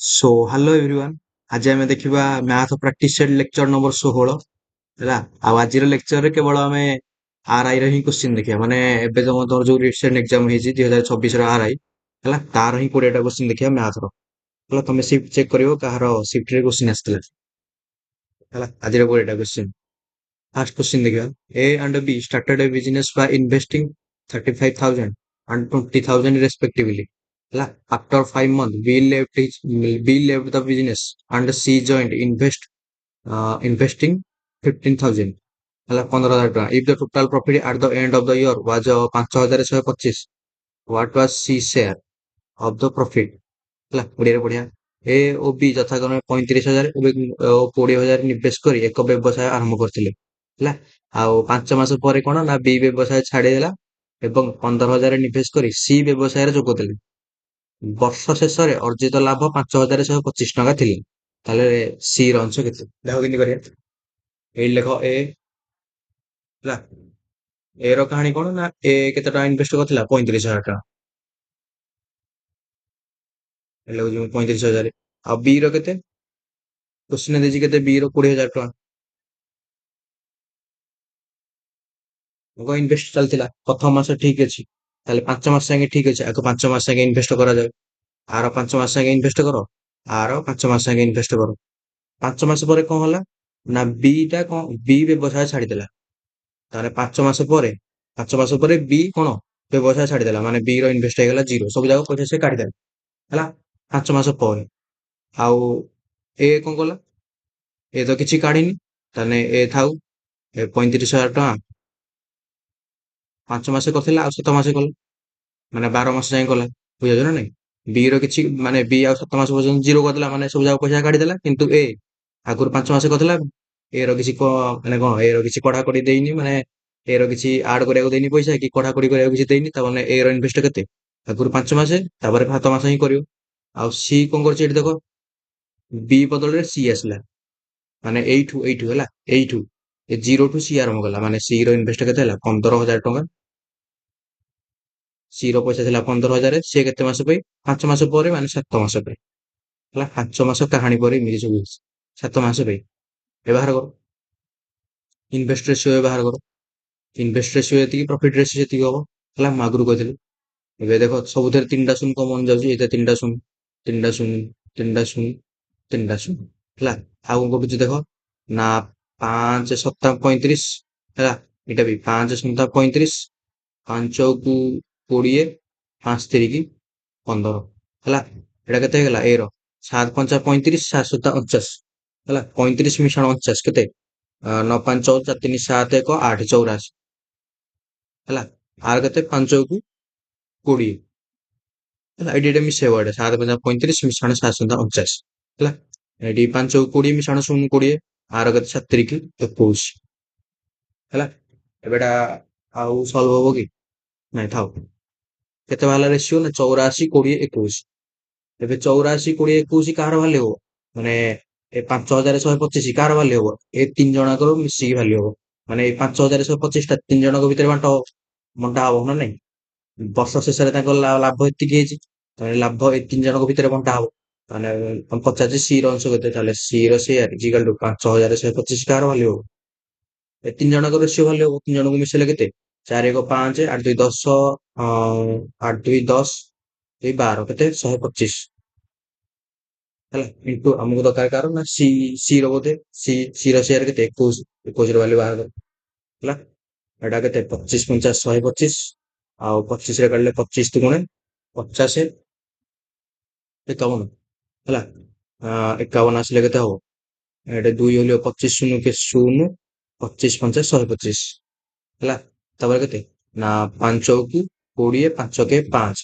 Show hello everyone. ଆଜି ଆମେ ଦେଖିବା math practice set lecture number 16 ହେଲା। ଆଉ ଆଜିର ଲେକ୍ଚରରେ କେବଳ ଆମେ ଆର୍ ଆଇ ର ହିଁ କ୍ୱେଶ୍ଚିନ୍ ଦେଖିବା, ମାନେ ଏବେ ତମର ଯୋଉ ରିସେଣ୍ଟ ଏକ୍ଜାମ ହେଇଛି 2026 ର ଆର୍ ଆଇ ହେଲା, ତାର ହିଁ 20ଟା କ୍ୱେଶ୍ଚିନ୍ ଦେଖିବା ମ୍ୟାଥର ହେଲା। ତମେ ସିଫ୍ଟ ଚେକ୍ କରିବ କାହାର ସିଫ୍ଟରେ କ୍ୱେଶ୍ଚିନ୍ ଆସିଥିଲା ହେଲା। ଆଜିର 20ଟା କ୍ୱେଶ୍ଚିନ୍, ଫାର୍ଷ୍ଟ କ୍ୱେଶ୍ଚିନ୍ ଦେଖିବା। A and B started a business by investing 35,000 and 20,000 respectively ହେଲା। After 5 months, B left the business and C joined investing 15,000 ହେଲା, 15,000 ଟଙ୍କା। If the total profit at the end of the year was 5,125, what was C share of the profit ହେଲା। ଓଡ଼ିଆରେ ପଢିଆ। ଏ ଓ ବି ଯଥାକ୍ରମେ 35,000 ଓ 20,000 ନିବେଶ କରି ଏକ ବ୍ୟବସାୟ ଆରମ୍ଭ କରିଥିଲେ ହେଲା। ଆଉ 5 ମାସ ପରେ କଣ ନା ବି ବ୍ୟବସାୟ ଛାଡିଦେଲା ଏବଂ 15,000 ନିବେଶ କରି ସି ବ୍ୟବସାୟରେ ଯୋଗ ଦେଲେ। ବର୍ଷ ଶେଷରେ ଅର୍ଜିତ ଲାଭ 5,125 ଟଙ୍କା ଥିଲେ। ତାହେଲେ ସି ର ଅଂଶ କେତେ? ଦେଖ କେମିତି କରିବା। ଏଇଠି ଲେଖ ଏ ହେଲା। ଏ ର କାହାଣୀ କଣ ନା ଏ କେତେ ଟଙ୍କା ଇନଭେଷ୍ଟ କରିଥିଲା? 35,000 ଟଙ୍କା। ହେଲେ 35,000। ଆଉ ବି ର କେତେ? କୋଶ୍ଚିନ୍ ଦେଇଛି କେତେ? ବି ର 20,000 ଟଙ୍କା। ଇନଭେଷ୍ଟ ଚାଲିଥିଲା ପ୍ରଥମ ମାସ ଠିକ ଅଛି, ତାହେଲେ 5 ମାସ ଯାକେ ଠିକ ଅଛି। ଆଗ 5 ମାସ ଯାକେ ଇନଭେଷ୍ଟ କରାଯାଏ। ଆର 5 ମାସ ଯାକେ ଇନଭେଷ୍ଟ କର, ଆର 5 ମାସ ଯାକେ ଇନଭେଷ୍ଟ କର। 5 ମାସ ପରେ କଣ ହେଲା ନା ବି ଟା କଣ ବି ବ୍ୟବସାୟ ଛାଡିଦେଲା। ତାହେଲେ 5 ମାସ ପରେ ବି କଣ ବ୍ୟବସାୟ ଛାଡିଦେଲା, ମାନେ ବି ର ଇନଭେଷ୍ଟ ହେଇଗଲା ଜିରୋ, ସବୁ ଯାକ ପଇସା ସେ କାଢିଦେଲା ହେଲା। 5 ମାସ ପରେ ଆଉ ଏ କଣ କଲା? ଏ ତ କିଛି କାଢିନି, ତାହେଲେ ଏ ଥାଉ। 35,000 ଟଙ୍କା 5 ମାସ କରିଥିଲା ଆଉ 7 ମାସ କଲା, ମାନେ 12 ମାସ ଯାଏ କଲା। ବୁଝାଉଛ ନା ନାଇଁ? ବି ର କିଛି ମାନେ ବି ଆଉ 7 ମାସ ପର୍ଯ୍ୟନ୍ତ ଜିରୋ କରିଦେଲା, ମାନେ ସବୁ ଯାକ ପଇସା କାଢିଦେଲା। କିନ୍ତୁ ଏ ଆଗରୁ 5 ମାସ କରିଥିଲା। ଏ ର କିଛି ମାନେ କଣ ଏ ର କିଛି କଢାକଢି ଦେଇନି, ମାନେ ଏ ର କିଛି ଆଡ କରିବାକୁ ଦେଇନି ପଇସା, କି କଢାକଢି କରିବାକୁ କିଛି ଦେଇନି। ତାମାନେ ଏ ର ଇନଭେଷ୍ଟ କେତେ? ଆଗରୁ 5 ମାସ, ତାପରେ 7 ମାସ ହିଁ କରିବ। ଆଉ ସି କଣ କରୁଛି ଏଠି ଦେଖ, ବି ବଦଳରେ ସି ଆସିଲା, ମାନେ ଏଇଠୁ ହେଲା। ଏଇଠୁ ଏ ଜିରୋ ଠୁ ସି ଆରମ୍ଭ କଲା, ମାନେ ସି ର ଇନଭେଷ୍ଟ କେତେ ହେଲା? 15,000 ଟଙ୍କା। ସି ର ପଇସା ଥିଲା 15,000, ସିଏ କେତେ ମାସ ପାଇଁ? 5 ମାସ ପରେ, ମାନେ 7 ମାସ ପାଇଁ ହେଲା। 5 ମାସ କାହାଣୀ ପରେ ଏମିତି ସବୁ ହେଇଛି। 7 ମାସ ପାଇଁ ବ୍ୟବହାର କର, ଇନଭେଷ୍ଟ ରେସିଓ ବ୍ୟବହାର କର। ଇନଭେଷ୍ଟ ରେସିଓ ଯେତିକି ପ୍ରଫିଟ ରେସିଓ ସେତିକି ହବ ହେଲା। ମୁଁ ଆଗରୁ କହିଥିଲି। ଏବେ ଦେଖ ସବୁଥିରେ 3ଟା ଶୂନ କମନ ଯାଉଛି, ଏଇଟା 3ଟା ଶୂନ, 3ଟା ଶୂନ, 3ଟା ଶୂନ, 3ଟା ଶୂନ ହେଲା। ଆଉ କଣ କଟୁଛି ଦେଖ ନା 5 7 35 ହେଲା। ଏଇଟା ବି 5 7 35, 5 କୁ 20, 5 3 15 ହେଲା। ଏଇଟା କେତେ ହେଇଗଲା? ଏ ର 7 5 35, 7 7 49 ହେଲା। 35 ମିଶାଣ 49 କେତେ? 9 5 14 4 3 7 1 8 84 ହେଲା। ଆର କେତେ? 5 କୁ 20 ହେଲା। ଏଇଠି ଏଇଟା ମିଶେଇବ, ଏଇଟା 7 5 35 ମିଶାଣ 7 7 49 ହେଲା। ଏଇଠି 5 କୁ 20 ମିଶାଣ 0 20, ଆର କେତେ? 7 3 21 ହେଲା। ଏବେଟା ଆଉ ସଲଭ ହବ କି? ନାଇଁ, ଥାଉ। କେତେ ବାହାରିଲା ରେସିଓ ନା 84 20 21। ଏବେ 84 20 21 କାହାର ଭାଲ୍ୟୁ ହବ? ମାନେ ଏ 5,125 କାହାର ଭାଲ୍ୟୁ ହବ? ଏ 3 ଜଣଙ୍କର ମିଶିକି ଭାଲ୍ୟୁ ହବ। ମାନେ ଏଇ 5,125 ଟା 3 ଜଣଙ୍କ ଭିତରେ ବଣ୍ଟା ହବ ନା ନାଇଁ? ବର୍ଷ ଶେଷରେ ତାଙ୍କ ଲାଭ ଏତିକି ହେଇଛି, ତାହେଲେ ଲାଭ ଏ 3 ଜଣଙ୍କ ଭିତରେ ବଣ୍ଟା ହବ। ତାହେଲେ ପଚାରୁଛି ସି ର ଅଂଶ କେତେ? ତାହେଲେ ସି ର ସେୟାର ଇଜିକାଲ ଟୁ 5,125 କାହାର ଭାଲ୍ୟୁ ହବ? ଏ 3 ଜଣଙ୍କ ରେସିଓ ଭାଲ୍ୟୁ ହବ। 3 ଜଣଙ୍କୁ ମିଶେଇଲେ କେତେ? 4 1 5, 8 2 10, 8 2 10, 2 12 କେତେ? 125 ହେଲା। ଇଣ୍ଟୁ ଆମକୁ ଦରକାର କାହାର ନା ସି ର ବୋଧେ ସି ର ସେୟାର କେତେ? 21। 21 ର ଭାଲ୍ୟୁ ବାହାର କର ହେଲା। ଏଟା କେତେ? 25 50 125, ଆଉ 25 ରେ କାଢିଲେ 25 ଦୁଗୁଣେ 50, 51 ହେଲା। 51 ଆସିଲେ କେତେ ହବ? ଏଠି 2 ହଲିବ 25 ଶୂନ କେ ଶୂନ, 25 5 125 ହେଲା। ତାପରେ କେତେ ନା 5 କୁ 20, 5 କେ 5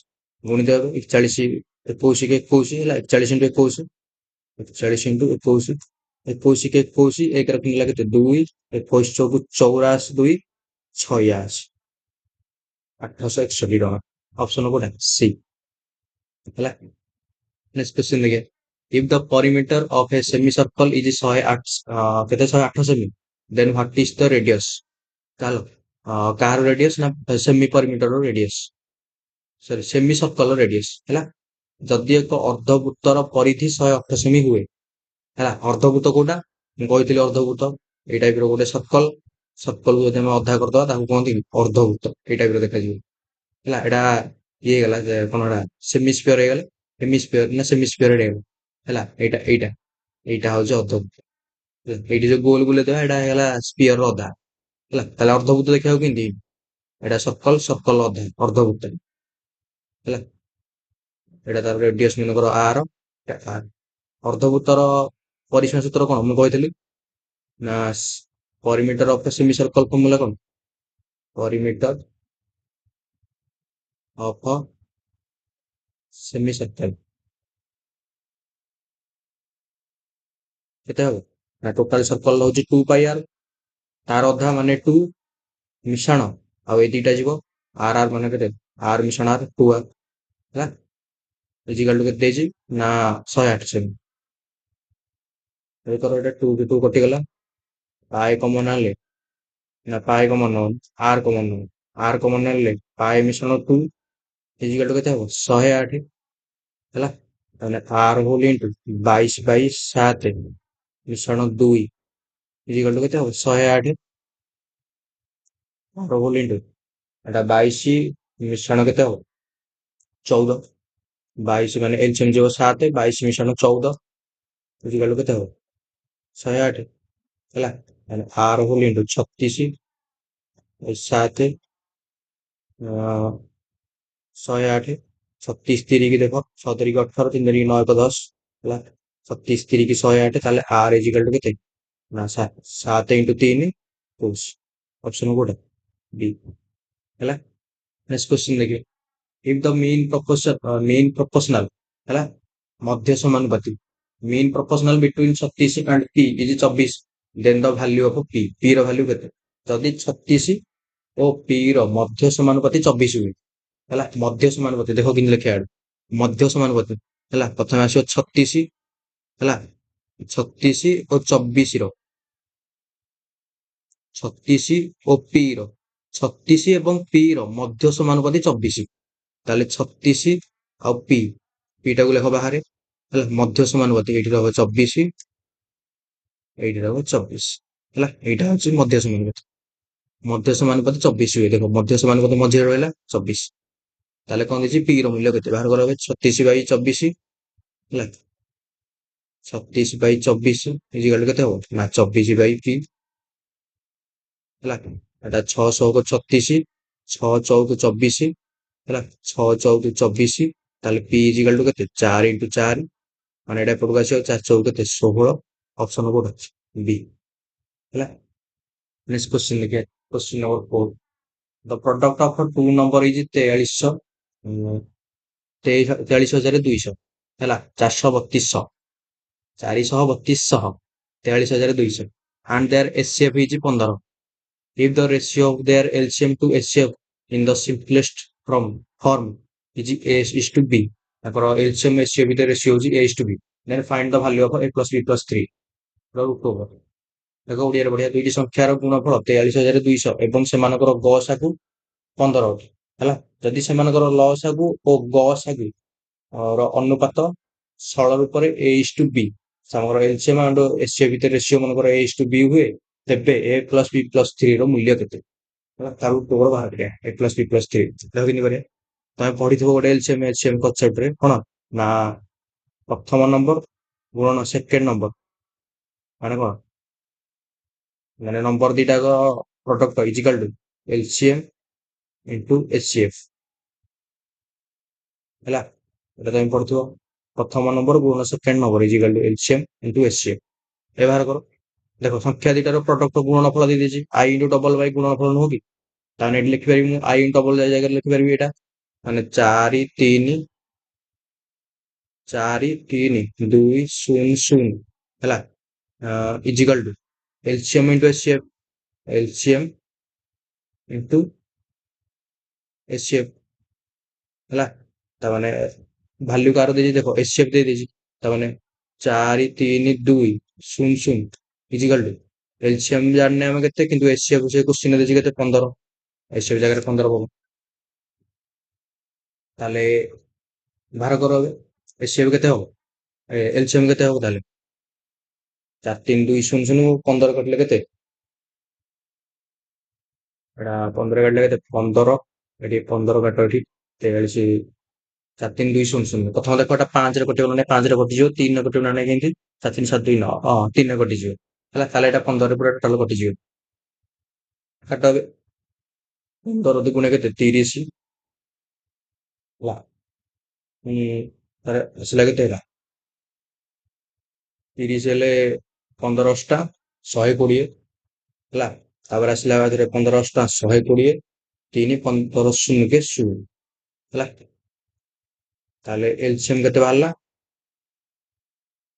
ଗୁଣିତ 41, 21 କେ 21 ହେଲା। 41 ଇଣ୍ଟୁ 21, 41 ଇଣ୍ଟୁ 21, 21 କେ 21, 1 ରଖିଲା କେତେ? 2, 21 ଚଉକୁ 84, 2 86, 861 ଟଙ୍କା। ଅପସନ କୋଉଟା? ସି ହେଲା। ନେକ୍ସଟ କ୍ୱେଶ୍ଚନ ଦେଖିଆ। If the perimeter of a semicircle is 108 କେତେ? 108 ସେମି, then what is the radius? ଚାଲ କାହାର ରେଡିୟସ ନା ସେମି ପରିମିଟର ର ରେଡିୟସ, ସରି ସେମି ସର୍କଲ ର ରେଡିୟସ ହେଲା। ଯଦି ଏକ ଅର୍ଦ୍ଧବୃତ୍ତର ପରିଧି 108 ସେମି ହୁଏ, ହେଲା। ଅର୍ଦ୍ଧବୃତ୍ତ କୋଉଟା ମୁଁ କହିଥିଲି, ଅର୍ଦ୍ଧବୃତ୍ତ ଏଇ ଟାଇପ ର ଗୋଟେ ସର୍କଲ। ସର୍କଲକୁ ଯଦି ଆମେ ଅଧା କରିଦବା ତାକୁ କୁହନ୍ତି ଅର୍ଦ୍ଧବୃତ୍ତ। ଏଇ ଟାଇପ ର ଦେଖାଯିବ, ହେଲା। ଏଇଟା ଇଏ ହେଇଗଲା ଯେ କଣ, ଏଟା ସେମିସ୍ଫିୟର ହେଇଗଲା, ହେମିସ୍ଫିୟର ନା ସେମିସ୍ଫିୟର ହେଇଗଲା, ହେଲା। ଏଇଟା ଏଇଟା ହଉଛି ଅର୍ଦ୍ଧବୃତ୍ତ। ଏଇଠି ଯୋଉ ଗୋଲ ବୁଲେଇଥିବା ଏଇଟା ହେଇଗଲା ସ୍ପିୟର ଅଧା, ହେଲା। ତାହେଲେ ଅର୍ଦ୍ଧବୃତ୍ତ ଦେଖିବାକୁ କେମିତି? ଏଇଟା ସର୍କଲ, ସର୍କଲ ଅଧା, ଅର୍ଦ୍ଧବୃତ୍ତ, ହେଲା। ଏଇଟା ତାର ରେଡିୟସ ମନେକର ଆର, ଏଇଟା ଆର। ଅର୍ଦ୍ଧବୃତ୍ତର ପରିସୀମା ସୂତ୍ର କଣ ମୁଁ କହିଥିଲି ନା, ପରିମିଟର ଅଫ ସେମି ସର୍କଲ ଫର୍ମୁଲା କଣ? ପରିମିଟର ଅଫ ସେମି ସର୍କଲ କେତେ ହବ ନା, ଟୋଟାଲ ସର୍କଲ ହଉଛି 2 ପାଇ ଆର, ତାର ଅଧା ମାନେ 2 ମିଶାଣ, ଆଉ ଏଇ ଦିଟା ଯିବ, ଆର ଆର ମାନେ କେତେ, ଆର ମିଶାଣ ଆର 2 ଆର, ହେଲା। ଇଜିକାଲ ଟୁ କେତେ ଦେଇଛି ନା 108 ସେମି। ଏଥର ଏଇଟା 2 କୁ 2 କଟିଗଲା, ପାଏ କମନ ଆଣିଲେ ନା, ପାଏ କମନ ନଉନି, ଆର କମନ ନଉ, ଆର କମନ ଆଣିଲେ ପାଏ ମିଶାଣ 2 ଇଜିକାଲ ଟୁ କେତେ ହବ 108, ହେଲା। ତାହେଲେ ଆର ହୋଲ ଇଣ୍ଟୁ 22/7 ମିଶାଣ 2 ଇଜିକାଲ ଟୁ କେତେ ହବ 108, ଆର ହୋଲ ଇଣ୍ଟୁ ଏଟା 22 ମିଶାଣ କେତେ ହବ 14, 22 ମାନେ ଏଲସିଏମ ଯିବ 7, 22 ମିଶାଣ 14 ଇଜିକାଲ ଟୁ କେତେ ହବ 108, ହେଲା। ତାହେଲେ ଆର ହୋଲ ଇଣ୍ଟୁ 36/7 108, 36 ତିରିକି ଦେଖ, 6 ତିରିକି 18, 3 ତିରିକି 9 1 10, ହେଲା। 36 ତିରିକି 108, ତାହେଲେ ଆର ଇଜିକାଲ ଟୁ କେତେ ନା 7 ଇଣ୍ଟୁ 3 20, ଅପସନ କୋଉଟା ଡି, ହେଲା। ନେକ୍ସଟ କ୍ୱେଶ୍ଚନ ଦେଖିବେ, if the mean proportional, ହେଲା, ମଧ୍ୟ ସମାନୁପାତି, mean proportional between 36 and p is 24, then the value of p ର value କେତେ? ଯଦି 36 ଓ p ର ମଧ୍ୟ ସମାନୁପାତି 24 ହୁଏ, ହେଲା। ମଧ୍ୟ ସମାନୁପାତି ଦେଖ କେମିତି ଲେଖିବା ଆଡୁ, ମଧ୍ୟ ସମାନୁପାତି, ହେଲା। ପ୍ରଥମେ ଆସିବ 36, ହେଲା। 36 ଓ 24 ର, 36 ଓ p ର, 36 ଏବଂ p ର ମଧ୍ୟ ସମାନୁପାତି 24, ତାହେଲେ 36 ଆଉ ପି ଟାକୁ ଲେଖ ବାହାରେ, ହେଲା। ମଧ୍ୟ ସମାନୁପାତି ଏଇଠି ରହିବ 24, ଏଇଠି ରହିବ 24, ହେଲା। ଏଇଟା ହଉଛି ମଧ୍ୟ ସମାନୁପାତି। ମଧ୍ୟ ସମାନୁପାତି 24 ହୁଏ, ଦେଖ ମଧ୍ୟ ସମାନୁପାତି ମଝିରେ ରହିଲା 24, ତାହେଲେ କଣ ଦେଇଛି ପି ର ମୂଲ୍ୟ କେତେ ବାହାର କରାହୁଏ 36/24, ହେଲା। 36/24 ଇଜିକାଲ କେତେ ହବ ନା 24/p, ହେଲା। ଏଟା 6 × 36, 6 × 24, ହେଲା। 6 × 24, ତାହେଲେ ପି ଇଜିକାଲ ଟୁ କେତେ 4 × 4, ମାନେ ଏଟା ଏପଟକୁ ଆସିବ 4 4 କେତେ 16, ଅପସନ କୋଉଟା ଅଛି ବି, ହେଲା। ନେକ୍ସଟ କ୍ୱେଶ୍ଚନ ଦେଖିବା, question number 4, the product of two number is 43,200, ହେଲା। 432, 432, 43,200, and their HCF is 15, if the ratio of their LCM to HCF in the simplest form is to b, ତାଙ୍କର LCM HCF ଭିତରେ ratio ହଉଛି a is to b, then find the value of a plus b plus 3 ର route over. ଦେଖ ଓଡିଆରେ ବଢିଆ, ଦୁଇଟି ସଂଖ୍ୟାର ଗୁଣଫଳ 43,200 ଏବଂ ସେମାନଙ୍କର ଗସାଗୁ 15 ଅଟେ, ହେଲା। ଯଦି ସେମାନଙ୍କର ଲସାଗୁ ଓ ଗସାଗୁ ର ଅନୁପାତ ସରଳ ରୂପରେ a is to b, ଆମର LCM and HCF ଭିତରେ ରେସିଓ ମନେକର a is to b ହୁଏ, ତେବେ a plus b plus 3 ର ମୂଲ୍ୟ କେତେ, ହେଲା। ତାର ରୁଟ ଓଭର ବାହାର କରିବା, a plus b plus 3 ଦେଖ କେମିତି କରିବା। ତମେ ପଢିଥିବ ଗୋଟେ LCM HCM କନସେପ୍ଟ ରେ କଣ ନା, ପ୍ରଥମ ନମ୍ବର ଗୁଣନ ସେକେଣ୍ଡ ନମ୍ବର, ମାନେ କଣ, ମାନେ ନମ୍ବର ଦିଟାକ product equal to LCM into HCF, ହେଲା। ଏଟା ତମେ ପଢିଥିବ, ପ୍ରଥମ ନମ୍ବର ଗୁଣନ second number equal to LCM into HCF। ବ୍ୟବହାର କର, ଦେଖ ସଂଖ୍ୟା ଦିଟାର ପ୍ରଡକ୍ଟ ଗୁଣନଫଳ ଦେଇଦେଇଛି, i ଇଣ୍ଟୁ ଡବଲ ବାଇ ଗୁଣନଫଳ ନୁହଁ କି, ତାହେଲେ ଏଠି ଲେଖିପାରିବି ମୁଁ i ଡବଲ ଜାଗାରେ ଲେଖିପାରିବି ଏଇଟା, ମାନେ 4 3 4 3 2 0 0, ହେଲା। Equal to LCM into HCF, LCM into HCF, ହେଲା। ତାମାନେ ଭାଲ୍ୟୁ କାହାର ଦେଇଛି ଦେଖ, HCF ଦେଇଦେଇଛି, ତାମାନେ 4 3 2 0 0 ଇଜିକାଲ ଟୁ LCM ଜାଣିନେ ଆମେ କେତେ, କିନ୍ତୁ HCF ସେ କ୍ୱେଶ୍ଚିନ୍ ଦେଇଛି କେତେ 15, HCF ଜାଗାରେ 15 ପକ, ତାହେଲେ ବାହାର କର ଏବେ, ଏସିଏଫ୍ କେତେ ହବ? ଏଲସିଏମ୍ କେତେ ହବ ତାହେଲେ? 4 3 2 0 0 15 କାଟିଲେ କେତେ? ଏଟା 15 କାଟିଲେ କେତେ? 15 ଏଠି 15 କାଟ ଏଠି 43 4 3 2 0 0 ପ୍ରଥମ ଦେଖ ଏଟା 5 ରେ କଟିବ ନା 5 ରେ କଟିଯିବ 3 ରେ କଟିବ ନା ନାହିଁ କେମିତି 7 3 7 2 9 ହଁ 3 ରେ କଟିଯିବ ହେଲା ତାହେଲେ ଏଟା 15 ରେ ପୁରା ଟୋଟାଲ କଟିଯିବ କାଟ ଏବେ 15 ଦୁଗୁଣେ କେତେ 30 ହେଲା ତାର ଆସିଲା କେତେ ହେଲା 30 ହେଲେ 15 ଅଷ୍ଟା 120 ହେଲା ତାପରେ ଆସିଲା ବାଦରେ 15 ଅଷ୍ଟା 120 3 15 0 କେ 0 ହେଲା ତାହେଲେ ଏଲସିଏମ୍ କେତେ ବାହାରିଲା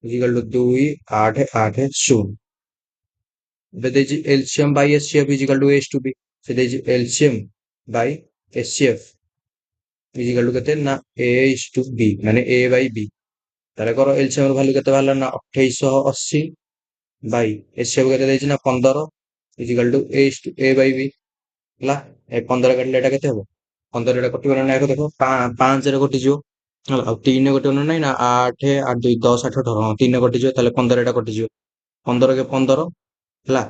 इक्वल टू 2 8 8 0 ଏବେ ଦେଇଛି LCM by SCF is equal to S to B ସେ ଦେଇଛି LCM by SCF is equal to କେତେ ନା A is to B ମାନେ A by B ତାହେଲେ କର LCM ର ଭ୍ୟାଲୁ କେତେ ବାହାରିଲା ନା 2880 by SCF କେତେ ଦେଇଛି ନା 15 is equal to A is to A by B ହେଲା ଏ 15 କାଟିଲେ ଏଟା କେତେ ହବ 15 ଏଟା କଟିବ ନା ନାହିଁ ଦେଖ 5 ରେ କଟିଯିବ ହେଲା ଆଉ 3 ରେ କଟିବ ନା ନାହିଁ ନା 8 8 2 10 8 18 ହଁ 3 ରେ କଟିଯିବ ତାହେଲେ 15 ଏଟା କଟିଯିବ 15 କେ 15 ହେଲା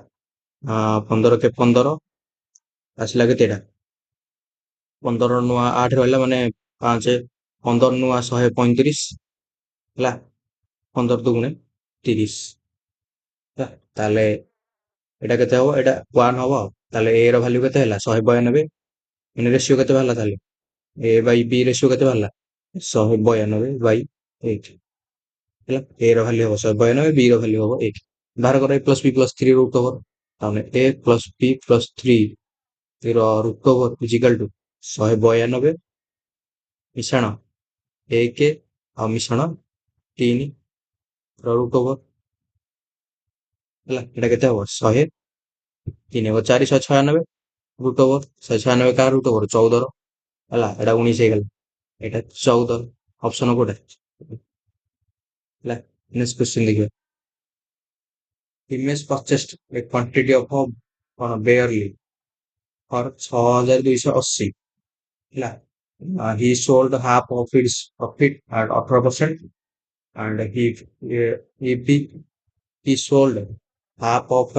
15 କେ 15 ଆସିଲା କେତେ ଏଟା 15 ନୂଆ 8 ରହିଲା ମାନେ 5 15 ନୂଆ 135 ହେଲା 15 ଦୁଗୁଣେ 30 ହେଲା ତାହେଲେ ଏଟା କେତେ ହବ ଏଟା 1 ହବ ଆଉ ତାହେଲେ A ର ଭ୍ୟାଲୁ କେତେ ହେଲା 192 ମାନେ ରେସିଓ କେତେ ବାହାରିଲା ତାହେଲେ A ବାଇ B ରେସିଓ କେତେ ବାହାରିଲା 192 ବାଇ 8 ହେଲା A ର ଭ୍ୟାଲୁ ହବ 192 B ର ଭ୍ୟାଲୁ ହବ 8 ବାହାର କର A plus B plus 3 root over ତାହେଲେ A ପ୍ଲସ୍ B ପ୍ଲସ୍ 3 ର ରୁଟ୍ ଓଭର ଇଜ ଇକାଲ ଟୁ 192 ମିଶାଣ 1 ଆଉ ମିଶାଣ 3 ର ରୁଟ୍ ଓଭର ହେଲା ଏଟା କେତେ ହବ 100 3 ହବ 496 ରୁଟ୍ ଓଭର 196 କାହା ରୁଟ୍ ଓଭର 14 ର ହେଲା ଏଟା 19 ହେଇଗଲା ଏଟା 14 ଅପସନ କୋଉଟା ହେଲା ନେକ୍ସଟ କ୍वेଶ୍ଚन ଦେଖିବା Image purchased a quantity of କଣ barely for 6280 ହେଲା he sold half of its profit at 18% and if he sold half of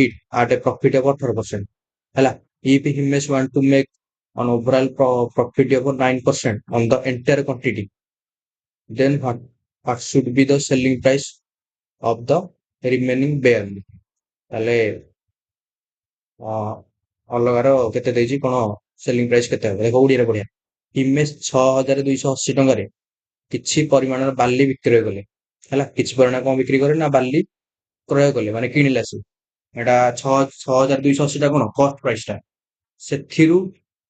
it at a profit of 18% ହେଲା if he must want to make an overall profit of 9% on the entire quantity then what should be the selling price of the remaining barely ତାହେଲେ ଅଲଗାର କେତେ ଦେଇଛି କଣ selling price କେତେ ହବ ଦେଖ ଓଡିଆରେ ବଢିଆ ଇମେଜ 6280 ଟଙ୍କାରେ କିଛି ପରିମାଣର ବାଲି ବିକ୍ରୟ କଲେ ହେଲା କିଛି ପରିମାଣ କଣ ବିକ୍ରି କଲେ ନା ବାଲି କ୍ରୟ କଲେ ମାନେ କିଣିଲେ ଆସି ଏଟା 6280 ଟା କଣ କଷ୍ଟ ପ୍ରାଇସ୍ ଟା ସେଥିରୁ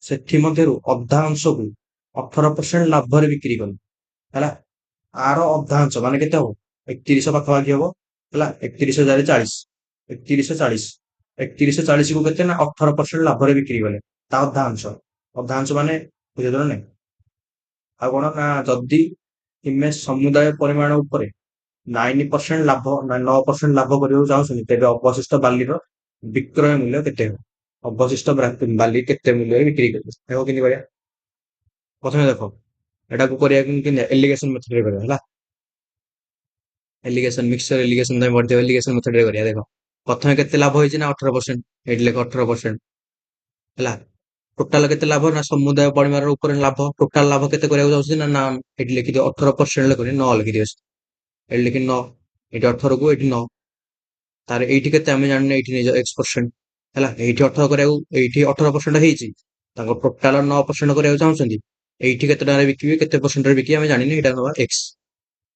ସେଥିମଧ୍ୟରୁ ଅଧା ଅଂଶକୁ 18% ଲାଭରେ ବିକ୍ରି କଲେ ହେଲା ଆର ଅଧାଂଶ ମାନେ କେତେ ହବ 31 ପାଖାପାଖି ହବ ହେଲା 31,040 3140 3140 କୁ କେତେ ନା 18% ଲାଭରେ ବିକ୍ରି କଲେ ତା ଅଧାଂଶ ମାନେ ବୁଝିଲ ନା ନାଇଁ ଆଉ କଣ ନା ଯଦି ତୁମେ ସମୁଦାୟ ପରିମାଣ ଉପରେ 9% ଲାଭ 9% ଲାଭ କରିବାକୁ ଚାହୁଁଛନ୍ତି ତେବେ ଅବଶିଷ୍ଟ ବାଲିର ବିକ୍ରୟ ମୂଲ୍ୟ କେତେ ହେବ ଅବଶିଷ୍ଟ ବାଲି କେତେ ମୂଲ୍ୟରେ ବିକ୍ରି କରିବେ ଦେଖ କେମିତି କରିବା ପ୍ରଥମେ ଦେଖ ଏଟାକୁ କରିବାକୁ କେମିତି ଏଲିଗେସନ ମେଥଡରେ କରିବା ହେଲା ଏଲିଗେସନ ମିକ୍ସଚର ଏଲିଗେସନ ତମେ ପଢିଥିବ ଏଲିଗେସନ ମେଥଡରେ କରିବା ଦେଖ ପ୍ରଥମେ କେତେ ଲାଭ ହେଇଛି ନା 18% ଏଇଠି ଲେଖ 18% ହେଲା ଟୋଟାଲ କେତେ ଲାଭ ନା ସମୁଦାୟ ପରିମାଣର ଉପରେ ଲାଭ ଟୋଟାଲ ଲାଭ କେତେ କରିବାକୁ ଯାଉଛି ନା ଏଠି ଲେଖିଦିଅ 18% ଲେଖୁନି 9 ଲେଖିଦିଅ ଏଠି ଲେଖି 9 ଏଠି 18 କୁ ଏଠି 9 ତାର ଏଇଠି କେତେ ଆମେ ଜାଣିନେ ଏଇଠି ନେଇଯାଅ x% ହେଲା ଏଇଠି 18 କରିବାକୁ ଏଇଠି 18% ହେଇଛି ତାଙ୍କ ଟୋଟାଲ 9% କରିବାକୁ ଚାହୁଁଛନ୍ତି ଏଇଠି କେତେ ଟଙ୍କାରେ ବିକିବେ କେତେ ପରସେଣ୍ଟରେ ବିକିବେ ଆମେ ଜାଣିନେ ଏଇଟା ନବା x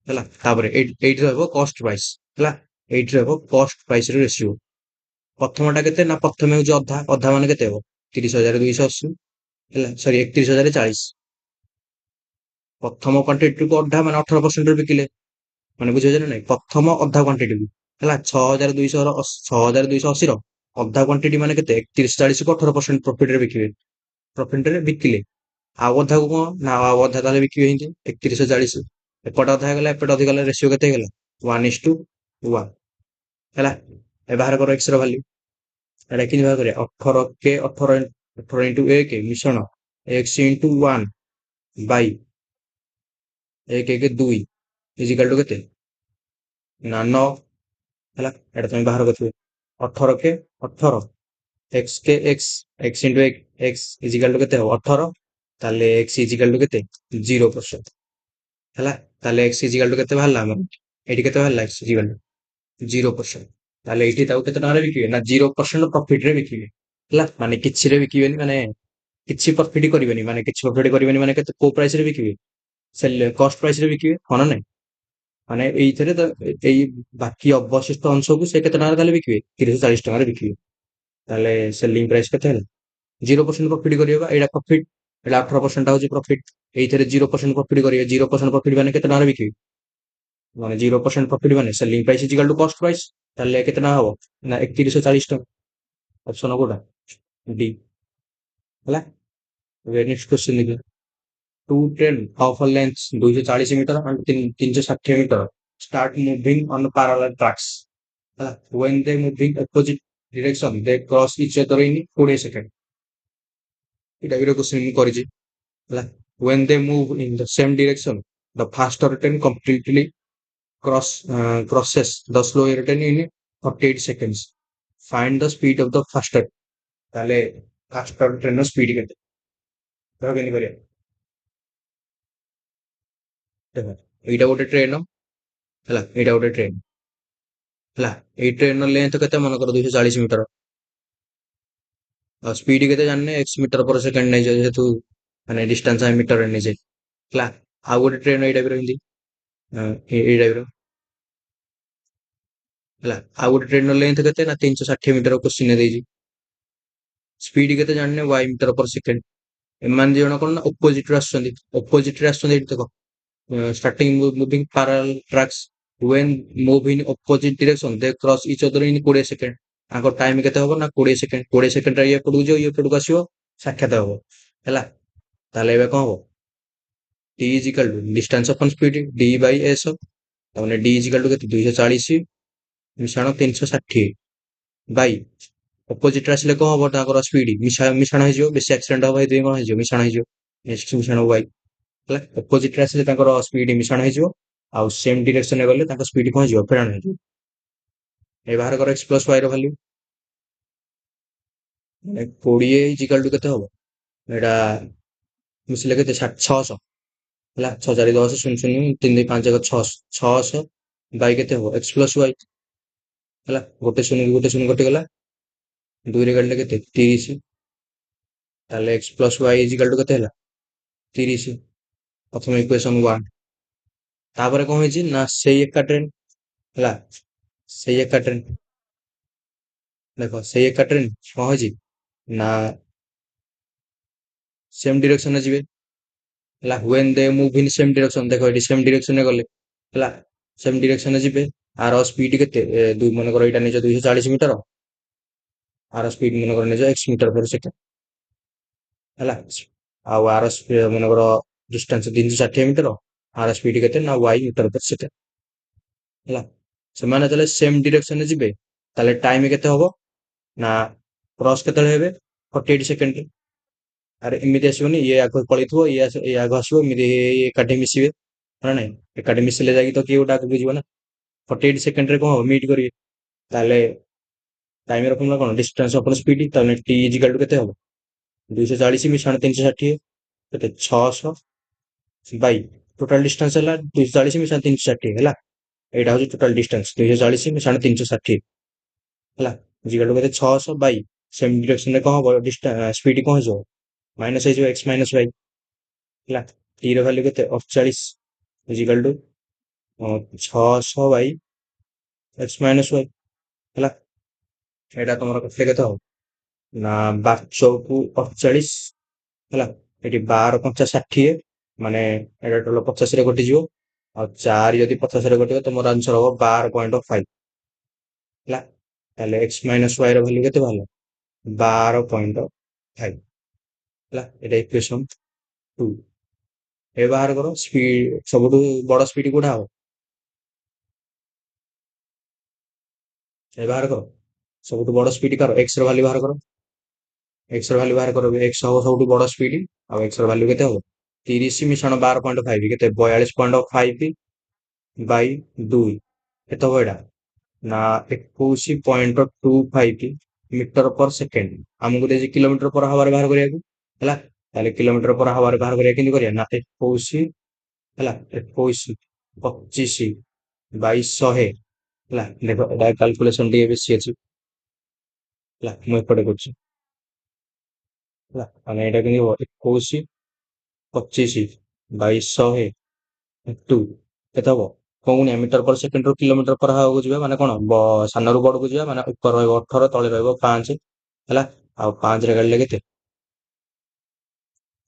ହେଲା ତାପରେ ଏଇଠି ରହିବ କଷ୍ଟ ପ୍ରାଇସ୍ ହେଲା ଏଇଠି ରହିବ କଷ୍ଟ ପ୍ରାଇସ୍ ର ରେସିଓ ପ୍ରଥମଟା କେତେ ନା ପ୍ରଥମେ ହଉଛି ଅଧା ଅଧା ମାନେ କେତେ ହବ 30,280 ହେଲା ସରି 31,040 ପ୍ରଥମ କ୍ୱାଣ୍ଟିଟିକୁ ଅଧା ମାନେ 18% ରେ ବିକିଲେ ମାନେ ବୁଝିପାରୁଛ ନା ନାଇଁ ପ୍ରଥମ ଅଧା କ୍ୱାଣ୍ଟିଟିକୁ ହେଲା 6,280 ର ଅଧା କ୍ୱାଣ୍ଟିଟି ମାନେ କେତେ 3140 କୁ 18% ପ୍ରଫିଟ ରେ ବିକିବେ ପ୍ରଫିଟ ରେ ବିକିଲେ ଆଉ ଅଧାକୁ କଣ ନା ଆଉ ଅଧା ତାହେଲେ ବିକିବେ ଏମିତି 3140 ଏପଟେ ଅଧା ହେଇଗଲା ଏପଟେ ଅଧିକ ଗଲା ରେସିଓ କେତେ ହେଇଗଲା 1:1 ହେଲା ଏ ବାହାର କର x ର ଭାଲ୍ୟୁ ଏଟା କେମିତି ବାହାର କରିବା 18 କେ 18 ଇଣ୍ଟୁ 1 ମିଶ୍ରଣ x ଇଣ୍ଟୁ 1 ବାଇ ଏକ ଏକ ଦୁଇ ଇଜିକାଲ ଟୁ କେତେ ନା 9 ହେଲା। ଏଇଟା ତମେ ବାହାର କରିଥିବ। 18 କେ 18 x କେ x ଇଣ୍ଟୁ x ଇଜିକାଲ ଟୁ କେତେ ହବ 18। ତାହେଲେ x ଇଜିକାଲ ଟୁ କେତେ 0%। ହେଲା। ତାହେଲେ x ଇଜିକାଲ ଟୁ କେତେ ବାହାରିଲା ଆମର ଏଇଠି କେତେ ବାହାରିଲା x ଇଜିକାଲ ଟୁ 0%। ତାହେଲେ ଏଇଠି ତାକୁ କେତେ ଟଙ୍କାରେ ବିକିବେ ନା 0% ପ୍ରଫିଟ ରେ ବିକିବେ। ହେଲା ମାନେ କିଛିରେ ବିକିବେନି, ମାନେ କିଛି ପ୍ରଫିଟ କରିବେନି, ମାନେ କିଛି ପ୍ରଫିଟ କରିବେନି ମାନେ କେତେ କୋଉ ପ୍ରାଇସ ରେ ବିକିବେ ସେଲ୍ କଷ୍ଟ ପ୍ରାଇସ ରେ ବିକିବେ, ହଁ ନା ନାଇଁ। ମାନେ ଏଇଥିରେ ଏଇ ବାକି ଅବଶିଷ୍ଟ ଅଂଶକୁ ସେ କେତେ ଟଙ୍କାରେ ତାହେଲେ ବିକିବେ 340 ଟଙ୍କାରେ ବିକିବେ। ତାହେଲେ ସେଲିଂ ପ୍ରାଇସ୍ କେତେ ହେଲା 0% ପ୍ରଫିଟ କରିବେ ବା ଏଇଟା ପ୍ରଫିଟ, ଏଇଟା 18% ହଉଛି ପ୍ରଫିଟ। ଏଇଥିରେ 0% ପ୍ରଫିଟ କରିବେ। 0% ପ୍ରଫିଟ ମାନେ କେତେ ଟଙ୍କାରେ ବିକିବେ, ମାନେ 0% ପ୍ରଫିଟ ମାନେ ସେଲିଂ ପ୍ରାଇସ୍ ଇଜିକାଲ ଟୁ କଷ୍ଟ ପ୍ରାଇସ୍। ତାହେଲେ କେତେ ଟଙ୍କା ହବ ନା 3140 ଟଙ୍କା। ଅପସନ କୋଉଟା ଡି। ହେଲା। ନେକ୍ସଟ କ୍ୱେଶ୍ଚନ ଦେଖିବା। Two train of a length 240 metre and 360 metre start moving on parallel tracks. ହେଲା। when they moving opposite direction they cross each other in 20 seconds। ଏଇଟା ବି କ୍ୱେଶ୍ଚନ ମୁଁ କରିଛି। ହେଲା। when they move in the same direction the faster train completely crosses the slower train in 48 seconds। find the speed of the faster। ତାହେଲେ faster train ର speed କେତେ ଧର କେମିତି କରିବା। ଦେଖ ଏଇଟା ଗୋଟେ ଟ୍ରେନ ହେଲା, ଏଇଟା ଗୋଟେ ଟ୍ରେନ ହେଲା। ଏଇ ଟ୍ରେନ ର ଲେନ୍ଥ କେତେ ମନେକର 240 ମିଟର। ଆଉ ସ୍ପିଡ କେତେ ଜାଣିନେ x ମିଟର पर ସେକେଣ୍ଡ ନେଇଯାଏ, ଯେହେତୁ ମାନେ ଡିଷ୍ଟାନ୍ସ ଆମେ ମିଟରରେ ନେଇଯାଏ। ହେଲା। ଆଉ ଗୋଟେ ଟ୍ରେନ ଏଇ ଟାଇପର ଏମିତି ଏଇ ଟାଇପର ହେଲା। ଆଉ ଗୋଟେ ଟ୍ରେନ ର ଲେନ୍ଥ କେତେ ନା 360 ମିଟର କ୍ୱେଶ୍ଚିନ୍ ଦେଇଛି। ସ୍ପିଡ କେତେ ଜାଣିନେ y ମିଟର पर ସେକେଣ୍ଡ। ଏମାନେ ଦି ଜଣ କଣ ନା ଅପୋଜିଟ ରୁ ଆସୁଛନ୍ତି, ଅପୋଜିଟ ରେ ଆସୁଛନ୍ତି। ଏଇଠି ଦେଖ starting moving parallel tracks when move in opposite direction they cross each other in 20 second. ତାଙ୍କ ଟାଇମ କେତେ ହବ ନା 20 ସେକେଣ୍ଡ। 20 ସେକେଣ୍ଡରେ ଇଏ ଏପଟକୁ ଯିବ, ଇଏ ଏପଟକୁ ଆସିବ, ସାକ୍ଷାତ ହବ। ହେଲା। ତାହେଲେ ଏବେ କଣ ହବ t is equal to distance upon speed d by s। ତାମାନେ d is equal to କେତେ 240 ମିଶାଣ 360 ବାଇ ଅପୋଜିଟ ରେ ଆସିଲେ କଣ ହବ ତାଙ୍କର ସ୍ପିଡ ମିଶାଣ ହେଇଯିବ, ବେଶୀ ଆକ୍ସିଡେଣ୍ଟ ହବ, ହେଇଥିପାଇଁ କଣ ହେଇଯିବ ମିଶାଣ ହେଇଯିବ। ନେକ୍ସଟ ମିଶାଣ y ହେଲା। ଅପୋଜିଟ ରେ ଆସିଲେ ତାଙ୍କର ସ୍ପିଡ ମିଶାଣ ହେଇଯିବ, ଆଉ ସେମ ଡିରେକ୍ସନ ରେ ଗଲେ ତାଙ୍କ ସ୍ପିଡ କଣ ହେଇଯିବ ଫେରାଣ ହେଇଯିବ। ଏ ବାହାର କର x ପ୍ଲସ y ର ଭାଲ୍ୟୁ। ମାନେ 20 ଇଜିକାଲ ଟୁ କେତେ ହବ ଏଇଟା ମିଶିଲେ କେତେ 600 ହେଲା। 6 4 10 0 0 3 2 5 1 600 600 ବାଇ କେତେ ହବ x ପ୍ଲସ y ହେଲା। ଗୋଟେ ଶୂନ କି ଗୋଟେ ଶୂନ କଟିଗଲା, ଦୁଇରେ କାଟିଲେ କେତେ 30। ତାହେଲେ x ପ୍ଲସ y ଇଜିକାଲ ଟୁ କେତେ ହେଲା 30। ପ୍ରଥମ ଇକ୍ୱେସନ 1। ତାପରେ କଣ ହେଇଛି ନା ସେଇ ଏକା ଟ୍ରେନ ହେଲା, ସେଇ ଏକା ଟ୍ରେନ ଦେଖ ସେଇ ଏକା ଟ୍ରେନ କଣ ହେଇଛି ନା ସେମ ଡିରେକ୍ସନ ରେ ଯିବେ। ହେଲା। when they move in same direction ଦେଖ ଏଠି ସେମ ଡିରେକ୍ସନ ରେ ଗଲେ ହେଲା, ସେମ ଡିରେକ୍ସନ ରେ ଯିବେ। ଆର ସ୍ପିଡ କେତେ ମନେକର ଏଇଟା ନିଜ 240 ମିଟର, ଆର ସ୍ପିଡ ମନେକର ନିଜ x ମିଟର per ସେକେଣ୍ଡ ହେଲା। ଆଉ ଆର ମନେକର ଡିଷ୍ଟାନ୍ସ 360 ମିଟର, ଆର ସ୍ପିଡ କେତେ ନା y ମିଟର per ସେକେଣ୍ଡ ହେଲା। ସେମାନେ ଯେତେବେଳେ ସେମ ଡିରେକ୍ସନ ରେ ଯିବେ ତାହେଲେ ଟାଇମ କେତେ ହବ ନା କ୍ରସ କେତେବେଳେ ହେବେ 48 ସେକେଣ୍ଡ। ଆରେ ଏମିତି ଆସିବନି, ଇଏ ଆଗ ପଳେଇଥିବ, ଇଏ ଆଗ ଆସିବ, ଏମିତି ଏକାଠି ମିଶିବେ ନା ନାଇଁ। ଏକାଠି ମିଶିଲେ ଯାଇକି ତ କିଏ ଗୋଟେ ଆଗକୁ ଯିବ ନା। 48 ସେକେଣ୍ଡରେ କଣ ହବ ମିଟ୍ କରିବେ। ତାହେଲେ ଟାଇମର ଫର୍ମୁଲା କଣ ଡିଷ୍ଟାନ୍ସ ଅପର ସ୍ପିଡ। ତାହେଲେ t ଇଜିକାଲ ଟୁ କେତେ ହବ 240 ମିଶାଣ 360 କେତେ 600 ବାଇ ଟୋଟାଲ ଡିଷ୍ଟାନ୍ସ ହେଲା 240 ମିଶାଣ 360 ହେଲା। ଏଇଟା ହଉଛି ଟୋଟାଲ ଡିଷ୍ଟାନ୍ସ 240 ମିଶାଣ 360 ହେଲା। ଇଜିକାଲ ଟୁ କେତେ 600 ବାଇ ସେମ ଡିରେକ୍ସନ ରେ କଣ ହବ ସ୍ପିଡ କଣ ହେଇଯିବ ମାଇନସ ହେଇଯିବ x ମାଇନସ y ହେଲା। t ର ଭାଲ୍ୟୁ କେତେ 48 is equal to 600 by x minus y ହେଲା। ଏଇଟା ତମର କେତେ ହବ ନା 12 ଚଉକୁ 48 ହେଲା। ଏଠି 12 5 60 ମାନେ ଏଇଟା ଟୋଟାଲ 50 ରେ କଟିଯିବ, ଆଉ 4 ଯଦି 50 ରେ କଟିବ ତମର ଆନ୍ସର ହବ 12.5 ହେଲା। ତାହେଲେ x ମାଇନସ y ର ଭାଲ୍ୟୁ କେତେ ବାହାରିଲା 12.5 ହେଲା। ଏଇଟା ଇକ୍ୱେସନ 2। ଏ ବାହାର କର ସ୍ପିଡ ସବୁଠୁ ବଡ ସ୍ପିଡ କୋଉଟା ହବ ଏ ବାହାର କର ସବୁଠୁ ବଡ ସ୍ପିଡ କାର x ର ଭାଲ୍ୟୁ ବାହାର କର। x ର ଭାଲ୍ୟୁ ବାହାର କର, x ହବ ସବୁଠୁ ବଡ ସ୍ପିଡ ଆଉ x ର ଭାଲ୍ୟୁ କେତେ ହବ 30 ମିଶାଣ 12.5 କେତେ 42.5 ବାଇ 2 କେତେ ହବ ଏଇଟା ନା 21.25 ମିଟର ପର ସେକେଣ୍ଡ। ଆମକୁ ଦେଇଛି କିଲୋମିଟର ପର ହାୱାରେ ବାହାର କରିବାକୁ ହେଲା। ତାହେଲେ କିଲୋମିଟର ପର ହାୱାରେ ବାହାର କରିବା କେମିତି କରିବା ନା 21 ହେଲା 21 25 ବାଇ 100 ହେଲା। ଦେଖ ଏଟା କାଲକୁଲେସନ ଟିକେ ବେଶୀ ଅଛି ହେଲା, ମୁଁ ଏପଟେ କରୁଛି ହେଲା। ମାନେ ଏଇଟା କେମିତି ହବ 21 25 ବାଇ 100 ଇଣ୍ଟୁ କେତେ ହବ କହୁନି ମିଟର ପର ସେକେଣ୍ଡ ରୁ କିଲୋମିଟର ପର ହାୱାକୁ ଯିବା ମାନେ କଣ ସାନରୁ ବଡକୁ ଯିବା ମାନେ ଉପରେ ରହିବ 18 ତଳେ ରହିବ 5 ହେଲା। ଆଉ 5ରେ କାଟିଲେ କେତେ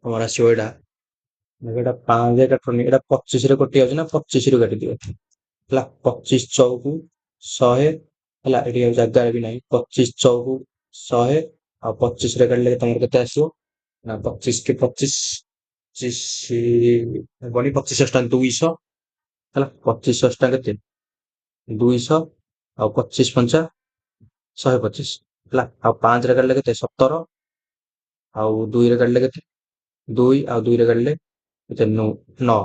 ତମର ଆସିବ ଏଇଟା ଏଇଟା 5 କାଟୁନି ଏଇଟା 25ରେ କଟି ଯାଉଛି ନା 25ରୁ କାଟିଦିଅ ହେଲା। 25 ଚଉକୁ 100 ହେଲା। ଏଠି ଆଉ ଜାଗାରେ ବି ନାହିଁ 25 ଚଉକୁ 100 ଆଉ 25ରେ କାଟିଲେ ତମର କେତେ ଆସିବ ନା 25 କି 25 ହବନି 25 ଅଷ୍ଟା 200 ହେଲା। 25 ଅଷ୍ଟା କେତେ 200 ଆଉ 25 ପଞ୍ଚା 125 ହେଲା। ଆଉ 5ରେ କାଟିଲେ କେତେ 17 ଆଉ 2ରେ କାଟିଲେ କେତେ 2 ଆଉ 2ରେ କାଟିଲେ କେତେ 9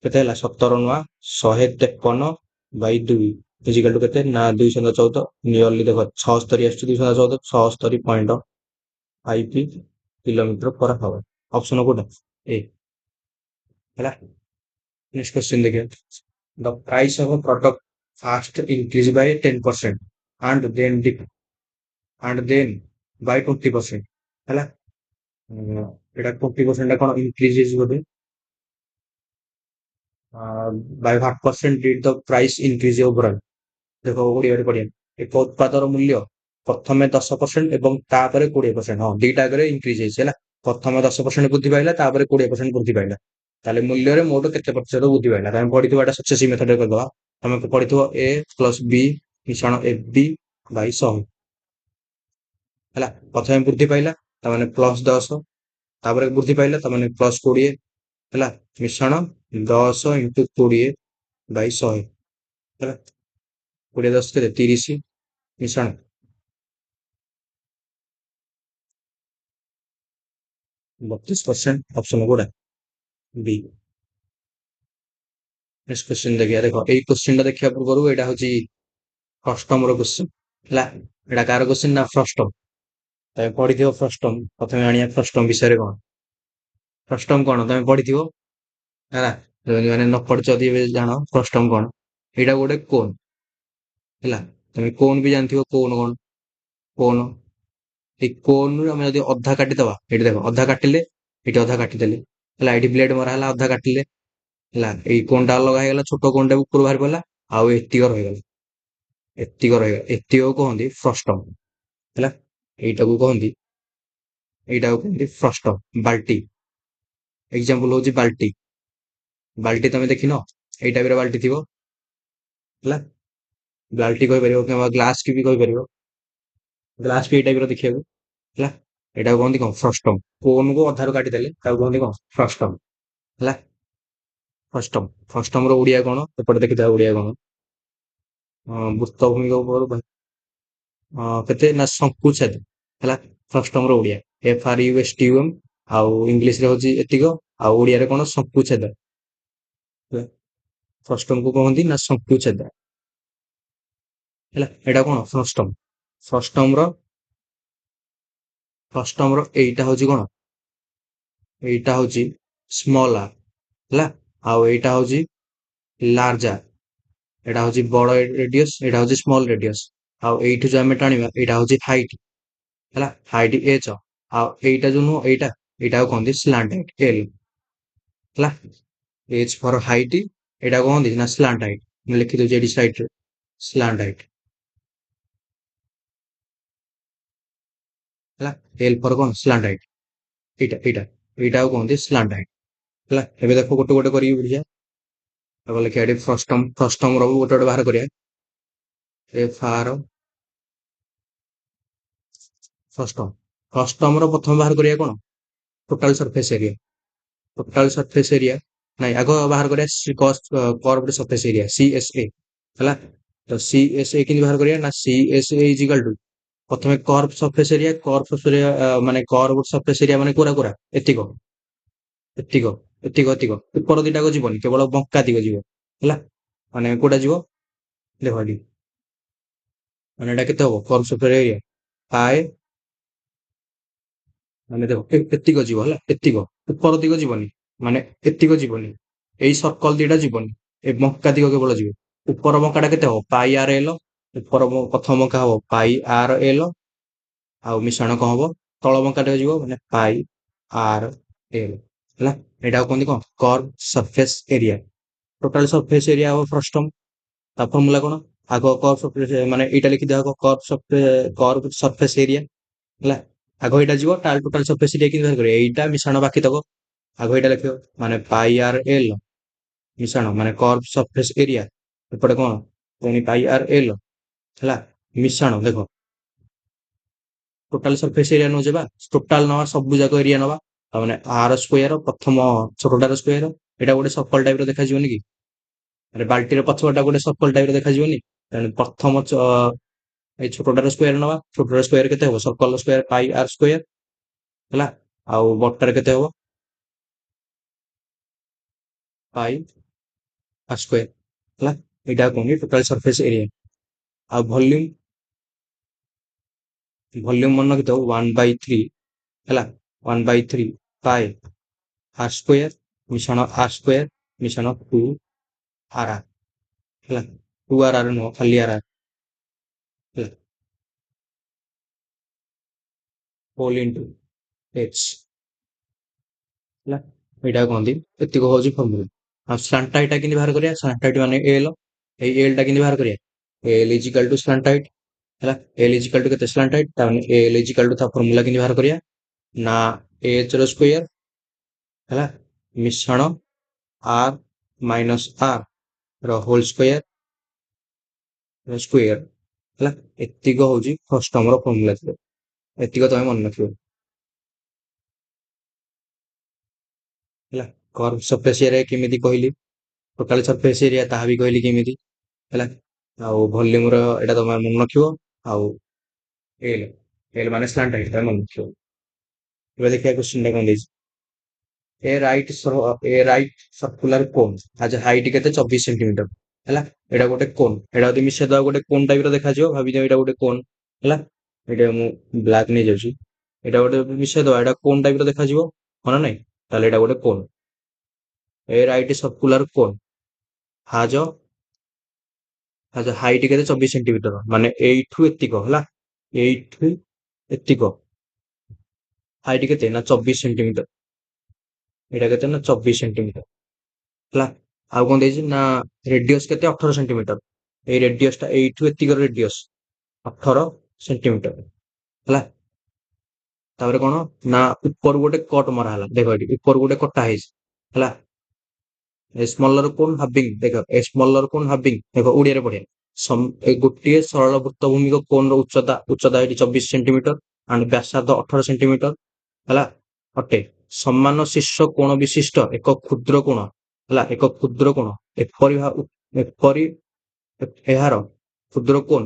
କେତେ ହେଲା 17 ନୂଆ 153 ବାଇ 2 ଇଜିକାଲ ଟୁ କେତେ ନା 214 ନିୟରଲି ଦେଖ 76 ଆସୁଛି 214 76.5 କିଲୋମିଟର ପର ହାୱାର। ଅପସନ କୋଉଟା ଏ ହେଲା। ନେକ୍ସଟ କ୍वेଶ୍ଚନ ଦେଖିବା the price of a product first increase by 10% and then by 20% ହେଲା। ଏଇଟା 20% ଟା କଣ ଇନକ୍ରିଜ ହେଇଛି ବୋଧେ by what percent did the price increase overall। ଦେଖ ଓଡିଆରେ ପଢିବା ଏକ ଉତ୍ପାଦର ମୂଲ୍ୟ ପ୍ରଥମେ 10% ଏବଂ ତାପରେ 20% ହଁ ଦିଟା ଆଗରେ ଇନକ୍ରିଜ ହେଇଛି ହେଲା। ପ୍ରଥମେ 10% ବୃଦ୍ଧି ପାଇଲା ତାପରେ 20% ବୃଦ୍ଧି ପାଇଲା। ତାହେଲେ ମୂଲ୍ୟରେ ମୋଟ କେତେ ପ୍ରତିଶତ ବୃଦ୍ଧି ପାଇଲା ତମେ ପଢିଥିବ ଏଟା ସକ୍ସେସିଭ ମେଥଡରେ କରିଦବା। ତମେ ପଢିଥିବ a plus b ମିଶାଣ fb Bai 100 ହେଲା। ପ୍ରଥମେ ବୃଦ୍ଧି ପାଇଲା ତାମାନେ ପ୍ଲସ 10 ତାପରେ ବୃଦ୍ଧି ପାଇଲା ତାମାନେ ପ୍ଲସ 20 ହେଲା। ମିଶାଣ 10 ଇଣ୍ଟୁ 20 ବାଇ 100 ହେଲା। 20 10 କେତେ 30 ମିଶାଣ 32% ଅପସନ କୋଉଟା ବି। ନେକ୍ସଟ କ୍ୱେଶ୍ଚନ ଦେଖିବା ଦେଖ ଏଇ କ୍ୱେଶ୍ଚନ ଟା ଦେଖିବା ପୂର୍ବରୁ ଏଇଟା ହଉଛି ଫ୍ରଷ୍ଟମ ର କ୍ୱେଶ୍ଚନ ହେଲା। ଏଇଟା କାହାର କ୍ୱେଶ୍ଚନ ନା ଫ୍ରଷ୍ଟମ। ତମେ ପଢିଥିବ ଫ୍ରଷ୍ଟମ ପ୍ରଥମେ ଆଣିବା ଫ୍ରଷ୍ଟମ ବିଷୟରେ କଣ ଫ୍ରଷ୍ଟମ କଣ ତମେ ପଢିଥିବ ହେଲା। ଯଦି ମାନେ ନ ପଢିଛ ଯଦି ଏବେ ଜାଣ ଫ୍ରଷ୍ଟମ କଣ। ଏଇଟା ଗୋଟେ କୋନ ହେଲା। ତମେ କୋନ ବି ଜାଣିଥିବ କୋନ କଣ କୋନ ଏଇ କୋନରୁ ଆମେ ଯଦି ଅଧା କାଟିଦବା ଏଇଠି ଦେଖ ଅଧା କାଟିଲେ ଏଇଠି ଅଧା କାଟିଦେଲେ ହେଲା। ଏଇଠି ବ୍ଲେଡ ମରା ହେଲା ଅଧା କାଟିଲେ ହେଲା। ଏଇ କୋଣଟା ଅଲଗା ହେଇଗଲା ଛୋଟ କୋଣଟା ଉପରୁ ବାହାରି ପଡିଲା ଆଉ ଏତିକ ରହିଗଲା ଏତିକକୁ କହନ୍ତି ଫ୍ରଷ୍ଟମ ହେଲା। ଏଇଟାକୁ କହନ୍ତି ଫ୍ରଷ୍ଟମ ବାଲ୍ଟି। ଏକ୍ସାମ୍ପଲ ହଉଛି ବାଲ୍ଟି। ବାଲ୍ଟି ତମେ ଦେଖିନ ଏଇ ଟାଇପର ବାଲ୍ଟି ଥିବ ହେଲା। ବାଲ୍ଟି କହିପାରିବ କିମ୍ବା ଗ୍ଲାସ କି ବି କହିପାରିବ ଗ୍ଲାସ ବି ଏଇ ଟାଇପର ଦେଖିବାକୁ ହେଲା। ଏଇଟାକୁ କହନ୍ତି କଣ ଫ୍ରଷ୍ଟମ। କୋନକୁ ଅଧାରୁ କାଟିଦେଲେ ତାକୁ କହନ୍ତି କଣ ଫ୍ରଷ୍ଟମ ହେଲା। ଫ୍ରଷ୍ଟମ ର ଓଡିଆ କଣ ଏପଟେ ଦେଖିଥିବା ଓଡିଆ କଣ ବୃତ୍ତ ଭୂମିକ ଉପରୁ କେତେ ନା ଶଙ୍କୁଛେଦ ହେଲା। ଫ୍ରଷ୍ଟମ ର ଓଡିଆ FRUSTUM ଆଉ ଇଂଲିଶ ରେ ହଉଛି ଏତିକ ଆଉ ଓଡିଆରେ କଣ ଶଙ୍କୁଛେଦ ହେଲା। ଫ୍ରଷ୍ଟମ କୁ କହନ୍ତି ନା ଶଙ୍କୁଛେଦ ହେଲା। ଏଇଟା କଣ ଫ୍ରଷ୍ଟମ। ଫ୍ରଷ୍ଟମ ର ଏଇଟା ହଉଛି କଣ ଏଇଟା ହଉଛି ସ୍ମଲ ଆର୍ ହେଲା। ଆଉ ଏଇଟା ହଉଛି ଲାର୍ଜ ଆର୍। ଏଇଟା ହଉଛି ବଡ ରେଡିୟସ ଏଇଟା ହଉଛି ସ୍ମଲ ରେଡିୟସ। ଆଉ ଏଇଠୁ ଯୋଉ ଆମେ ଟାଣିବା ଏଇଟା ହଉଛି ହାଇଟ ହେଲା। ହାଇଟ h ଆଉ ଏଇଟା ଯୋଉ ନୁହଁ ଏଇଟାକୁ କହନ୍ତି ସ୍ଲାଣ୍ଟ ହାଇଟ L ହେଲା। H ଫର ହାଇଟ ଏଇଟା କହନ୍ତି ନା ସ୍ଲାଣ୍ଟ ହାଇଟ। ମୁଁ ଲେଖିଦଉଛି ଏଠି ସାଇଡରେ ସ୍ଲାଣ୍ଟ ହାଇଟ ହେଲା। L ଫର କଣ ସ୍ଲାଣ୍ଟ ହାଇଟ ଏଇଟାକୁ କୁହନ୍ତି ସ୍ଲାଣ୍ଟ ହାଇଟ ହେଲା। ଏବେ ଦେଖ ଗୋଟେ ଗୋଟେ କରିକି ବୁଝିବା। ତାକୁ ଲେଖିବା ଏଠି ଫ୍ରଷ୍ଟମ ର ଗୋଟେ ଗୋଟେ ବାହାର କରିବା FR ଫ୍ରଷ୍ଟମ ର ପ୍ରଥମେ ବାହାର କରିବା କଣ ଟୋଟାଲ ସରଫେସ ଏରିଆ ନାଇଁ ଆଗ ବାହାର କରିବା କର୍ଭଡ ସରଫେସ ଏରିଆ CSA ହେଲା। ତ CSA କେମିତି ବାହାର କରିବା ନା CSA ଇଜ ଇକାଲ ଟୁ ପ୍ରଥମେ କର୍ଭ ସରଫେସ ଏରିଆ ମାନେ କର୍ଭ ସରଫେସ ଏରିଆ ମାନେ କୋରା କୋରା ଏତିକ ଏତିକ ଉପର ଦିଟାକ ଯିବନି, କେବଳ ବଙ୍କା ଦିଗ ଯିବ ହେଲା। ମାନେ କୋଉଟା ଯିବ ଦେଖ ଏଠି, ମାନେ ଏଇଟା କେତେ ହବ କର୍ଭ ସଫ୍ଟୱେର ଏରିଆ ପାଏ, ମାନେ ଦେଖ ଏତିକ ଯିବ ହେଲା, ଏତିକ ଉପର ଦିଗ ଯିବନି, ମାନେ ଏତିକ ଯିବନି, ଏଇ ସର୍କଲ ଦିଟା ଯିବନି, ଏ ବଙ୍କା ଦିଗ କେବଳ ଯିବ। ଉପର ବଙ୍କା ଟା କେତେ ହବ ପାଇ ଆର ଏଲ, ପ୍ରଥମ ବଙ୍କା ହବ ପାଇ ଆର ଏଲ, ଆଉ ମିଶ୍ରଣ କଣ ହବ ତଳ ବଙ୍କା ଟା ଯିବ ମାନେ ପାଇ ଆର ଏଲ ହେଲା। ଏଇଟା କୁହନ୍ତି କଣ curve surface area. Total surface area ହବ ଫ୍ରଷ୍ଟମ। ତା ଫର୍ମୁଲା କଣ, ଆଗ କର୍ଭ ସରଫେସ ମାନେ ଏଇଟା ଲେଖିଦିଅ ଆଗ କର୍ଭ ସରଫେସ ଏରିଆ ହେଲା। ଆଗ ଏଇଟା ଯିବ ତାହେଲେ ଟୋଟାଲ ସରଫେସ ଏରିଆ କେମିତି ବାହାର କରିବ, ଏଇଟା ମିଶାଣ ବାକି ତକ ଆଗ ଏଇଟା ଲେଖିବ, ମାନେ ପାଇ ଆର ଏଲ ମିଶାଣ ମାନେ କର୍ଭ ସରଫେସ ଏରିଆ, ଏପଟେ କଣ ପୁଣି ପାଇ ଆର ଏଲ ହେଲା, ମିଶାଣ ଦେଖ ଟୋଟାଲ ସରଫେସ ଏରିଆ ନଉଛେ ବା, ଟୋଟାଲ ନବା ସବୁ ଯାକ ଏରିଆ ନବା, ତା ମାନେ ଆର ସ୍କୋୟାର ପ୍ରଥମ ଛୋଟଟାର ସ୍କୋୟାର, ଏଇଟା ଗୋଟେ ସର୍କଲ ଟାଇପ ର ଦେଖାଯିବନି କି, ଆରେ ବାଲ୍ଟିର ପଛପଟା ଗୋଟେ ସର୍କଲ ଟାଇପ ର ଦେଖାଯିବନି, ତେଣୁ ପ୍ରଥମ ଏଇ ଛୋଟଟାର ସ୍କୋୟାର ନବା, ଛୋଟଟାର ସ୍କୋୟାର କେତେ ହବ ସର୍କଲ ସ୍କୋୟାର ପାଇ ଆର ସ୍କୋୟାର ହେଲା, ଆଉ ବଡଟାରେ କେତେ ହବ ପାଇ ଆର ସ୍କୋୟାର ହେଲା। ଏଇଟା କୁହନ୍ତି ଟୋଟାଲ ସରଫେସ ଏରିଆ। ଆଉ ଭଲ୍ୟୁମ ମନେ ରଖିଥାଅ 1/3 ହେଲା, 1/3 ପାଏ ଆର ସ୍କୋୟାର ମିଶାଣ ଆର ସ୍କୋୟାର ମିଶାଣ 2 ଆର ଆର ହେଲା, 2 ଆର ଆର ନୁହଁ ଖାଲି ଆର ଆର ହେଲା, ହୋଲ ଇଣ୍ଟୁ ଏଚ୍ ହେଲା। ଏଇଟା କହନ୍ତି ଏତିକ ହଉଛି ଫର୍ମୁଲା। ଆଉ ସ୍ଲାଣ୍ଟ ଏଇଟା କେମିତି ବାହାର କରିବା, ସ୍ଲାଣ୍ଟ ମାନେ ଏଲ, ଏଇ ଏଲ ଟା କେମିତି ବାହାର କରିବା, ଏଲ ଇଜ ଇକାଲ ଟୁ ସ୍ଲାଣ୍ଟ ହେଲା, ଏଲ ଇଜ ଇକାଲ ଟୁ କେତେ ସ୍ଲାଣ୍ଟ ତାମାନେ ଏଲ ଇଜ ଇକାଲ ଟୁ ତା ଫର୍ମୁଲା କେମିତି ବାହାର କରିବା ନା ଏଚ୍ ର ସ୍କୋୟାର ହେଲା, ମିଶ୍ରଣ ଆର ମାଇନସ ଆର ର ହୋଲ ସ୍କୋୟାର ହେଲା। ଏତିକ ହଉଛି ଫର୍ଷ୍ଟ ଆମର ଫର୍ମୁଲା ଥିବ, ଏତିକ ତମେ ମନେ ରଖିବ ହେଲା। କର୍ଭ ସରଫେସ ଏରିଆ କେମିତି କହିଲି, ଟୋଟାଲ ସରଫେସ ଏରିଆ ତାହା ବି କହିଲି କେମିତି ହେଲା। ଆଉ ଭଲ୍ୟୁମ ର ଏଇଟା ତମେ ମନେ ରଖିବ, ଆଉ ଏଲ, ଏଲ ମାନେ ସ୍ଲାଣ୍ଟ ତମେ ମନେ ରଖିବ। ଏବେ ଦେଖିବା କ୍ୱେଶ୍ଚିନ୍ ଟା କଣ ଦେଇଛି, ଏ ରାଇଟ୍ ସର୍କୁଲାର କୋନ୍ ଆଜ ହାଇଟ୍ କେତେ 24 ସେଣ୍ଟିମିଟର ହେଲା। ଏଇଟା ଗୋଟେ କୋନ୍, ଏଇଟା ଯଦି ମିଶେଇ ଦବା ଗୋଟେ କୋନ୍ ଟାଇପ ର ଦେଖାଯିବ, ଭାବିଦିଅ ଏଇଟା ଗୋଟେ କୋନ୍ ହେଲା। ଏଇଟା ମୁଁ ବ୍ଲାକ୍ ନେଇଯାଉଛି, ଏଇଟା ଗୋଟେ ମିଶେଇ ଦବା, ଏଇଟା କୋନ୍ ଟାଇପ ର ଦେଖାଯିବ ହଁ ନା ନାଇଁ, ତାହେଲେ ଏଇଟା ଗୋଟେ cone. A right circular cone has height କେତେ 24 ସେଣ୍ଟିମିଟର, ମାନେ ଏଇଠୁ ଏତିକ ହେଲା, ଏଇଠୁ ଏତିକ ହାଇଟ୍ କେତେ ନା 24 ସେଣ୍ଟିମିଟର, ଏଇଟା କେତେ ନା 24 ସେଣ୍ଟିମିଟର ହେଲା। ଆଉ କଣ ଦେଇଛି ନା ରେଡିୟସ କେତେ 18 ସେଣ୍ଟିମିଟର, ଏଇ ରେଡିୟସ ଟା ଏଇଠୁ ଏତିକ ରେଡିୟସ 18 ସେଣ୍ଟିମିଟର ହେଲା। ତାପରେ କଣ ନା ଉପର ଗୋଟେ କଟ ମରା ହେଲା, ଦେଖ ଏଠି ଉପର ଗୋଟେ କଟା ହେଇଛି ହେଲା। ସ୍ମଲର କୋନ୍ ହାଭିଂ ଦେଖ, ସ୍ମଲର କୋନ୍ ହାଭିଂ ଦେଖ ଓଡିଆରେ ପଢିଆ, ଗୋଟିଏ ସରଳ ବୃତ୍ତ ଭୂମିକ କୋନ୍ ର ଉଚ୍ଚତା ଏଠି 24 ସେଣ୍ଟିମିଟର ଆଣ୍ଡ ବ୍ୟାସାର୍ଦ୍ଧ 18 ସେଣ୍ଟିମିଟର ହେଲା ଅଟେ। ସମାନ ଶୀର୍ଷ କୋଣ ବିଶିଷ୍ଟ ଏକ କ୍ଷୁଦ୍ର କୋଣ ହେଲା, ଏକ କ୍ଷୁଦ୍ର କୋଣ ଏପରି ଏହାର କ୍ଷୁଦ୍ର କୋଣ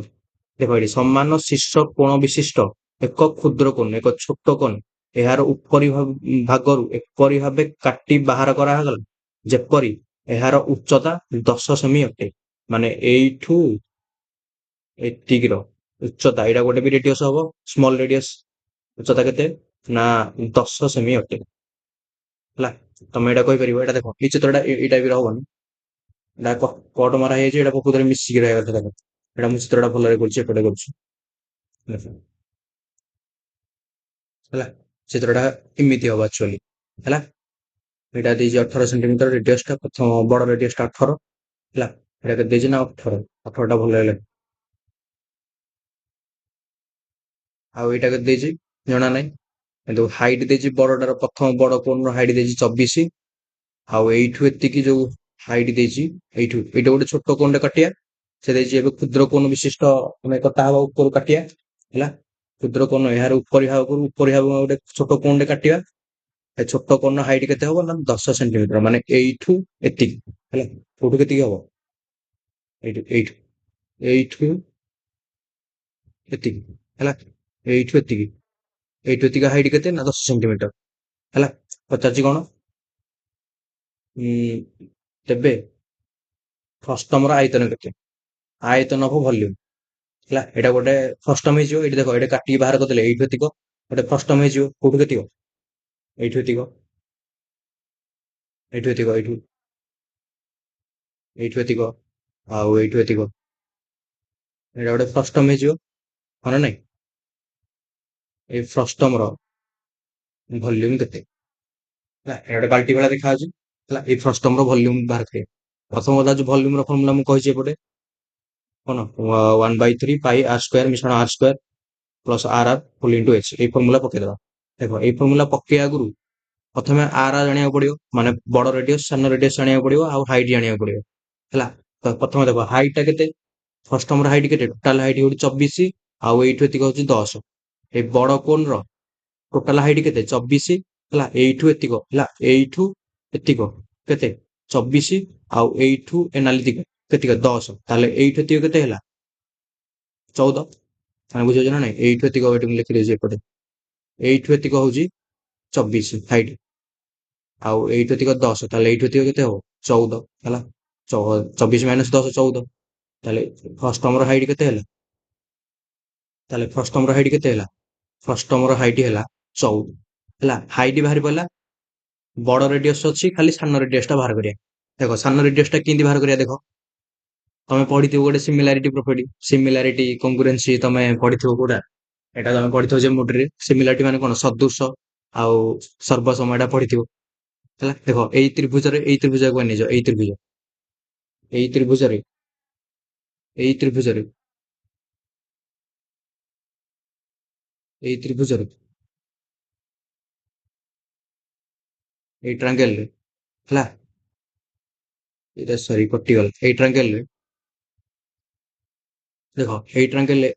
ଦେଖ ଏଠି ସମାନ ଶୀର୍ଷ କୋଣ ବିଶିଷ୍ଟ ଏକ କ୍ଷୁଦ୍ର କୋଣ ଏକ ଛୋଟ କୋଣ ଏହାର ଉପରି ଭାଗରୁ ଏପରି ଭାବେ କାଟି ବାହାର କରାଗଲା ଯେପରି ଏହାର ଉଚ୍ଚତା 10 ସେମି ଅଟେ, ମାନେ ଏଇଠୁ ଏତିକିର ଉଚ୍ଚତା, ଏଇଟା ଗୋଟେ ବି ରେଡିୟସ ହବ ସ୍ମଲ ରେଡିୟସ, ଉଚ୍ଚତା କେତେ ନା 10 ସେମି ଅଟେ ହେଲା। ତମେ ଏଇଟା କହିପାରିବ, ଏଇଟା ଦେଖ ଏଇ ଚିତ୍ରଟା ଏଇ ଟାଇପ ର ହବନି, ଏଇଟା କଟ ମରା ହେଇଯାଇଛି, ଏଇଟା ପ୍ରକୃତରେ ମିଶିକି ରହିବା କଥା, ଦେଖ ଏଇଟା ମୁଁ ଚିତ୍ରଟା ଭଲରେ କରୁଛି ଏପଟେ କରୁଛି ହେଲା। ଚିତ୍ରଟା ଏମିତି ହବ ଆକ୍ଚୁଆଲି ହେଲା। ଏଇଟା ଦେଇଛି 18 ସେଣ୍ଟିମିଟର ରେଡିୟସ ଟା, ପ୍ରଥମ ବଡ ରେଡିୟସ ଟା 18 ହେଲା, ଏଇଟା କେତେ ଦେଇଛି ନା 18 ଟା ଭଲ ହେଲେ, ଆଉ ଏଇଟା କେତେ ଦେଇଛି ଜଣା ନାହିଁ, କିନ୍ତୁ ହାଇଟ୍ ଦେଇଛି ବଡଟାର ପ୍ରଥମ ବଡ କୋନ୍ ର ହାଇଟ୍ ଦେଇଛି 24, ଆଉ ଏଇଠୁ ଏତିକି ଯୋଉ ହାଇଟ୍ ଦେଇଛି, ଏଇଟା ଗୋଟେ ଛୋଟ କୋନ୍ ଟେ କାଟିଆ, ସେ ଦେଇଛି ଏବେ କ୍ଷୁଦ୍ର କୋନ୍ ବିଶିଷ୍ଟ ମାନେ କଟା ହବା ଉପରୁ କାଟିଆ ହେଲା। କ୍ଷୁଦ୍ର କୋଣ ଏହାର ଉପରି ଭାଗ ଗୋଟେ ଛୋଟ କୋଣ ଟେ କାଟିବା, ଏ ଛୋଟ କୋଣ ହାଇଟ୍ କେତେ ହବ ନା 10 ସେଣ୍ଟିମିଟର, ମାନେ ଏଇଠୁ ଏତିକି ହେଲା। କୋଉଠୁ କେତିକି ହବ ଏଇଠୁ ଏଇଠୁ ଏଇଠୁ ଏତିକି ହେଲା, ଏଇଠୁ ଏତିକି ହାଇଟ୍ କେତେ ନା 10 ସେଣ୍ଟିମିଟର ହେଲା। ପଚାରୁଛି କଣ ତେବେ ଫ୍ରଷ୍ଟମର ଆୟତନ କେତେ? ଆୟତନ ଅଫ ଭଲ୍ୟୁମ ହେଲା, ଏଇଟା ଗୋଟେ ଫ୍ରଷ୍ଟମ ହେଇଯିବ। ଏଇଠି ଦେଖ, ଏଇଟା କାଟିକି ବାହାର କରିଦେଲେ ଏଇଠୁ ଏତିକ ଗୋଟେ ଫ୍ରଷ୍ଟମ ହେଇଯିବ। କୋଉଠୁ କେତିକ? ଏଇଠୁ ଏତିକ, ଏଇଠୁ ଏତିକ, ଏଇଠୁ ଏତିକ, ଆଉ ଏଇଠୁ ଏତିକ। ଏଇଟା ଗୋଟେ ଫ୍ରଷ୍ଟମ ହେଇଯିବ, ହଁ ନା ନାଇଁ? ଏଇ ଫ୍ରଷ୍ଟମର ଭଲ୍ୟୁମ କେତେ ହେଲା, ଏଇଟା ଗୋଟେ ବାଲ୍ଟି ଭଳିଆ ଦେଖାଯାଉଛି ହେଲା। ଏଇ ଫ୍ରଷ୍ଟମର ଭଲ୍ୟୁମ ବାହାର କରିବା। ପ୍ରଥମ କଥା ହଉଛି ଭଲ୍ୟୁମର ଫର୍ମୁଲା ମୁଁ କହିଛି ଏପଟେ, କଣ 1/3 ପାଇ ଆର ସ୍କୋୟାର ମିଶ୍ରଣ ଆର ସ୍କୋୟାର ପ୍ଲସ୍ ଆର ଆର ହୋଲ୍ ଇଣ୍ଟୁ ଏଚ୍। ଏଇ ଫର୍ମୁଲା ପକେଇଦବା। ଦେଖ, ଏଇ ଫର୍ମୁଲା ପକେଇବା ଆଗରୁ ପ୍ରଥମେ ଆର ଜାଣିବାକୁ ପଡିବ, ମାନେ ବଡ ରେଡିୟସ୍ ସାନ ରେଡିୟସ୍ ଜାଣିବାକୁ ପଡିବ, ଆଉ ହାଇଟ୍ ଜାଣିବାକୁ ପଡିବ ହେଲା। ତ ପ୍ରଥମେ ଦେଖ ହାଇଟ୍ ଟା କେତେ, ଫର୍ଷ୍ଟମର ହାଇଟ୍ କେତେ? ଟୋଟାଲ ହାଇଟ୍ ହଉଛି 24, ଆଉ ଏଇଠୁ ଏତିକ ହଉଛି 10। ଏଇ ବଡ କୋନ୍ ର ଟୋଟାଲ ହାଇଟ୍ କେତେ? 24 ହେଲା। ଏଇଠୁ ଏତିକ ହେଲା, ଏଇଠୁ ଏତିକ କେତେ? 24, ଆଉ ଏଇଠୁ ଏନାଲିତିକ କେତିକ? 10। ତାହେଲେ ଏଇଠୁ ଏତିକ କେତେ ହେଲା? 14। ମାନେ ବୁଝିପାରୁଛ ନା ନାଇଁ? ଏଇଠୁ ଏତିକ ଏଠି ମୁଁ ଲେଖିଦେଇଛି ଏପଟେ, ଏଇଠୁ ଏତିକ ହଉଛି 24 ହାଇଟ୍, ଆଉ ଏଇଠୁ ଏତିକ 10। ତାହେଲେ ଏଇଠୁ ଏତିକ କେତେ ହବ? 14 ହେଲା। 24 ମାଇନସ୍ 10 14। ତାହେଲେ ଫର୍ଷ୍ଟମର ହାଇଟ୍ କେତେ ହେଲା? ତାହେଲେ ଫର୍ଷ୍ଟମର ହାଇଟ୍ କେତେ ହେଲା? ଫର୍ଷ୍ଟମର ହାଇଟ୍ ହେଲା 14 ହେଲା। ହାଇଟ୍ ବାହାରି ପଡିଲା। ବଡ ରେଡିୟସ୍ ଅଛି, ଖାଲି ସାନ ରେଡିୟସ୍ ଟା ବାହାର କରିବା। ଦେଖ, ସାନ ରେଡିୟସ୍ ଟା କେମିତି ବାହାର କରିବା? ଦେଖ, ତମେ ପଢିଥିବ ଗୋଟେ ସିମିଲାରିଟି ପ୍ରପର୍ଟି, ସିମିଲାରିଟି କଂଗ୍ରୁଏନ୍ସି ତମେ ପଢିଥିବ କୋଉଟା? ଏଟା ତମେ ପଢିଥିବ ଜିଓମେଟ୍ରିରେ। ସିମିଲାରିଟି ମାନେ କଣ? ସଦୃଶ ଆଉ ସର୍ବସମ, ଏଟା ପଢିଥିବ ହେଲା। ଦେଖ, ଏଇ ତ୍ରିଭୁଜକୁ ନେଇଯାଅ, ଏଇ ତ୍ରିଭୁଜରେ ଏଇ ତ୍ରିଭୁଜରେ ଏଇ ତ୍ରିଭୁଜରେ ଏଇ ଟ୍ରାଙ୍ଗେଲରେ ହେଲା, ଏଇଟା ସରି କଟିଗଲା। ଏଇ ଟ୍ରାଙ୍ଗେଲରେ ଦେଖ, ଏଇ ଟ୍ରାଙ୍ଗେଲରେ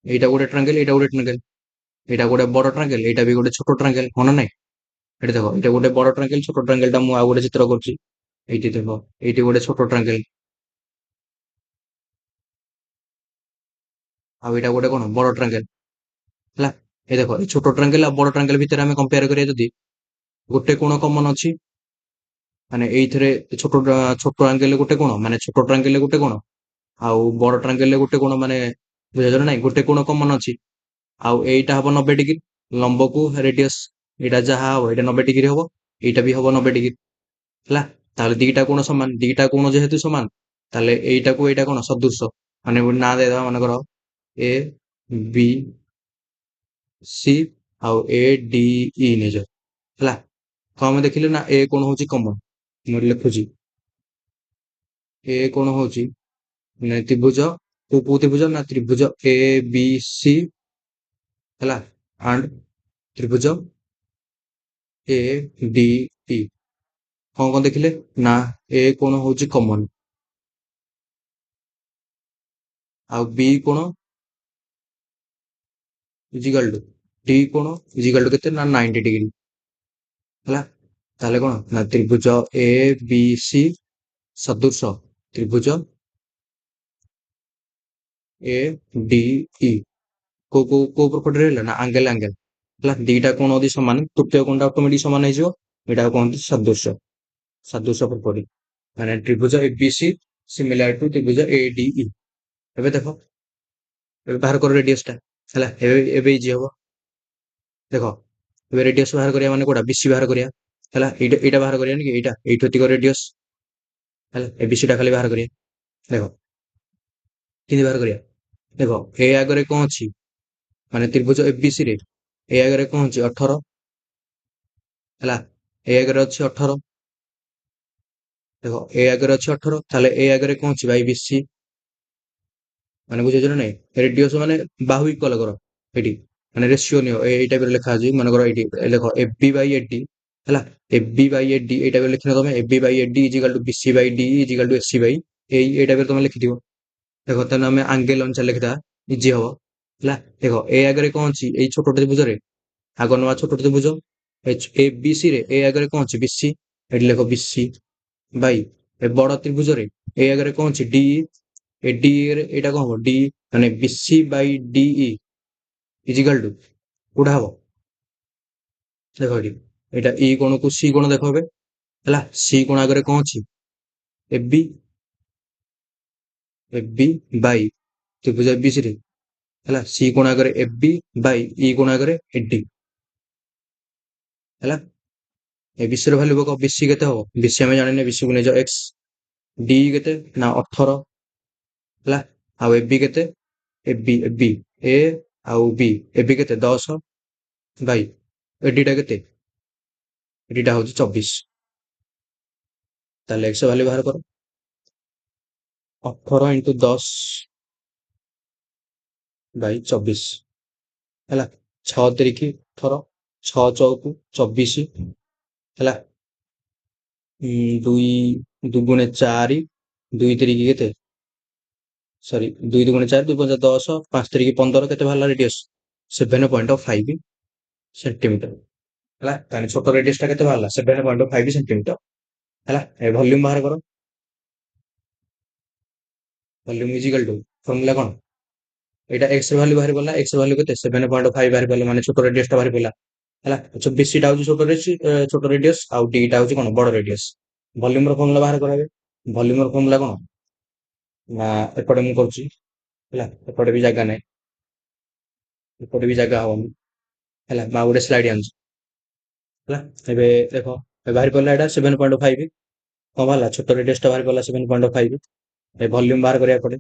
ଏଇଟା ଗୋଟେ ଟ୍ରାଙ୍ଗେଲ, ଏଇଟା ଗୋଟେ ଟ୍ରାଙ୍ଗେଲ, ଏଇଟା ଗୋଟେ ବଡ ଟ୍ରାଙ୍ଗେଲ, ଏଇଟା ବି ଗୋଟେ ଛୋଟ ଟ୍ରାଙ୍ଗେଲ, ହଁ ନା ନାଇଁ? ଏଠି ଦେଖ, ଏଇଟା ଗୋଟେ ବଡ ଟ୍ରାଙ୍ଗେଲ, ଛୋଟ ଟ୍ରାଙ୍ଗେଲ ଟା ମୁଁ ଆଉ ଗୋଟେ ଚିତ୍ର କରୁଛି। ଏଇଠି ଦେଖ, ଏଇଠି ଗୋଟେ ଛୋଟ ଟ୍ରାଙ୍ଗେଲ, ଆଉ ଏଇଟା ଗୋଟେ କଣ? ବଡ ଟ୍ରାଙ୍ଗେଲ ହେଲା। ଏ ଦେଖ, ଏଇ ଛୋଟ ଟ୍ରାଙ୍ଗେଲ ଆଉ ବଡ ଟ୍ରାଙ୍ଗେଲ ଭିତରେ ଆମେ କମ୍ପେୟାର କରିବା ଯଦି ଗୋଟେ କୋଣ କମନ ଅଛି, ମାନେ ଏଇଥିରେ ଛୋଟ ଆଙ୍ଗେଲରେ ଗୋଟେ କୋଣ, ମାନେ ଛୋଟ ଟ୍ରାଙ୍ଗେଲରେ ଗୋଟେ କୋଣ, ଆଉ ବଡ ଟ୍ରାଙ୍ଗେଲରେ ଗୋଟେ କୋଣ, ମାନେ ବୁଝାଯାଉ ନା ନାଇଁ? ଗୋଟେ କୋଣ କମନ ଅଛି, ଆଉ ଏଇଟା ହବ 90 ଡିଗ୍ରୀ ଲମ୍ବକୁ ରେଡିୟସ୍। ଏଇଟା ଯାହା ହବ ଏଇଟା 90 ଡିଗ୍ରୀ ହବ, ଏଇଟା ବି ହବ 90 ଡିଗ୍ରୀ ହେଲା। ତାହେଲେ ଦିଟା କୋଣ ସମାନ, ଦିଟା କୋଣ ଯେହେତୁ ସମାନ, ତାହେଲେ ଏଇଟାକୁ ଏଇଟା କଣ? ସଦୃଶ। ମାନେ ଗୋଟେ ନାଁ ଦେଇଦବା, ମନେକର ଏ ବି ସି ଆଉ ଏ ଡି ଇ ନେଇଯାଅ ହେଲା। ତ ଆମେ ଦେଖିଲେ ନା ଏ କୋଣ ହଉଛି କମନ। ମୁଁ ଲେଖୁଛି, ଏ କୋଣ ହଉଛି ମାନେ ତ୍ରିଭୁଜ, କୋଉ ତ୍ରିଭୁଜ? ନା ତ୍ରିଭୁଜ ଏ ବି ସି ହେଲା, ଆଣ୍ଡ ତ୍ରିଭୁଜ ଏ ଡି ଇ। କଣ କଣ ଦେଖିଲେ? ନା ଏ କୋଣ ହଉଛି କମନ, ଆଉ ବି କୋଣ ଇଜିକାଲ ଟୁ ଡି କୋଣ ଇଜିକାଲ ଟୁ କେତେ? ନା 90 ଡିଗ୍ରୀ ହେଲା। ତାହେଲେ କଣ? ନା ତ୍ରିଭୁଜ ଏ ବି ସି ସଦୃଶ ତ୍ରିଭୁଜ ଏ ଡି ଇ। କୋଉ ପ୍ରପର୍ଟିରେ ହେଲା? ନା ଆଙ୍ଗେଲ ହେଲା। ଦିଟା କୋଣ ଯଦି ସମାନ, ତୃତୀୟ କୋଣଟା ଅଟୋମେଟିକ ସମାନ ହେଇଯିବ। ଏଇଟା କହନ୍ତି ସାଦୃଶ୍ୟ, ସାଦୃଶ୍ୟ ପ୍ରପର୍ଟି। ମାନେ ତ୍ରିଭୁଜ A B C similar to ତ୍ରିଭୁଜ ଏ ଡି ଇ। ଏବେ ଦେଖ, ଏବେ ବାହାର କର ରେଡିୟସ୍ ଟା ହେଲା। ଏବେ ଇଜି ହବ। ଦେଖ, ଏବେ ରେଡିୟସ୍ ବାହାର କରିବା ମାନେ କୋଉଟା? ବିସି ବାହାର କରିବା ହେଲା। ଏଇଟା ବାହାର କରିବାନି କି? ଏଇଠୁ ଏତିକ ରେଡିୟସ୍ ହେଲା। ଏ ବିସି ଟା ଖାଲି ବାହାର କରିବା। ଦେଖ, କେମିତି ବାହାର କରିବା? ଦେଖ, ଏ ଆଗରେ କଣ ଅଛି? ମାନେ ତ୍ରିଭୁଜ ଏବିସି ରେ ଏ ଆଗରେ କଣ ଅଛି? 18 ହେଲା। ଏ ଆଗରେ ଅଛି 18। ଦେଖ, ଏ ଆଗରେ ଅଛି 18, ତାହେଲେ ଏ ଆଗରେ କଣ ଅଛି? ବାଇ ବିସି। ମାନେ ବୁଝିଛ ନା ନାଇଁ? ରେଡିୟସ୍ ମାନେ ବାହୁ ଇକ୍ୱାଲ କର ଏଠି, ମାନେ ରେସିଓ ନିଅ। ଏଇ ଟାଇପରେ ଲେଖା ଅଛି, ମନେକର ଏଇଠି ଲେଖ ଏବି ବାଇ ଏଡି ହେଲା। ଏବି ବାଇ ଏଡି ଏଇ ଟାଇପରେ ଲେଖିନ ତମେ, AB by AD is equal to BC by D is equal to AC by ଏଇ ଟାଇପରେ ତମେ ଲେଖିଥିବ। ଦେଖ, ତାହେଲେ ଆମେ ଆଙ୍ଗେଲ ଅନୁସାରେ ଲେଖିଦବା, ଇଜି ହବ ହେଲା। ଦେଖ, ଏ ଆଗରେ କଣ ଅଛି? ଏଇ ଛୋଟ ତ୍ରିଭୁଜରେ ଆଗ ନବା ଛୋଟ ତ୍ରିଭୁଜ ଏ ବି ସି ରେ ଏ ଆଗରେ କଣ ଅଛି? ବିସି। ଏଠି ଲେଖ ବିସି ବାଇ ଏ ବଡ ତ୍ରିଭୁଜରେ ଏ ଆଗରେ କଣ ଅଛି? ଡି। ଏ ଡି ରେ ଏଇଟା କଣ ହବ? ଡି। ମାନେ ବିସି ବାଇ ଡିଇ ଇଜିକାଲ ଟୁ କୋଉଟା ହବ? ଦେଖ, ଏଠି ଏଇଟା ଇ କୋଣକୁ ସି କୋଣ ଦେଖ ଏବେ ହେଲା ସି କୋଣ ଆଗରେ କଣ ଅଛି এবি এবି ବାଇ ତ୍ରିଭୁଜ ଏବିସି ରେ ହେଲା ସି କୋଣ ଆଗରେ এবି ବାଇ ଇ କୋଣ ଆଗରେ ଏଡି ହେଲା ଏ ବିସି ର ଭାଲ୍ୟୁ ପକାଅ ବିସି କେତେ ହବ ବିସି ଆମେ ଜାଣିନେ ବିସି କୁ ନେଇଯାଅ x ଡି କେତେ ନା 18 ହେଲା ଆଉ এবି କେତେ এবି ଏ ଆଉ ବି এবି କେତେ 10 ବାଇ ଏଡି ଟା କେତେ ଏଡି ଟା ହଉଛି 24 ତାହେଲେ x ଭାଲ୍ୟୁ ବାହାର କର 18 into 10 ବାଇ 24 ହେଲା 6 ତିରିକି 18 6 ଚଉକୁ 24 ହେଲା ଦୁଇ ଦୁଗୁଣେ 4 ଦୁଇ ତିରିକି କେତେ ସରି ଦୁଇ ଦୁଗୁଣେ 4 ଦୁଇ ପଞ୍ଚା 10 5 ତିରିକି 15 କେତେ ବାହାରିଲା ରେଡିୟସ୍ 7.5 ସେଣ୍ଟିମିଟର ହେଲା ତାହେଲେ ଛୋଟ ରେଡିୟସ୍ ଟା କେତେ ବାହାରିଲା 7.5 ସେଣ୍ଟିମିଟର ହେଲା ଏ ଭଲ୍ୟୁମ ବାହାର କର ଭଲ୍ୟୁମ ଇଜ ଇକାଲ ଟୁ ଫର୍ମୁଲା କଣ ଏଇଟା x ର ଭାଲ୍ୟୁ ବାହାରି ପଡିଲା x ର ଭାଲ୍ୟୁ କେତେ 7.5 ବାହାରି ପଡିଲା ମାନେ ଛୋଟ ରେଡିୟସ୍ ଟା ବାହାରି ପଡିଲା ହେଲା ବେଶୀ ଟା ହଉଛି ଛୋଟ ରେଡିୟସ୍ ଆଉ d ଟା ହଉଛି କଣ ବଡ ରେଡିୟସ୍ ଭଲ୍ୟୁମ ର ଫର୍ମୁଲା ବାହାର କରାବେ ଭଲ୍ୟୁମ ର ଫର୍ମୁଲା କଣ ନା ଏପଟେ ମୁଁ କରୁଛି ହେଲା ଏପଟେ ବି ଜାଗା ନାହିଁ ଏପଟେ ବି ଜାଗା ହବନି ହେଲା ମୁଁ ଆଉ ଗୋଟେ ସ୍ଲାଇଡ୍ ଆଣୁଛି ହେଲା ଏବେ ଦେଖ ବାହାରି ପଡିଲା ଏଇଟା 7.5 କଣ ବାହାରିଲା ଛୋଟ ରେଡିୟସ୍ ଟା ବାହାରି ପଡିଲା 7.5 ଏ ଭଲ୍ୟୁମ ବାହାର କରିବା ଏପଟେ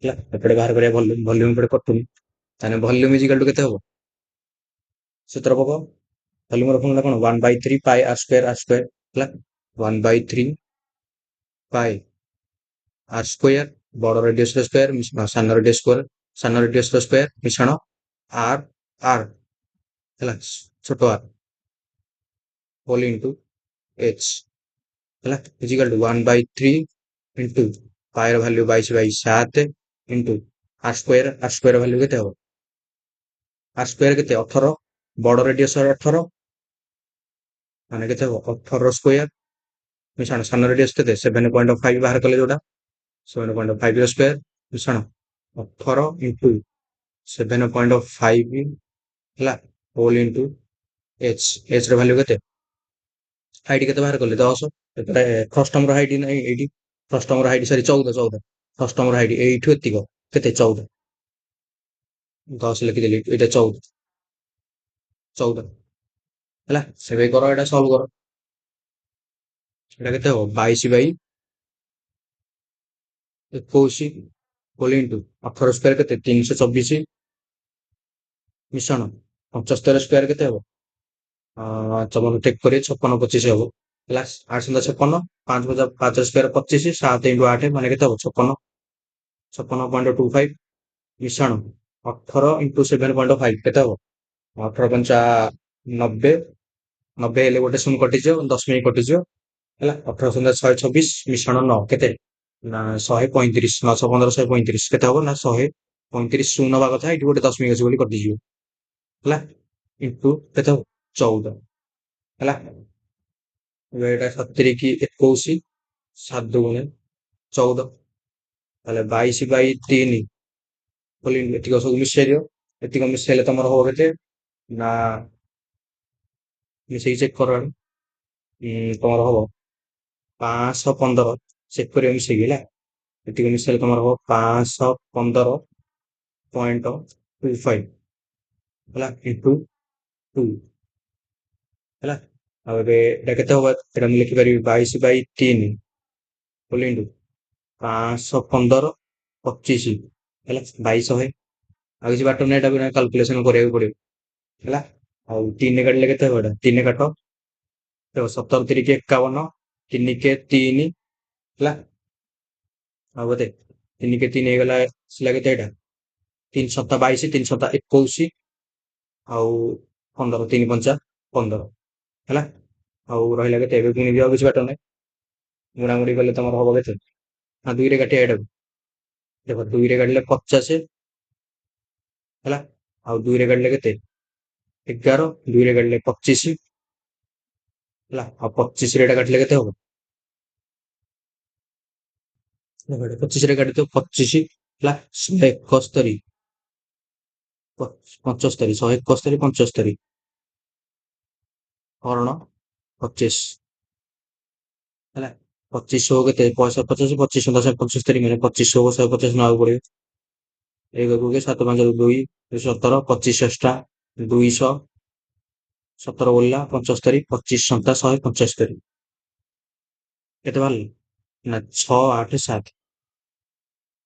ହେଲା ଏପଟେ ବାହାର କରିବା ଭଲ୍ୟୁମ ଭଲ୍ୟୁମ ଏପଟେ କଟୁନି ତାହେଲେ ଭଲ୍ୟୁମ ଇଜ ଇକାଲ ଟୁ କେତେ ହବ ସୂତ୍ର ପକାଅ ଭଲ୍ୟୁମ ର ଫର୍ମୁଲା କଣ 1/3 ପାଇ r ସ୍କୋୟାର ହେଲା 1/3 ପାଇ r ସ୍କୋୟାର ବଡ ରେଡିୟସ୍ ର ସ୍କୋୟାର ସାନ ରେଡିୟସ୍ ର ସ୍କୋୟାର ମିଶ୍ରଣ r r ହେଲା ଛୋଟ r ହୋଲ୍ ଇଣ୍ଟୁ h ହେଲା ଇଜିକାଲ ଟୁ 1/3 ଇଣ୍ଟୁ ପାଇ ର value 22/7 into r square value କେତେ ହବ r ସ୍କୋୟାର କେତେ 18 ବଡ ରେଡିୟସ୍ 18 ମାନେ କେତେ ହବ 18 ସ୍କୋୟାର ମିଶାଣ ସାନ ରେଡିୟସ୍ କେତେ 7.5 ବାହାର କଲେ ଯୋଉଟା 7.5 ର ସ୍କୋୟାର ମିଶାଣ 18 ଇଣ୍ଟୁ 7.5 ହେଲା ହୋଲ୍ ଇଣ୍ଟୁ h ର ଭାଲ୍ୟୁ କେତେ ହାଇଟ୍ କେତେ ବାହାର କଲେ 10 ଏପଟେ ଫ୍ରଷ୍ଟମର ହାଇଟ୍ ନାହିଁ ଏଇଠି ଫ୍ରଷ୍ଟମର ହାଇଟ୍ ସରି 14 ଫ୍ରଷ୍ଟମର ହାଇଟ୍ ଏଇଠୁ ଏତିକ କେତେ 14 10 ଲେଖିଦେଲି ଏଇଟା 14 ହେଲା ସେବେ କର ଏଇଟା ସଲ୍ଭ କର ଏଇଟା କେତେ ହବ 22/21 ହୋଲ୍ ଇଣ୍ଟୁ 18 ସ୍କୋୟାର କେତେ 324 ମିଶ୍ରଣ 75 ସ୍କୋୟାର କେତେ ହବ ତମର ଟେକ୍ କରି 56 ହବ ହେଲା 856 5 ସ୍କୋୟାର 25 7 ଇଣ୍ଟୁ 8 ମାନେ କେତେ ହବ 56.25 ମିଶ୍ରଣ 18 ଇଣ୍ଟୁ 7.5 କେତେ ହବ 18 ପଞ୍ଚା 90 90 ହେଲେ ଗୋଟେ ଶୂନ କଟିଯିବ ଦଶମିକ କଟିଯିବ ହେଲା 18/126 ମିଶ୍ରଣ 9 କେତେ ନା 135 9 15 135 କେତେ ହବ ନା 135 ଶୂନ ହବା କଥା ଏଇଠି ଗୋଟେ ଦଶମିକ ଅଛି ବୋଲି କଟିଯିବ ହେଲା ଇଣ୍ଟୁ କେତେ ହବ 14 ହେଲା ଏବେ ଏଇଟା 70/21 7 ଦୁଗୁଣେ 14 ତାହେଲେ 22/3 ବୋଲି ଏତିକ ସବୁ ମିଶେଇ ଦିଅ ଏତିକ ମିଶେଇଲେ ତମର ହବ କେତେ ନା ମିଶେଇକି ଚେକ୍ କର ତମର ହବ 515 ଚେକ୍ କରିବା ମିଶେଇକି ହେଲା ଏତିକି ମିଶେଇଲେ ତମର ହବ 515.25 ହେଲା ଇଣ୍ଟୁ 2 ହେଲା ଆଉ ଏବେ ଏଇଟା କେତେ ହବ ଏଇଟା ମୁଁ ଲେଖିପାରିବି 22/3 ହୋଲ୍ ଇଣ୍ଟୁ 515/25 ହେଲା 2200 ଆଉ କିଛି ବାଟ ନାହିଁ ଏଟାକୁ କାଲକୁଲେସନ କରିବାକୁ ପଡିବ ହେଲା ଆଉ 3 କାଟିଲେ କେତେ ହବ ଏଇଟା 3 କାଟ 17 ତିରିକି 51 3 କେ 3 ହେଲା ଆଉ କେତେ 3 କେ 3 ହେଇଗଲା ଆସିଲା କେତେ ଏଇଟା 3 7 22 3 7 21 ଆଉ 15 3 5 15 ହେଲା ଆଉ ରହିଲା କେତେ ଏବେ ପୁଣି ବି ଆଉ କିଛି ବାଟ ନାହିଁ ଗୁଣାଗୁଣି କଲେ ତମର ହବ କେତେ ନା 2 ରେ କାଟିବା ଏଇଟାକୁ ଦେଖ 2 ରେ କାଟିଲେ 50 ହେଲା ଆଉ 2 ରେ କାଟିଲେ କେତେ 11 2 ରେ କାଟିଲେ 25 ହେଲା ଆଉ 25 ରେ ଏଟା କାଟିଲେ କେତେ ହବ ଦେଖ ଏଇଟା 25 ରେ କାଟିଥିବ 25 ହେଲା 171 75 171 75 ହରଣ 25 ହେଲା 2500 କେତେ 550 25 75 ମାନେ 2500 150 ନେବାକୁ ପଡିବ। 1 କୁ 7 5 2 17 25 ଏକ୍ସଟ୍ରା 200 17 ବଳିଲା 75 25 ସନ୍ତା 175 କେତେ ବାହାରିଲା ନା 6 8 7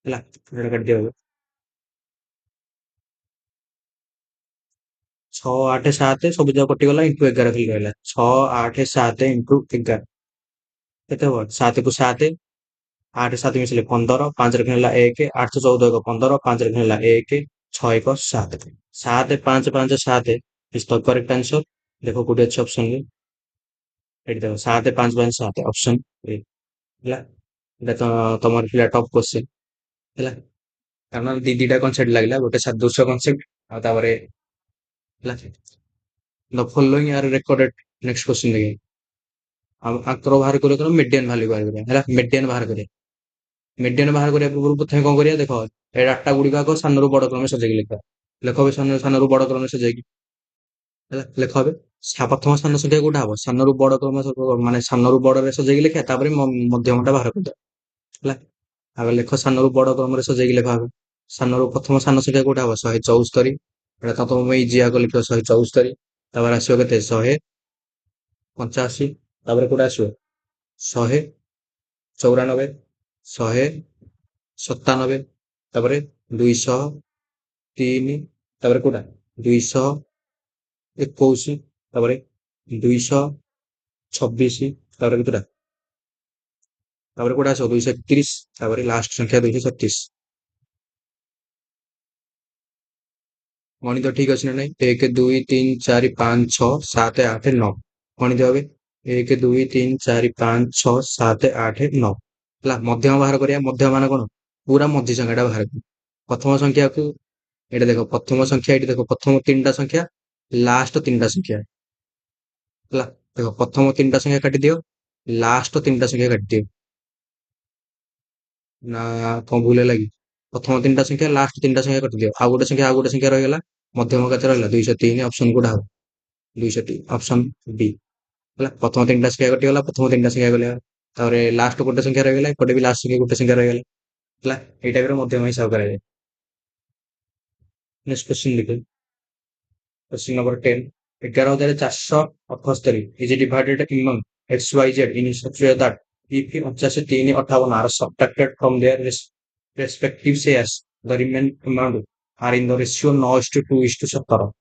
ହେଲା ଏଟା କାଟିଦିଅ ଏବେ 6 8 7 ସବୁ ଯାକ କଟିଗଲା ଇଣ୍ଟୁ 11 ଖାଲି ରହିଲା 6 8 7 ଇଣ୍ଟୁ 11 କେତେ ହବ 7 କୁ 7 8 7 ମିଶିଲେ 15 5 ରେ ହେଲା 1 8 14 1 15 5 ରେ ହେଲା 1 6 1 7 7 5 5 7 ଇଜ ଦ କରେକ୍ଟ आंसर देखो କୋଉଠି ଅଛି ଅପସନ ରେ ଏଠି ଦେଖ 7 5 5 7 ଅପସନ ଏ ହେଲା ଏଟା ତ ତମର ପିଲା ଟପ୍ କ୍ୱେଶ୍ଚନ ହେଲା କାରଣ ଦିଟା କନସେପ୍ଟ ଲାଗିଲା ଗୋଟେ ସାଦୃଶ୍ୟ କନସେପ୍ଟ ଆଉ ତାପରେ ହେଲା the following are recorded next question देखिए ଆଉ ଆଙ୍କର ବାହାର କରିବା କଣ ମିଡିଆନ ଭାଲ୍ୟୁ ବାହାର କରିବା ହେଲା ମିଡିଆନ ବାହାର କରିବା ମିଡିଆନ ବାହାର କରିବା ପୂର୍ବରୁ ପ୍ରଥମେ କଣ କରିବା ଦେଖ ଏ ଡାଟା ଗୁଡିକ ଆଗ ସାନରୁ ବଡ କ୍ରମେ ସଜେଇକି ଲେଖ ଲେଖ ବି ସାନରୁ ବଡ କ୍ରମେ ସଜେଇକି ହେଲା ଲେଖ ଏବେ ପ୍ରଥମ ସାନ ସଂଖ୍ୟା କୋଉଟା ହବ ସାନରୁ ବଡ କ୍ରମେ ମାନେ ସାନରୁ ବଡରେ ସଜେଇକି ଲେଖିବା ତାପରେ ମଧ୍ୟମଟା ବାହାର କରିଦବା ହେଲା ଆଗ ଲେଖ ସାନରୁ ବଡ କ୍ରମରେ ସଜେଇକି ଲେଖ ଆଗ ସାନରୁ ପ୍ରଥମ ସାନ ସଂଖ୍ୟା କୋଉଟା ହବ 174 ଏଟା ତ ତମ ଇଜି ଆଗ ଲେଖିବ 174 ତାପରେ ଆସିବ କେତେ 185 ତାପରେ କୋଉଟା ଆସିବ 194 197 ତାପରେ 203 ତାପରେ କୋଉଟା 221 ତାପରେ 226 ତାପରେ କେତେଟା ତାପରେ କୋଉଟା ଆସିବ 231 ତାପରେ ଲାଷ୍ଟ ସଂଖ୍ୟା 236 ଗଣିତ ଠିକ ଅଛି ନା ନାଇଁ 1 2 3 4 5 6 7 8 9 ଗଣିତ হবে 1 2 3 4 5 6 7 8 9 ହେଲା ମଧ୍ୟମ ବାହାର କରିବା ମଧ୍ୟମ ମାନେ କଣ ପୁରା ମଝି ସଂଖ୍ୟାଟା ବାହାର କରିବା ପ୍ରଥମ ସଂଖ୍ୟାକୁ ଏଇଟା ଦେଖ ପ୍ରଥମ ସଂଖ୍ୟା ଏଇଠି ଦେଖ ପ୍ରଥମ ତିନିଟା ସଂଖ୍ୟା ଲାଷ୍ଟ ତିନିଟା ସଂଖ୍ୟା ହେଲା ଦେଖ ପ୍ରଥମ ତିନିଟା ସଂଖ୍ୟା କାଟିଦିଅ ଲାଷ୍ଟ ତିନିଟା ସଂଖ୍ୟା କାଟିଦିଅ ନା କଣ ଭୁଲ ହେଲା କି ପ୍ରଥମ ତିନିଟା ସଂଖ୍ୟା ଲାଷ୍ଟ ତିନିଟା ସଂଖ୍ୟା କାଟିଦିଅ ଆଉ ଗୋଟେ ସଂଖ୍ୟା ରହିଗଲା ମଧ୍ୟମ କେତେ ରହିଲା 203 ଅପସନ କୋଉଟା ହବ 203 ଅପସନ ଡି ହେଲା ପ୍ରଥମ ତିନିଟା ସଂଖ୍ୟା କଟିଗଲା ପ୍ରଥମ ତିନିଟା ସଂଖ୍ୟା ଗଲା ତାପରେ ଲାଷ୍ଟ ଗୋଟେ ସଂଖ୍ୟା ରହିଗଲା ଏପଟେ ବି ଲାଷ୍ଟ ସଂଖ୍ୟା ଗୋଟେ ସଂଖ୍ୟା ରହିଗଲା ହେଲା ଏଇ ଟାଇପର ମଧ୍ୟମ ହିସାବ କରାଯାଏ ନେକ୍ସଟ କ୍ୱେଶ୍ଚନ ଦେଖେ question number 10 11,478 is divided among XYZ in such a way that if 89,358 are subtracted from their respective shares, the remaining amount are in the ratio 9:2:17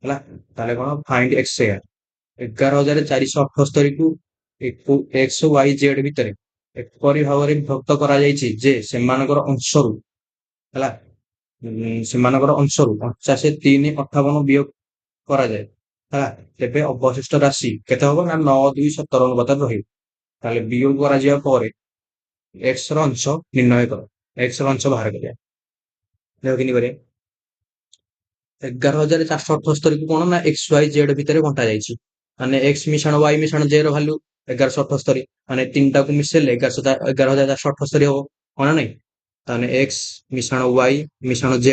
ହେଲା ତାହେଲେ କଣ find x share 11,478 କୁ x y z ଭିତରେ ଏପରି ଭାବରେ ବିଭକ୍ତ କରାଯାଇଛି ଯେ ସେମାନଙ୍କର ଅଂଶରୁ ହେଲା ସେମାନଙ୍କର ଅଂଶରୁ 89,358 ବିୟୋଗ କରାଯାଏ ହେଲା ତେବେ ଅବଶିଷ୍ଟ ରାଶି କେତେ ହବ ନା 9:2:17 ଅନୁପାତରେ ରହିବ ତାହେଲେ ବିୟୋଗ କରାଯିବା ପରେ x ର ଅଂଶ ନିର୍ଣ୍ଣୟ କର x ର ଅଂଶ ବାହାର କରିବା ଦେଖ କେମିତି କରିବା 11,478 କୁ କଣ ନା x y z ଭିତରେ ବଣ୍ଟା ଯାଇଛି ମାନେ x ମିଶାଣ y ମିଶାଣ z ର ଭାଲ୍ୟୁ 1178 ମାନେ ତିନିଟାକୁ ମିଶେଇଲେ 11,478 ହବ ହଁ ନା ନାଇଁ ତାହେଲେ x ମିଶାଣ y ମିଶାଣ z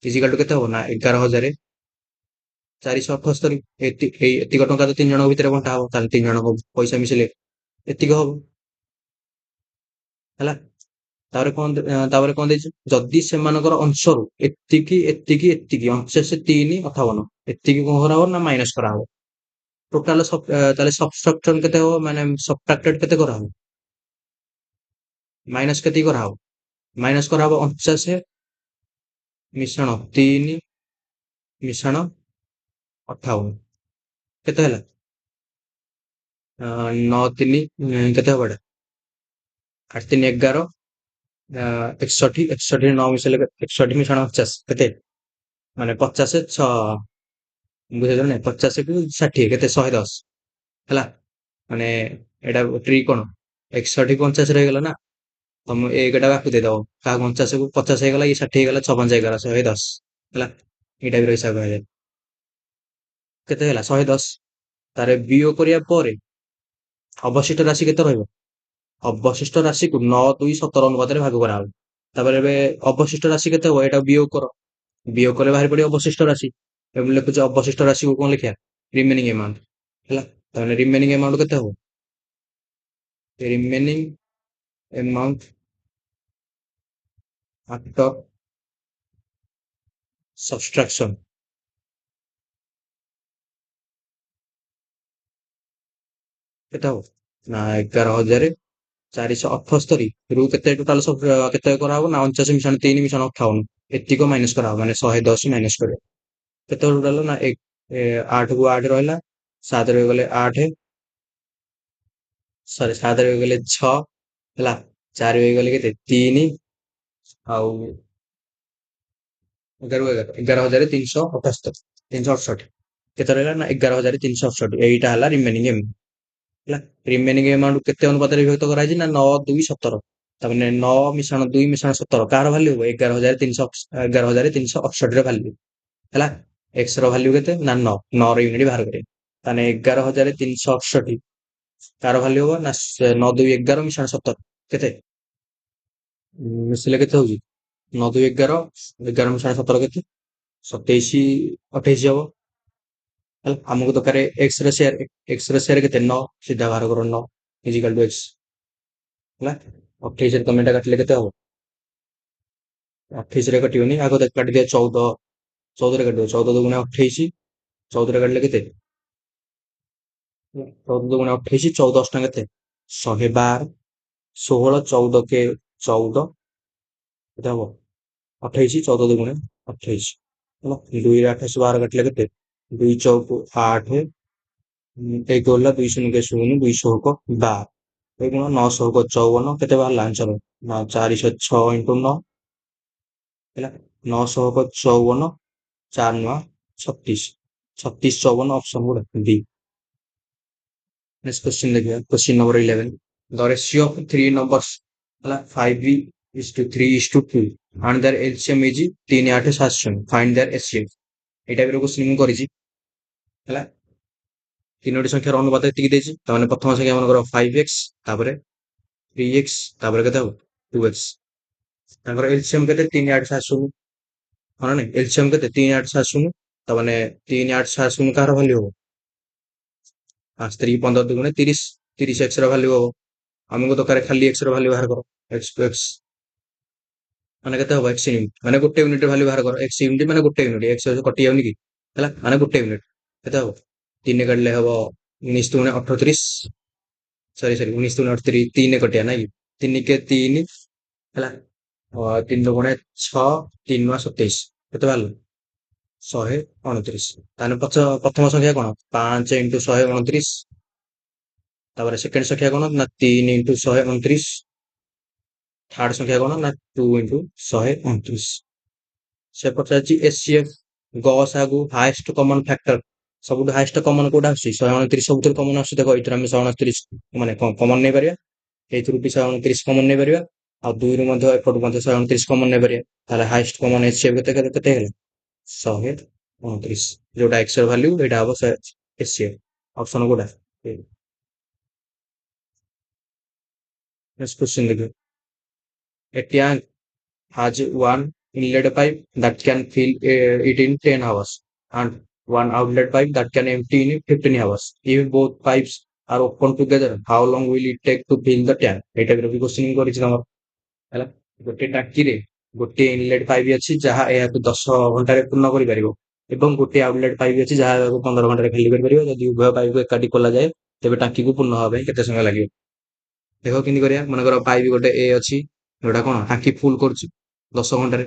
ଇଜିକାଲ ଟୁ କେତେ ହବ ନା 11,478 ଏତିକ ଟଙ୍କା ତ ତିନି ଜଣଙ୍କ ଭିତରେ ବଣ୍ଟା ହବ ତାହେଲେ ତିନି ଜଣଙ୍କ ପଇସା ମିଶିଲେ ଏତିକ ହବ ହେଲା ତାପରେ କଣ ଦେଇଛି ଯଦି ସେମାନଙ୍କର ଅଂଶରୁ ଏତିକି 89,358 ଏତିକି କଣ କରାହବ ନା ମାଇନସ କରାହବ ଟୋଟାଲ ତାହେଲେ ସବଟ୍ରାକ୍ସନ କେତେ ହବ ମାନେ ସବଟ୍ରାକ୍ଟେଡ କେତେ କରାହବ ମାଇନସ କେତେ କରାହବ ମାଇନସ କରାହବ 49 ମିଶାଣ 3 ମିଶାଣ 58 କେତେ ହେଲା 9 3 କେତେ ହବ ଏଟା 8 3 11 61 61 9 ମିଶେଇଲେ 61 ମିଶାଣ 50 କେତେ ମାନେ 50 6 ବୁଝିଲ ନା 50 କୁ 60 କେତେ 110 ହେଲା ମାନେ ଏଇଟା ଟ୍ରିକ୍ କଣ 61 କୁ 50 ରହିଗଲା ନା ତମ ଏଇଟା ବାକୁ ଦେଇଦବ କାହାକୁ 49 କୁ 50 ହେଇଗଲା କି 60 ହେଇଗଲା 6 5 11 110 ହେଲା ଏଇ ଟାଇପର ହିସାବ କରାଯାଏ କେତେ ହେଲା 110 ତାର ବିୟୋଗ କରିବା ପରେ ଅବଶିଷ୍ଟ ରାଶି କେତେ ରହିବ ଅବଶିଷ୍ଟ ରାଶିକୁ 9:2:17 ଅନୁପାତରେ ଭାଗ କରାହବ ତାପରେ ଏବେ ଅବଶିଷ୍ଟ ରାଶି କେତେ ହବ ଏଇଟା ବିୟୋଗ କର ବିୟୋଗ କଲେ ବାହାରି ପଡିବ ଅବଶିଷ୍ଟ ରାଶି ଏବେ ଲେଖୁଛ ଅବଶିଷ୍ଟ ରାଶିକୁ କଣ ଲେଖିବା ରିମେନିଂ ଆମାଉଣ୍ଟ ହେଲା ତାହେଲେ ରିମେନିଂ ଆମାଉଣ୍ଟ କେତେ ହବ ରିମେନିଂ amount after subtraction କେତେ ହବ ନା 11,478 ରୁ କେତେ ଟୋଟାଲ ସବୁ କେତେ କରାହବ ନା 49 - 3 - 58 ଏତିକ ମାଇନସ କରାହବ ମାନେ 110 ମାଇନସ କରିବ କେତେ ଟୋଟାଲ ନା 8 କୁ 8 ରହିଲା 7 ରେ ଗଲେ 8 ସରି 7 ରେ ଗଲେ 6 ହେଲା 4 ରେ ଗଲେ କେତେ 3 ଆଉ 11,368 କେତେ ରହିଲା ନା 11,368 ଏଇଟା ହେଲା ରିମେନିଂ ଏମାଉଣ୍ଟ ହେଲା ରିମେନିଂ ଏମାଉଣ୍ଟ କେତେ ଅନୁପାତରେ ବିଭକ୍ତ କରାଯାଇଛି ନା 9 2 17 ତାମାନେ 9 ମିଶାଣ 2 ମିଶାଣ 17 କାହାର ଭାଲ୍ୟୁ ହବ 11,368 ର ଭାଲ୍ୟୁ ହେଲା x ର ଭାଲ୍ୟୁ କେତେ ନା 9 9 ର ୟୁନିଟ୍ ବାହାର କରିବେ ତାମାନେ 11,368 କାର ଭାଲ୍ୟୁ ହବ ନା 9 2 11 ମିଶାଣ 17 କେତେ ମିଶିଲେ କେତେ ହଉଛି 9 2 11 11 ମିଶାଣ 17 କେତେ 27 28 ହବ ହେଲା ଆମକୁ ଦରକାର x ର ସେୟାର କେତେ 9 ସିଧା ବାହାର କର 9 ଇଜିକାଲ ଟୁ x ହେଲା 28 ରେ ତମେ ଏଟା କାଟିଲେ କେତେ ହବ 28 ରେ କଟିବନି ଆଗ କାଟିଦିଅ 14 14 ରେ କାଟିଦିଅ 14 ଦୁଗୁଣେ 28 14 ରେ କାଟିଲେ କେତେ 14 ଦୁଗୁଣେ 28 14 ଅଷ୍ଟା କେତେ 112 16 14 କେ 14 କେତେ ହବ 28 14 ଦୁଗୁଣେ 28 ହେଲା 2 ରେ 28 12 କାଟିଲେ କେତେ 2 ଚଉକୁ 8 ଏକ ଗଲା 2 ଶୂନ କେ 0 2 ଷୋହକ 12 ଏ ଗୁଣ 9 ଷୋହକ 54 କେତେ ବାହାରିଲା ଆନ୍ସର ନା 406 ଇଣ୍ଟୁ 9 ହେଲା 9 ଷୋହକ 54 4 9 36 36 54 ଅପସନ ଗୁଡା ଡି नेक्स्ट क्वेश्चन देखिए question number 11 the ratio of three numbers ହେଲା 5:3:2 and their LCM is 3 8 7 0 find their HCF ଏଇଟା ବି କ୍वेଶ୍ଚन ମୁଁ କରିଛି ହେଲା ତିନୋଟି ସଂଖ୍ୟାର ଅନୁପାତ ଏତିକି ଦେଇଛି ତାମାନେ ପ୍ରଥମ ସଂଖ୍ୟା ମାନଙ୍କର 5x ତାପରେ 3x ତାପରେ କେତେ ହବ 2x ତାଙ୍କର LCM କେତେ 3 8 7 0 ହଁ ନା LCM କେତେ 3 8 7 0 ତାମାନେ 3 8 7 0 କାହାର ଭାଲ୍ୟୁ ହବ 5 3 15 ଦୁଗୁଣେ 30 30 x ର ଭାଲ୍ୟୁ ହବ ଆମକୁ ଦରକାର ଖାଲି x ର ଭାଲ୍ୟୁ ବାହାର କର x to x ମାନେ କେତେ ହବ x ୟୁନିଟ ମାନେ ଗୋଟେ ୟୁନିଟ ଭାଲ୍ୟୁ ବାହାର କର x ୟୁନିଟ ମାନେ ଗୋଟେ ୟୁନିଟ x କଟି ଯାଉନି କି ହେଲା ମାନେ ଗୋଟେ ୟୁନିଟ କେତେ ହବ 3 କାଟିଲେ ହବ 19 ଦୁଗୁଣେ 38 ସରି ସରି 19 ଦୁଗୁଣେ 38 3 କଟିଆ ନାଇଁ କି 3 କେ 3 ହେଲା 3 ଦୁଗୁଣେ 6 3 9 27 କେତେ ବାହାରିଲା 129 ତାହେଲେ ପ୍ରଥମ ସଂଖ୍ୟା କଣ 5 ଇଣ୍ଟୁ 129 ତାପରେ ସେକେଣ୍ଡ ସଂଖ୍ୟା କଣ ନା 3 ଇଣ୍ଟୁ 129 ଥାର୍ଡ ସଂଖ୍ୟା କଣ ନା 2 ଇଣ୍ଟୁ 129 ସେ ପଚାରିଛି ଏସସିଏଫ ଗସାଗୁ ହାଏଷ୍ଟ କମନ ଫ୍ୟାକ୍ଟର ସବୁଠୁ ହାଏଷ୍ଟ କମନ କୋଉଟା ଆସୁଛି 129 ସବୁଥିରୁ କମନ ଆସୁଛି ଦେଖ ଏଇଥିରୁ ଆମେ 129 ମାନେ କମନ ନେଇପାରିବା ଏଇଥିରୁ ବି 129 କମନ ନେଇପାରିବା ଆଉ ଦୁଇରୁ ମଧ୍ୟ ଏପଟୁ ମଧ୍ୟ 129 କମନ ନେଇପାରିବା ତାହେଲେ ହାଏଷ୍ଟ କମନ ଏସସିଏଫ କେତେ ହେଲା 129 ଯୋଉଟା x ର ଭାଲ୍ୟୁ ଏଇଟା ହବ ଏସସିଏଫ ଅପସନ କୋଉଟା नेक्स्ट क्वेश्चन देखिए a tank has one inlet pipe that can fill it in 10 hours and one outlet pipe that can empty in 15 hours. If both pipes are open together, how long will it take to fill the tank? ଏଇଟା ବି କ୍ୱେଶ୍ଚନିଂ କରିଛି ତମର ହେଲା ଗୋଟେ ଟାଙ୍କିରେ ଗୋଟେ ଇନଲେଟ pipe ଅଛି ଯାହା ଏହାକୁ 10 ଘଣ୍ଟାରେ ପୂର୍ଣ୍ଣ କରିପାରିବ ଏବଂ ଗୋଟେ ଆଉଟଲେଟ ପାଇପ୍ ଅଛି ଯାହା ଏହାକୁ 15 ଘଣ୍ଟାରେ ଖାଲି କରିପାରିବ ଯଦି ଉଭୟ ପାଇପ୍ ଏକାଠି ଖୋଲାଯାଏ ତେବେ ଟାଙ୍କିକୁ ପୂର୍ଣ୍ଣ ହେବା ପାଇଁ କେତେ ସମୟ ଲାଗିବ ଦେଖ କେମିତି କରିବା ମନେକର ପାଇପ୍ ଗୋଟେ ଏ ଅଛି ଯୋଉଟା କଣ ଟାଙ୍କି ଫୁଲ କରୁଛି 10 ଘଣ୍ଟାରେ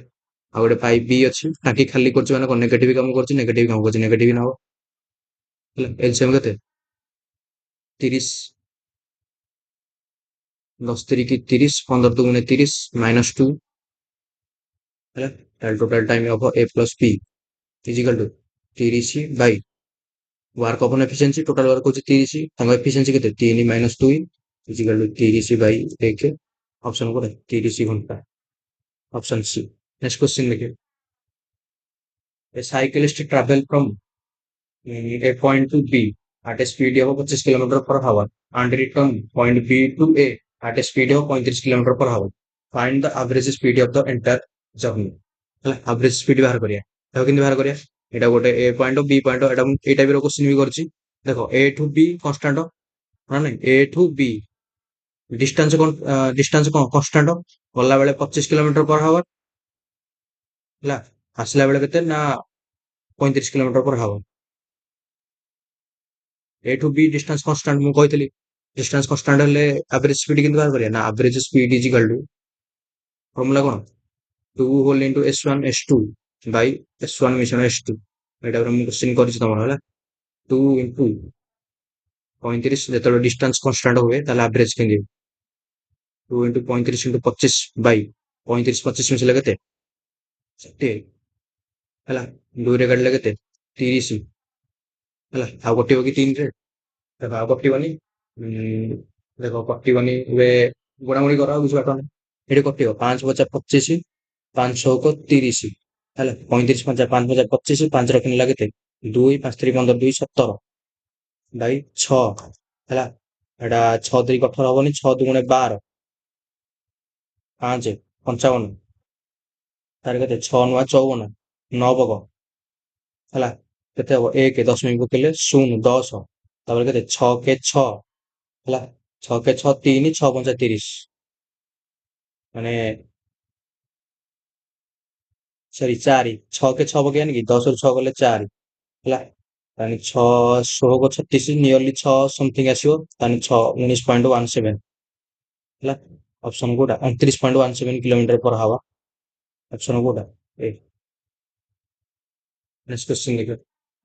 ଆଉ ଗୋଟେ ପାଇପ୍ ବି ଅଛି ଟାଙ୍କି ଖାଲି କରୁଛି ମାନେ କଣ ନେଗେଟିଭ କାମ କରୁଛି ନେଗେଟିଭ କାମ କରୁଛି ନେଗେଟିଭ ନବ ହେଲା ଏଲସିଏମ କେତେ 30 10 ତିରିକି 30 15 ଦୁଗୁଣେ 30 -2 ହେଲା ତାହେଲେ ଟୋଟାଲ ଟାଇମ ହବ a plus b is equal to 30 by work upon efficiency total work ହଉଛି 30 ତାଙ୍କ ଏଫିସିଏନ୍ସି କେତେ 3 - 2 ଇଜିକାଲ ଟୁ 30 ବାଇ 1 ଅପସନ କୋଉଟା 30 ଘଣ୍ଟା ऑप्शन सी नेक्स्ट क्वेश्चन देखिए a cyclist travel from a point to B at a speed of 25 kilometre per hour and return point B to A at a speed of 35 kilometre per our find the average speed of the entire journey ହେଲା average speed ବାହାର କରିବା ତାକୁ କେମିତି ବାହାର କରିବା ଏଇଟା ଗୋଟେ A point B point ଏଇଟା ମୁଁ ଏଇଟା ବି କ୍ୱେଶ୍ଚନ ବି କରିଛି ଦେଖ A ଠୁ B କନଷ୍ଟାଣ୍ଟ ନା ନାଇଁ A ଠୁ B डिस्टेंस कन्स्टांट गला बेले 25 किलोमीटर पर हावर ହେଲା ଆସିଲା ବେଳେ କେତେ ନା 35 kilometre per hour. A to B distance constant ମୁଁ କହିଥିଲି डिस्टेंस कन्स्टांट ହେଲେ एवरेज स्पीड କେମିତି ବାହାର କରିବା ନା average speed is equal to formula कौन 2 whole into s1 s2 bye s1 mission s2 ଏଇଟା ମୁଁ क्वेश्चन କରିଛି ତମର ହେଲା 2 इनटू 35 ଯେତେବେଳେ डिस्टेंस कन्स्टांट हुए ତାହେଲେ एवरेज କେମିତି 2 इनटू 35 इनटू 25 बाय 35 25 ମିଶିଲେ କେତେ 60 ହେଲା 2 ରେ କାଟିଲେ କେତେ 30 ହେଲା ଆଉ କଟିବ କି 3 ରେ ଦେଖ ଆଉ କଟିବନି ଦେଖ କଟିବନି ଏବେ ଗୁଣାଗୁଣି କର ଆଉ କିଛି ବାଟ ନାହିଁ ଏଠି କଟିବ 5 ପଚା 25 5 ଛକ 30 ହେଲା 35 ପଞ୍ଚା 5 ପଚା 25 5 ର କିଣିଲା କେତେ 2 5 3 15 2 17 ବାଇ 6 ହେଲା ଏଟା 6 3 18 ହବନି 6 2 12 5 55 ତାର କେତେ 6 ନୂଆ 54 9 ପକ ହେଲା କେତେ ହବ 1 10 ପକେଇଲେ 0 10 ତାପରେ କେତେ 6 କେ 6 ହେଲା 6 କେ 6 3 6 5 30 ମାନେ ସରି 4 6 କେ 6 ପକେଇବାନି କି 10 ରୁ 6 ଗଲେ 4 ହେଲା ତାହେଲେ 6 16 36 ନିୟରଲି 6 ସମଥିଙ୍ଗ ଆସିବ ତାହେଲେ 6 19.17 ହେଲା ଅପସନ କୋଉଟା 29.17 କିଲୋମିଟର पर हावर ଅପସନ କୋଉଟା ଏ नेक्स्ट क्वेश्चन देखो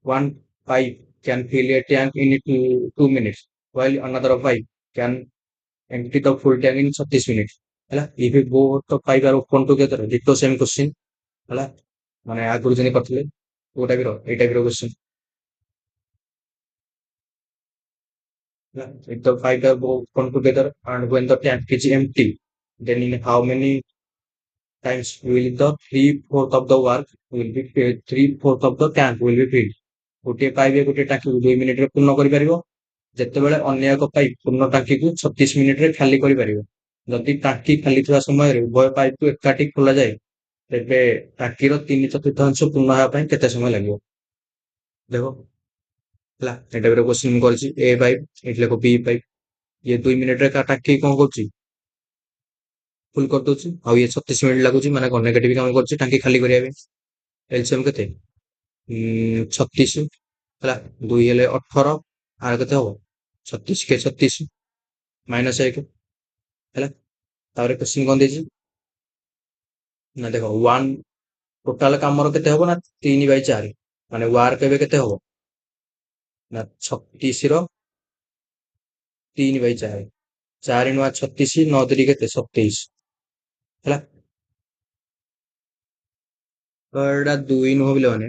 one pipe can fill a tank in 2 minutes while another pipe can empty the full tank in 36 minutes ହେଲା if both the pipe are open together ditto same question ହେଲା ମାନେ ଆଗରୁ ଯେମିତି କରିଥିଲେ କୋଉ ଟାଇପର ଏଇ ଟାଇପର क्वेश्चन ହେଲା if the pipe are both open together and when the tank is empty then in how many times will the 3/4 of the work will be 3/4 of the tank will be filled ଗୋଟିଏ pipe ଗୋଟିଏ ଟାଙ୍କିକୁ 2 ମିନିଟରେ ପୂର୍ଣ୍ଣ କରିପାରିବ ଯେତେବେଳେ ଅନ୍ୟ ଏକ pipe ପୂର୍ଣ୍ଣ ଟାଙ୍କିକୁ 36 ମିନିଟରେ ଖାଲି କରିପାରିବ ଯଦି ଟାଙ୍କି ଖାଲି ଥିବା ସମୟରେ ଉଭୟ ପାଇପକୁ ଏକାଠି ଖୋଲାଯାଏ ତେବେ ଟାଙ୍କିର 3/4 ପୂର୍ଣ୍ଣ ହେବା ପାଇଁ କେତେ ସମୟ ଲାଗିବ ଦେଖ ହେଲା ଏଟା ଗୋଟେ କ୍ୱେଶ୍ଚନ ମୁଁ କରିଛି ଏ ପାଇପ ଏଠି ଲେଖ ବି ପାଇପ ଇଏ 2 ମିନିଟରେ ଟାଙ୍କି କଣ କରୁଛି ଫୁଲ କରିଦଉଛି ଆଉ ଇଏ 36 ମିନିଟ ଲାଗୁଛି ମାନେ କଣ ନେଗେଟିଭ କାମ କରୁଛି ଟାଙ୍କି ଖାଲି କରିବା ପାଇଁ ଏଲସିଏମ କେତେ 36 ହେଲା 2 ହେଲେ 18 ଆର କେତେ ହବ 36 କେ 36 -1 ହେଲା ତାପରେ କ୍ୱେଶ୍ଚନ କଣ ଦେଇଛି ନା ଦେଖ 1 ଟୋଟାଲ କାମର କେତେ ହବ ନା 3/4 ମାନେ ୱାର୍କ ଏବେ କେତେ ହବ ନା 36 ର 3/4 4 ନୂଆ 36 9 3 କେତେ 27 ହେଲା ତ ଏଇଟା 2 ନୁହଁ ପିଲାମାନେ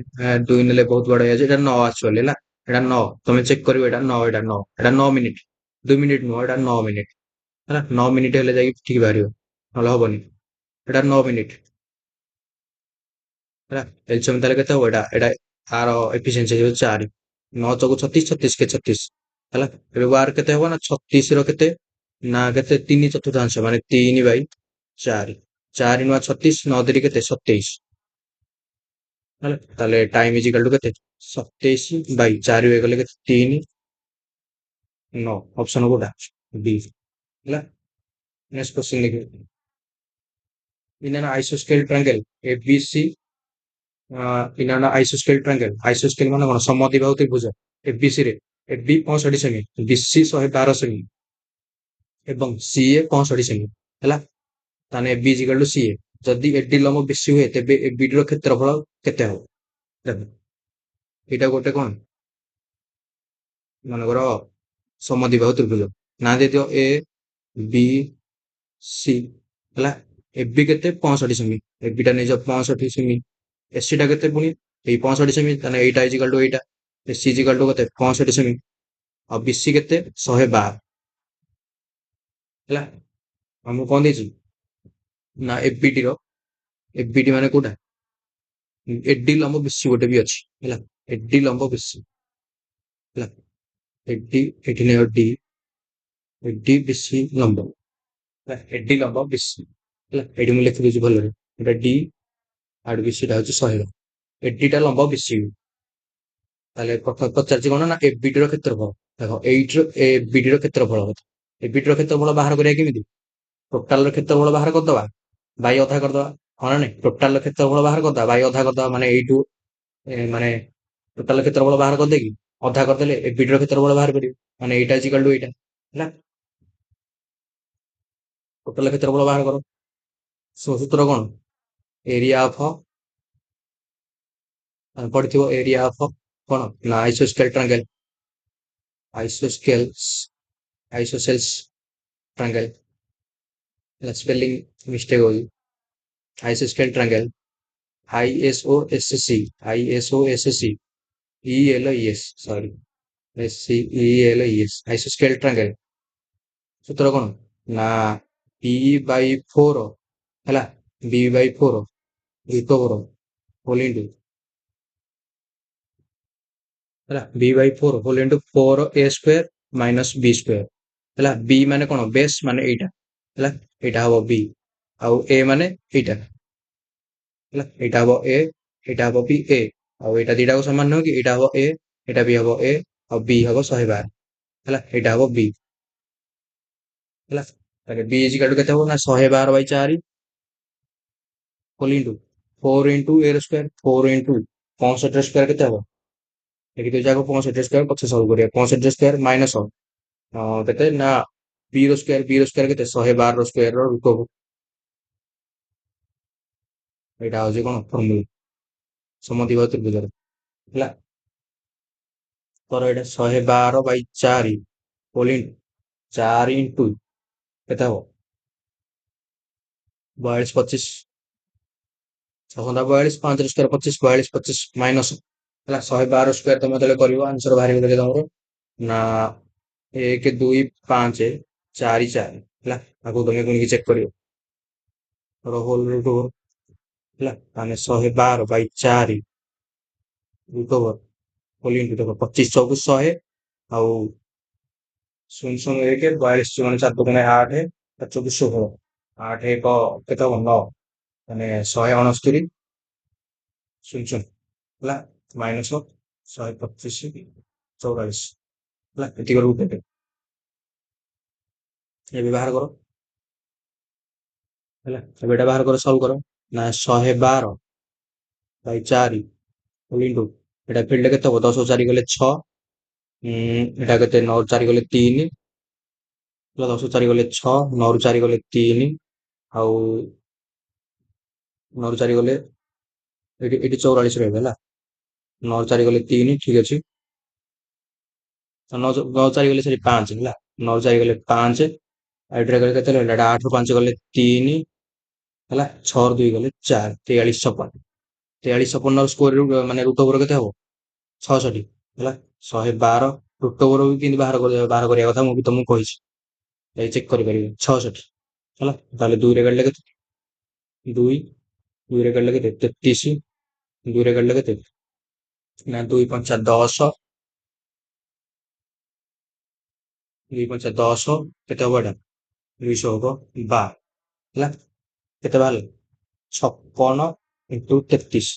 2 ନେଲେ ବହୁତ ବଡ ହେଇଯାଉଛି ଏଇଟା 9 ଆକ୍ଚୁଆଲି ହେଲା ଏଇଟା 9 ତମେ ଚେକ୍ କରିବ ଏଇଟା 9 ଏଇଟା 9 ଏଇଟା 9 ମିନିଟ 2 ମିନିଟ ନୁହଁ ଏଇଟା 9 ମିନିଟ ହେଲା 9 ମିନିଟ ହେଲେ ଯାଇକି ଠିକ ବାହାରିବ ନହେଲେ ହବନି ଏଇଟା 9 ମିନିଟ ହେଲା ଏଲସିଏମ ତାହେଲେ କେତେ ହବ ଏଇଟା ଏଇଟା ଆର ଏଫିସିଏନ୍ସି ହେଇଯିବ 4 9 ଚକୁ 36 36 କେ 36 ହେଲା ଏବେ ୱାର କେତେ ହବ ନା 36 ର କେତେ ନା କେତେ 3/4 ମାନେ 3/4 4 ନୂଆ 36 9 3 କେତେ 27 ହେଲା ତାହେଲେ ଟାଇମ ଇଜ ଇକାଲ ଟୁ କେତେ 27/4 ହେଇଗଲେ କେତେ 3 9 ଅପସନ କୋଉଟା ଡି ହେଲା ନେକ୍ସଟ क्वेश्चन ଦେଖିବେ in an isosceles triangle ABC in an isosceles triangle isosceles ମାନେ କଣ ସମଦ୍ୱିବାହୁ ତ୍ରିଭୁଜ ABC ରେ AB 65 ସେମି BC 112 ସେମି ଏବଂ CA 65 ସେମି ହେଲା ତାହେଲେ AB is equal to CA ଯଦି AD ଲମ୍ବ BC ହୁଏ ତେବେ ABD ର କ୍ଷେତ୍ରଫଳ କେତେ ହବ ଦେଖ ଏଇଟା ଗୋଟେ କଣ ମନେକର ସମଦ୍ୱିବାହୁ ତ୍ରିଭୁଜ ନା ଦେଇଦିଅ A B C ହେଲା AB କେତେ 65 ସେମି AB ଟା ନେଇଯାଅ 65 ସେମି AC ଟା କେତେ ପୁଣି ଏଇ 65 ସେମି ତାହେଲେ ଏଇଟା ଇଜ ଇକାଲ ଟୁ ଏଇଟା AC ଇଜ ଇକାଲ ଟୁ କେତେ 65 ସେମି ଆଉ BC କେତେ 112 ହେଲା ଆମକୁ କଣ ଦେଇଛି ନା ABD ମାନେ କୋଉଟା AD ଲମ୍ବ BC ଗୋଟେ ବି ଅଛି ହେଲା AD ଲମ୍ବ BC ହେଲା AD ଏଠି ନେବ D AD BC ଲମ୍ବ ହେଲା AD ଲମ୍ବ BC ହେଲା ଏଠି ମୁଁ ଲେଖିଦଉଛି ଭଲରେ ଏଟା D ଆଉ BC ଟା ହଉଛି 100 AD ଟା ଲମ୍ବ BC ତାହେଲେ ପଚାରିଛି କଣ ନା ABD ର କ୍ଷେତ୍ରଫଳ ଦେଖ ଏଇଟିର ABD ର କ୍ଷେତ୍ରଫଳ ଏବିଟିର କ୍ଷେତ୍ରଫଳ ବାହାର କରିବା କେମିତି? ଟୋଟାଲର କ୍ଷେତ୍ରଫଳ ବାହାର କରିଦବା, ବାଇ ଅଧା କରିଦବା, ହଁ ନା ନାଇଁ? ଟୋଟାଲର କ୍ଷେତ୍ରଫଳ ବାହାର କରିଦବା, ବାଇ ଅଧା କରିଦବା, ମାନେ ଏଇଠୁ ମାନେ ଟୋଟାଲ କ୍ଷେତ୍ରଫଳ ବାହାର କରିଦେଇକି ଅଧା କରିଦେଲେ ଏବିଟିର କ୍ଷେତ୍ରଫଳ ବାହାର କରିବେ, ମାନେ ଏଇଟା ଇଜିକାଲ ଟୁ ଏଇଟା ହେଲା। ଟୋଟାଲ କ୍ଷେତ୍ରଫଳ ବାହାର କର। ସୂତ୍ର କଣ? ଏରିଆ ଅଫ, ପଡିଥିବ ଏରିଆ ଅଫ କଣ ନା ଆଇସୋସ୍କେଲ triangle, isosceles, isosceles triangle, spelling mistake ହଉଛି, ଆଇସୋସ୍କେଲ triangle, ISOSC, ISOSC, ELES, sorry, SCELES, ଆଇସୋସ୍କେଲ ଟ୍ରାଙ୍ଗେଲ। ସୂତ୍ର କଣ ନା B ବାଇ 4 ହେଲା, B by 4 recover whole into ହେଲା, B by 4 whole into 4A square minus B square ହେଲା। B ମାନେ କଣ? ବେସ୍ ମାନେ ଏଇଟା ହେଲା, ଏଇଟା ହବ B, ଆଉ A ମାନେ ଏଇଟା ହେଲା, ଏଇଟା ହବ A, ଏଇଟା ହବ ବି A, ଆଉ ଏଇଟା ଦିଟାକୁ ସମାନ ନୁହଁ କି? ଏଇଟା ହବ A, ଏଇଟା ବି ହବ A, ଆଉ B ହବ 112 ହେଲା, ଏଇଟା ହବ B ହେଲା। ତାହେଲେ B ଇଜିକାଲ ଟୁ କେତେ ହବ ନା 112 Bai 4 whole into 4 into A ର ସ୍କୋୟାର, 4 ଇଣ୍ଟୁ 65 ର ସ୍କୋୟାର କେତେ ହବ? ଦେଖି ଦୁଇ ଯାକ 65 ସ୍କୋୟାର ପଛେ ସଲ୍ଭ କରିବା, 65 ସ୍କୋୟାର ମାଇନସ କେତେ ନା B ର ସ୍କୋୟାର, B ର ସ୍କୋୟାର କେତେ? 112 ର ସ୍କୋୟାର ର ରୁଟ, ଏଇଟା ହଉଛି କଣ ଫର୍ମୁଲା ସମଦ୍ୱିବାହୁ ତ୍ରିଭୁଜର ହେଲା। ତୋର ଏଇଟା 112 ବାଇ 4 ହୋଲ ଇଣ୍ଟୁ 4 ଇଣ୍ଟୁ କେତେ ହବ? 42 25, 42 5 ର ସ୍କୋୟାର 25, 42 25 ମାଇନସ ହେଲା 112 ସ୍କୋୟାର। ତମେ ଯେତେବେଳେ କରିବ ଆନ୍ସର ବାହାରିବ କେତେ ତମର ନା 1 2 5 4 4 ହେଲା। ଆଗକୁ ତମେ ପୁଣି ଚେକ୍ କରିବ ହୋଲ ରୁଟ ଓଭର ହେଲା, ମାନେ 112 ବାଇ 4 ରୁଟ ଓଭର ହୋଲ ଇଣ୍ଟୁ ଦେଖ 25 ଚଉକୁ 100 ଆଉ 0 0 1 42 ଜଣ 4 2 8 4 16 8 1 କେତେ ହବ 9 ମାନେ 169 0 0 ହେଲା, ମାଇନସ 125 44 ହେଲା, ଏତିକି ରୁଟ ଏବେ ବାହାର କର ହେଲା। ଏବେ ଏଟା ବାହାର କର, ସଲ୍ଭ କର ନା 112 ବାଇ 4 ଇଣ୍ଟୁ ଏଟା ଫିଲ୍ଡ କେତେ ହବ? 10 4 ଗଲେ 6, ଏଟା କେତେ 9 4 ଗଲେ 3 ହେଲା, 10 4 ଗଲେ 6, 9 4 ଗଲେ 3 ଆଉ 9 4 ଗଲେ ଏଠି 44 ରହିବ ହେଲା, 9 4 ଗଲେ 3 ଠିକ ଅଛି, 9 4 ଗଲେ ସରି 5 ହେଲା, 9 4 ଗଲେ 5, ଏଇଟାରେ ଗଲେ କେତେ ରହିଲା? ଏଟା 8 ରୁ 5 ଗଲେ 3 ହେଲା, 6 ରୁ 2 ଗଲେ 4, 43 56, 43 56 ସ୍କୋର ମାନେ ରୁଟ ଓଭର କେତେ ହବ? 66 ହେଲା। 112 ରୁଟ ଓଭର ବି କେମିତି ବାହାର କରିବା କଥା ମୁଁ ବି ତମକୁ କହିଛି, ଏଇ ଚେକ୍ କରିପାରିବେ 66 ହେଲା। ତାହେଲେ 2 ରେ କାଟିଲେ କେତେ? 2 2 ରେ କାଟିଲେ କେତେ? 33, 2 ରେ କାଟିଲେ କେତେ ନା 2 5 10, 2 5 10 କେତେ ହବ? ଏଟା 200 ହବ 12 ହେଲା। କେତେ ବାହାରିଲା? 56 ଇଣ୍ଟୁ 33,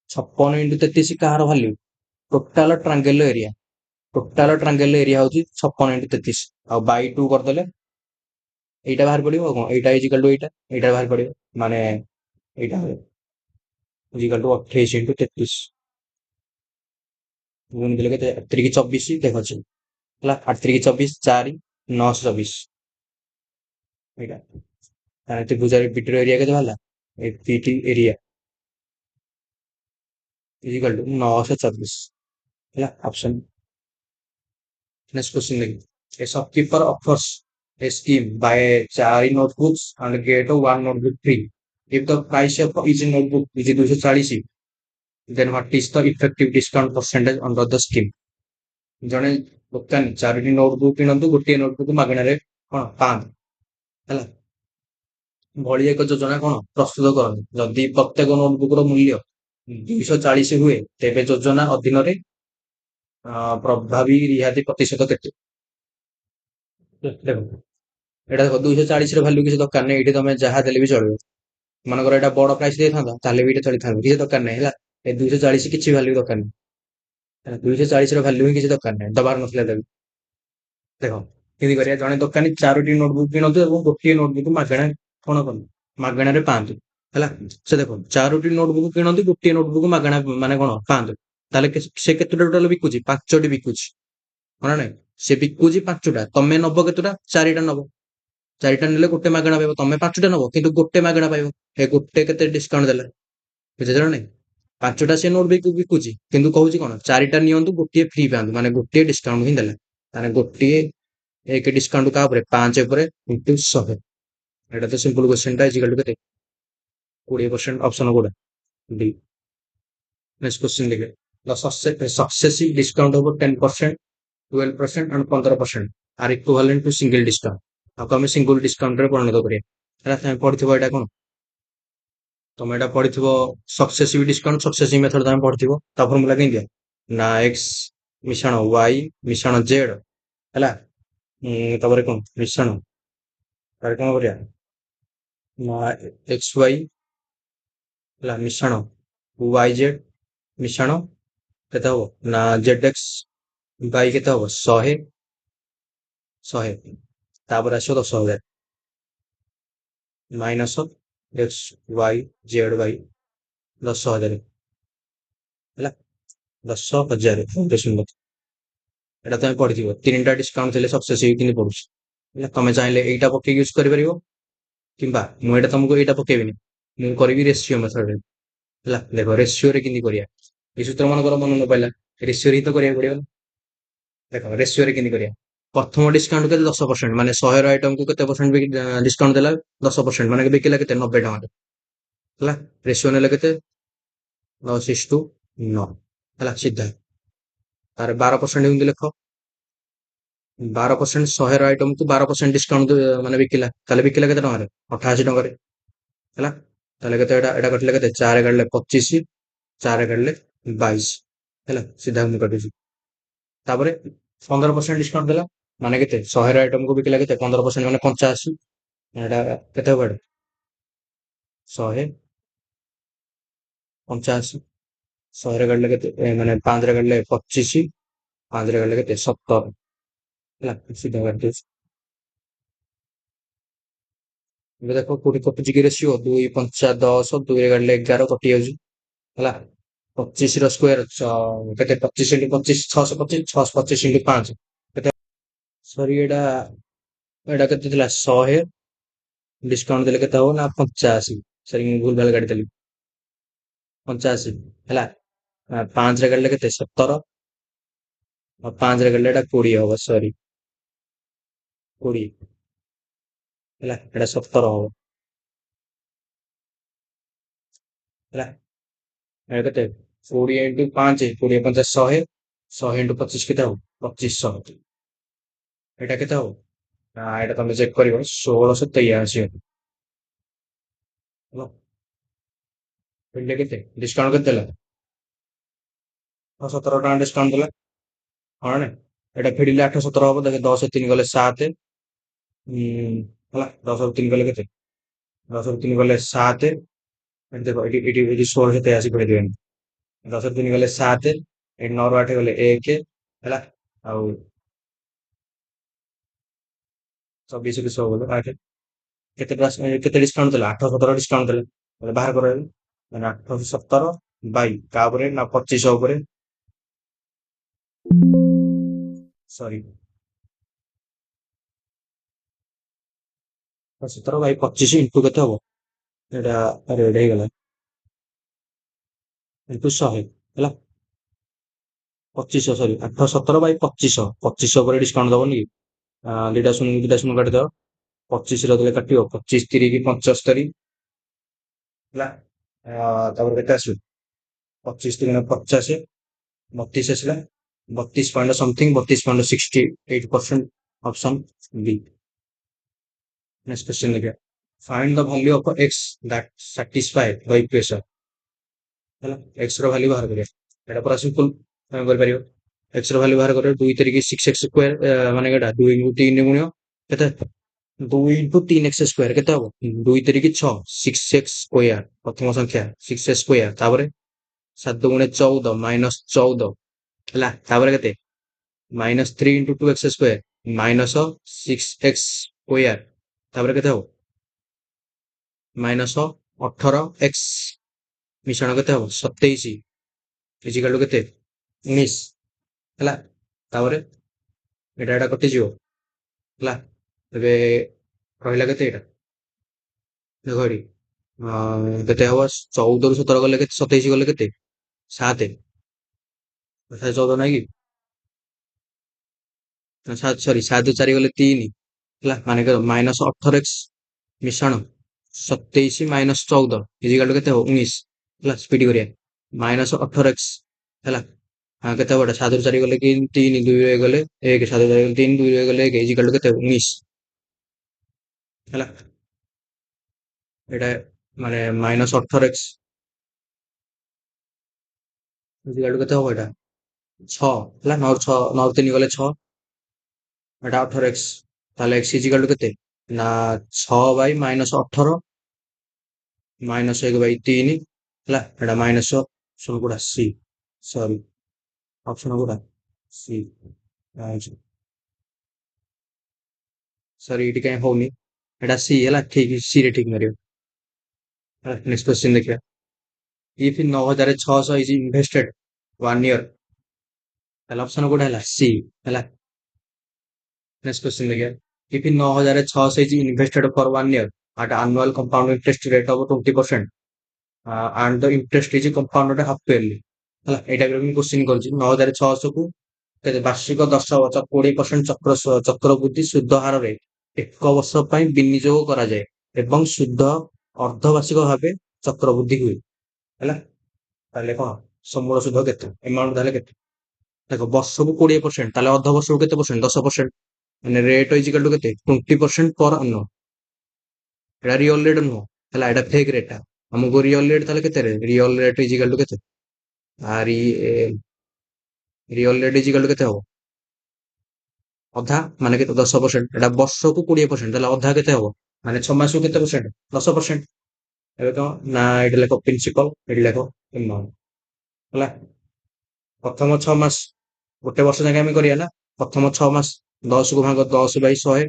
56 ଇଣ୍ଟୁ 33 କାହାର value? Total triangle area, total triangle area ହଉଛି 56 ଇଣ୍ଟୁ 33, ଆଉ ବାଇ 2 କରିଦେଲେ ଏଇଟା ବାହାରି ପଡିବ, ଆଉ କଣ ଏଇଟା ଇଜିକାଲ ଟୁ ଏଇଟା ବାହାରି ପଡିବ, ମାନେ ଏଇଟା ଇଜିକାଲ ଟୁ 28 ଇଣ୍ଟୁ 33 ଗୁଣି ଦେଲେ କେତେ? 8 3 24 ଦେଖ ହେଲା, 8 3 24 4 9 24 ଏଇଟା ତ୍ରିଭୁଜରେ ପିଟିର ଏରିଆ କେତେ ବାହାରିଲା? ଏ ପିଟି ଏରିଆ ଇଜିକାଲ ଟୁ 924 ହେଲା, ଅପସନ। Next question देखिए. A shopkeeper offers a scheme buy 4 notebooks and get one notebook free. If the price of each notebook is 240, then what is the effective discount percentage under the scheme? ଜଣେ ଦୋକାନୀ 4ଟି notebook କିଣନ୍ତୁ, ଗୋଟିଏ notebook ମାଗଣାରେ କଣ ପାଆନ୍ତୁ ହେଲା, ଭଳି ଏକ ଯୋଜନା କଣ ପ୍ରସ୍ତୁତ କରନ୍ତୁ। ଯଦି ପ୍ରତ୍ୟେକ ନୋଟବୁକ୍ ର ମୂଲ୍ୟ 240 ହୁଏ, ତେବେ ଯୋଜନା ଅଧୀନରେ ପ୍ରଭାବୀ ରିହାତି ପ୍ରତିଶତ କେତେ? ଦେଖ ଏଇଟା ଦେଖ 240 ର ଭାଲ୍ୟୁ କିଛି ଦରକାର ନାହିଁ, ଏଇଠି ତମେ ଯାହା ଦେଲେ ବି ଚଳିବ। ମନେକର ଏଇଟା ବଡ ପ୍ରାଇସ୍ ଦେଇଥାନ୍ତା ତାହେଲେ ବି ଏଇଟା ଚଳିଥାନ୍ତା, କିଛି ଦରକାର ନାହିଁ ହେଲା। ଏ 240 କିଛି ଭାଲ୍ୟୁ ଦରକାର ନାହିଁ, 240 ର ଭାଲ୍ୟୁ ହିଁ କିଛି ଦରକାର ନାହିଁ, ଦବାର ନଥିଲା ତାକୁ। ଦେଖ କେମିତି କରିବା, ଜଣେ ଦୋକାନୀ 4ଟି ନୋଟବୁକ୍ କିଣନ୍ତୁ ଏବଂ ଗୋଟିଏ ନୋଟବୁକ୍ ମାଗଣା କଣ କରୁ ମାଗଣାରେ ପାଆନ୍ତୁ। ହେଲା, ସେ ଦେଖ 4ଟି ନୋଟବୁକ୍ କିଣନ୍ତି, ଗୋଟିଏ ନୋଟବୁକ୍ ମାଗଣା ମାନେ କଣ ପାଆନ୍ତୁ। ତାହେଲେ ସେ କେତେଟା ଟୋଟାଲ ବିକୁଛି? 5ଟି ବିକୁଛି, ହଁ ନା ନାଇଁ? ସେ ବିକୁଛି 5ଟା, ତମେ ନବ କେତେଟା? 4ଟା ନବ। 4ଟା ନେଲେ ଗୋଟେ ମାଗଣା ପାଇବ, ତମେ 5ଟା ନବ କିନ୍ତୁ ଗୋଟେ ମାଗଣା ପାଇବ। ଏ ଗୋଟେ କେତେ ଡିସକାଉଣ୍ଟ ଦେଲା, ବୁଝିଲ ନା ନାଇଁ? 5ଟା ସେ ନୋଟ ବିକୁଛି କିନ୍ତୁ କହୁଛି କଣ 4ଟା ନିଅନ୍ତୁ ଗୋଟିଏ ଫ୍ରି ପାଆନ୍ତୁ, ମାନେ ଗୋଟିଏ ଡିସକାଉଣ୍ଟ ହିଁ ଦେଲା। ତାହେଲେ ଗୋଟିଏ ଏକ ଡିସକାଉଣ୍ଟ କାହା ଉପରେ? 5 ଉପରେ ଇଣ୍ଟୁ 100। ଏଇଟା ତ ସିମ୍ପଲ କ୍ୱେଶ୍ଚନଟା, ଇଜିକାଲ ଟୁ କେତେ? 20%। ଅପସନ କୋଉଟା? ଡି। ନେକ୍ସଟ କ୍ୱେଶ୍ଚନ ଦେଖେ, ଦ ସକ୍ସେସିভ discount over 10%, 12% and 15% are equivalent to single discount। ତାକୁ ଆମେ ସିଙ୍ଗଲ ଡିସକାଉଣ୍ଟରେ ପରିଣତ କରିବା। ହେଲା, ତମେ ପଢିଥିବ ଏଇଟା କଣ? ତମେ ଏଇଟା ପଢିଥିବ ସକ୍ସେସିଭ ଡିସକାଉଣ୍ଟ, ସକ୍ସେସିଭ ମେଥଡ ତମେ ପଢିଥିବ। ତା ଫର୍ମୁଲା କେମିତିଆ? ନା ଏକ୍ସ ମିଶାଣ ୱାଇ ମିଶାଣ ଜେଡ, ହେଲା। ତାପରେ କଣ ମିଶାଣ, ତାପରେ କଣ କରିବା ନା ଏକ୍ସ ୱାଇ, ହେଲା, ମିଶାଣ ୱାଇ ଜେଡ ମିଶାଣ କେତେ ହବ ନା ଜେଡ ଏକ୍ସ ବାଇ କେତେ ହବ 100 ତାପରେ ଆସିବ 10,000 minus X Y Z Bai 10,000, ହେଲା 10,000। ଏତେ ସୁନ୍ଦର, ଏଇଟା ତମେ ପଢିଥିବ। 3ଟା ଡିସକାଉଣ୍ଟ ଥିଲେ ସକ୍ସେସିଭ କେମିତି ପଡୁଛି, ହେଲା। ତମେ ଚାହିଁଲେ ଏଇଟା ପକେଇକି ୟୁଜ କରିପାରିବ, କିମ୍ବା ମୁଁ ଏଇଟା ତମକୁ ଏଇଟା ପକେଇବିନି, ମୁଁ କରିବି ରେସିଓ ମେଥଡରେ। ହେଲା, ଦେଖ ରେସିଓରେ କେମିତି କରିବା, ଏ ସୂତ୍ର ମନେକର ମନେ ନ ପାଇଲା, ରେସିଓରେ ହିଁ ତ କରିବାକୁ ପଡିବ। ଦେଖ ରେସିଓରେ କେମିତି କରିବା, ପ୍ରଥମ ଡିସକାଉଣ୍ଟ କେତେ? 10%, ମାନେ 100ର ଆଇଟମକୁ କେତେ ପରସେଣ୍ଟ ଡିସକାଉଣ୍ଟ ଦେଲା? 10%, ମାନେ ବିକିଲା କେତେ? 90 ଟଙ୍କାରେ। ହେଲା, ରେସିଓ ନେଲେ କେତେ? 10:9, ହେଲା ସିଧା। ତାର 12% ଏମିତି ଲେଖ, 12% 100ର ଆଇଟମକୁ 12% ଡିସକାଉଣ୍ଟ ମାନେ ବିକିଲା, ତାହେଲେ ବିକିଲା କେତେ ଟଙ୍କାରେ? 88 ଟଙ୍କାରେ, ହେଲା। ତାହେଲେ କେତେ? ଏଟା କଟିଲେ କେତେ? 4 କାଟିଲେ 25, 4 କାଟିଲେ 22, ହେଲା ସିଧା ମୁଁ କାଟୁଛି। ତାପରେ 15% ଡିସକାଉଣ୍ଟ ଦେଲା, ମାନେ କେତେ? 100ର ଆଇଟମକୁ ବିକିଲା କେତେ? 15% ମାନେ 85, ଏଟା କେତେ ହବ? ଏଟା 185, 100ରେ କାଟିଲେ କେତେ? ମାନେ 5ରେ କାଟିଲେ 25, 5ରେ କାଟିଲେ କେତେ? 17, ହେଲା ସିଧା କାଟିଦେଉଛି। ଏବେ ଦେଖ କୋଉଠି କଟୁଛି କି ରେସିଓ? 2 5 10, 2ରେ କାଟିଲେ 11 କଟି ଯାଉଛି, ହେଲା। 25ର ସ୍କୋୟାର କେତେ? 25 ଇଣ୍ଟୁ 25 625, 625 ଇଣ୍ଟୁ 5 କେତେ? ସରି, ଏଇଟା ଏଇଟା କେତେ ଥିଲା? 100 ଡିସକାଉଣ୍ଟ ଦେଲେ କେତେ ହବ ନା 85। ସରି, ମୁଁ ଭୁଲ ଭାଲ କାଟିଦେଲି, 85, ହେଲା। 5ରେ କାଟିଲେ କେତେ? 17, ଆଉ 5ରେ କାଟିଲେ ଏଟା 20 ହବ, ସରି 20, ହେଲା ଏଟା 17 ହବ, ହେଲା। ଏଟା କେତେ? 20 ଇଣ୍ଟୁ 5, 20 5 100, 100 ଇଣ୍ଟୁ 25 କେତେ ହବ? 2500। ଏଟା କେତେ ହବ? ନା ଏଟା ତମେ ଚେକ୍ କରିବ, 1683 ହବ। ଏଇଟା କେତେ ଡିସକାଉଣ୍ଟ କେତେ ଦେଲା? 17 ଟଙ୍କା ଡିସକାଉଣ୍ଟ ଦେଲା, ହଁ ନା? ଏଟା ଫେରିଲେ 8 17 ହବ, ଦେଖେ 10 3 ଗଲେ 7, ହେଲା 10 3 ଗଲେ କେତେ? 10 3 ଗଲେ 7, ଏଠି ଦେଖ ଏଠି 1683 କହିଦେବେନି। 10 3 ଗଲେ 7, ଏଠି 9 ରୁ 8 ଗଲେ 1, ହେଲା। ଆଉ 24 ରୁ 100 ଗଲେ 8, କେତେ ଡିସକାଉଣ୍ଟ ଦେଲା? 8 17 ଡିସକାଉଣ୍ଟ ଦେଲା, ତାହେଲେ ବାହାର କର, ମାନେ 817 ବାଇ କାପରେ ନା 2500 ଉପରେ, ସରି 17 ବାଇ 25 ଇଣ୍ଟୁ କେତେ ହବ? ଏଟା ରେଡ୍ ହେଇଗଲା, ଇଣ୍ଟୁ 100, ହେଲା 2500, ସରି 817 ବାଇ 2500, 2500 ଉପରେ ଡିସକାଉଣ୍ଟ ଦବନି କି? ଦିଟା ଶୂନ କାଟିଦବ, 25ର ଦେଲେ କାଟିବ 25 3 75, ହେଲା। ତାପରେ କେତେ ଆସିବ? 25 3 50, 32 ଆସିଲା, 32 ପଏଣ୍ଟ ସମଥିଙ୍ଗ, 32.68%। ଅପସନ ବି। ନେକ୍ସଟ କ୍ୱେଶ୍ଚନ ଦେଖିବା, find the value of X ଦାଟ satisfy the equation, ହେଲା। ଏକ୍ସ ର ଭାଲ୍ୟୁ ବାହାର କରିବା, ଏଟା ପୁରା ସିମ୍ପଲ, ତମେ କରିପାରିବ। ଏକ୍ସ ର ଭାଲ୍ୟୁ ବାହାର କରିବ, 2 3 6 x ସ୍କୋୟାର, ମାନେ କେଟା 2 ଇଣ୍ଟୁ 3 ଗୁଣିବ କେତେ? 2 ଇଣ୍ଟୁ 3x ସ୍କୋୟାର କେତେ ହବ? 2 3 6, 6x ସ୍କୋୟାର ପ୍ରଥମ ସଂଖ୍ୟା, 6x ସ୍କୋୟାର, ତାପରେ 7 ଗୁଣେ 14 ମାଇନସ 14, ହେଲା। ତାପରେ କେତେ? -3 × 2x² -6x² ତାପରେ କେତେ ହବ -18x ମିଶାଣ କେତେ ହବ 27 ଇଜିକାଲ ଟୁ କେତେ 19 ହେଲା। ତାପରେ ଏଟା କଟିଯିବ ହେଲା। ଏବେ ରହିଲା କେତେ ଏଇଟା ଦେଖ ଏଠି କେତେ ହବ 14 ରୁ 17 ଗଲେ କେତେ 27 ଗଲେ କେତେ 7 14 ନାଇଁ କି ସରି 7 ରୁ 4 ଗଲେ 3 ହେଲା ମାନେ -18x ମିଶାଣ 27 -14 ଇଜିକାଲ ଟୁ କେତେ ହବ 19 ହେଲା। ସ୍ପିଡ କରିବା -18x ହେଲା କେତେ ହବ ଏଟା 7 ରୁ 4 ଗଲେ 3 2 ରେ ଗଲେ 1 7 ରୁ 4 ଗଲେ 3 2 ରେ ଗଲେ 1 ଇଜିକାଲ ଟୁ କେତେ ହବ 19 ହେଲା। ଏଟା ମାନେ -18x ଇଜିକାଲ ଟୁ କେତେ ହବ ଏଟା 6 ହେଲା 9 ରୁ 6 9 ରୁ 3 ଗଲେ 6 ଏଟା 18x ତାହେଲେ x ଇଜିକାଲ ଟୁ କେତେ ନା 6/-18 -1/3 ହେଲା ଏଟା ମାଇନସ ଅପସନ କୋଉଟା ସି ସରି ଅପସନ କୋଉଟା ସି ସରି ଏଇଠି କାଇଁ ହଉନି ଏଟା ସି ହେଲା ଠିକ ସି ରେ ଠିକ ମାରିବ। ନେକ୍ସଟ କ୍वेଶ୍ଚନ ଦେଖିବା if 9600 is invested 1 year ତାହେଲେ ଅପସନ କୋଉଟା ହେଲା ସି ହେଲା। ନେକ୍ସଟ କ୍वेଶ୍ଚନ ଦେଖିବା if 9600 is invested for 1 year at annual compound interest rate of 20% and the interest is compounded half yearly ହେଲା ଏଇ ଟାଇପର ମୁଁ କ୍ୱେଶ୍ଚିନ୍ କରୁଛି 9600 କୁ କେତେ ବାର୍ଷିକ 20% ଚକ୍ର ବୃଦ୍ଧି ସୁଧ ହାରରେ 1 ବର୍ଷ ପାଇଁ ବିନିଯୋଗ କରାଯାଏ ଏବଂ ସୁଧ ଅର୍ଦ୍ଧବାର୍ଷିକ ଭାବେ ଚକ୍ର ବୃଦ୍ଧି ହୁଏ ହେଲା। ତାହେଲେ କଣ ସମୂଳ ସୁଧ କେତେ ଏମାଉଣ୍ଟ ତାହେଲେ କେତେ ଦେଖ ବର୍ଷକୁ 20% ତାହେଲେ ଅର୍ଦ୍ଧ ବର୍ଷକୁ କେତେ ପରସେଣ୍ଟ 10% ମାନେ ରେଟ୍ ଇଜିକାଲ ଟୁ କେତେ 20% ପର ଆନୁଅ ଏଟା ରିଅଲ ରେଟ୍ ନୁହଁ ହେଲା ଏଟା ଫେକ୍ ରେଟ୍ ଟା ଆମକୁ ରିଅଲ ରେଟ୍ ତାହେଲେ କେତେ ରିଅଲ ରେଟ୍ ଇଜିକାଲ ଟୁ କେତେ ରିଅଲ ରେଟ୍ ଇଜିକାଲ ଟୁ କେତେ ହବ ଅଧା ମାନେ କେତେ 10% ଏଟା ବର୍ଷକୁ 20% ତାହେଲେ ଅଧା କେତେ ହବ ମାନେ 6 ମାସକୁ କେତେ ପରସେଣ୍ଟ 10%। ଏବେ କଣ ନା ଏଠି ଲେଖ ପ୍ରିନ୍ସିପାଲ ଏଠି ଲେଖ ଏମାଉଣ୍ଟ ହେଲା। ପ୍ରଥମ 6 ମାସ ଗୋଟେ ବର୍ଷ ଯାକେ ଆମେ କରିବା ନା ପ୍ରଥମ 6 ମାସ 10 କୁ ଭାଗ 10/100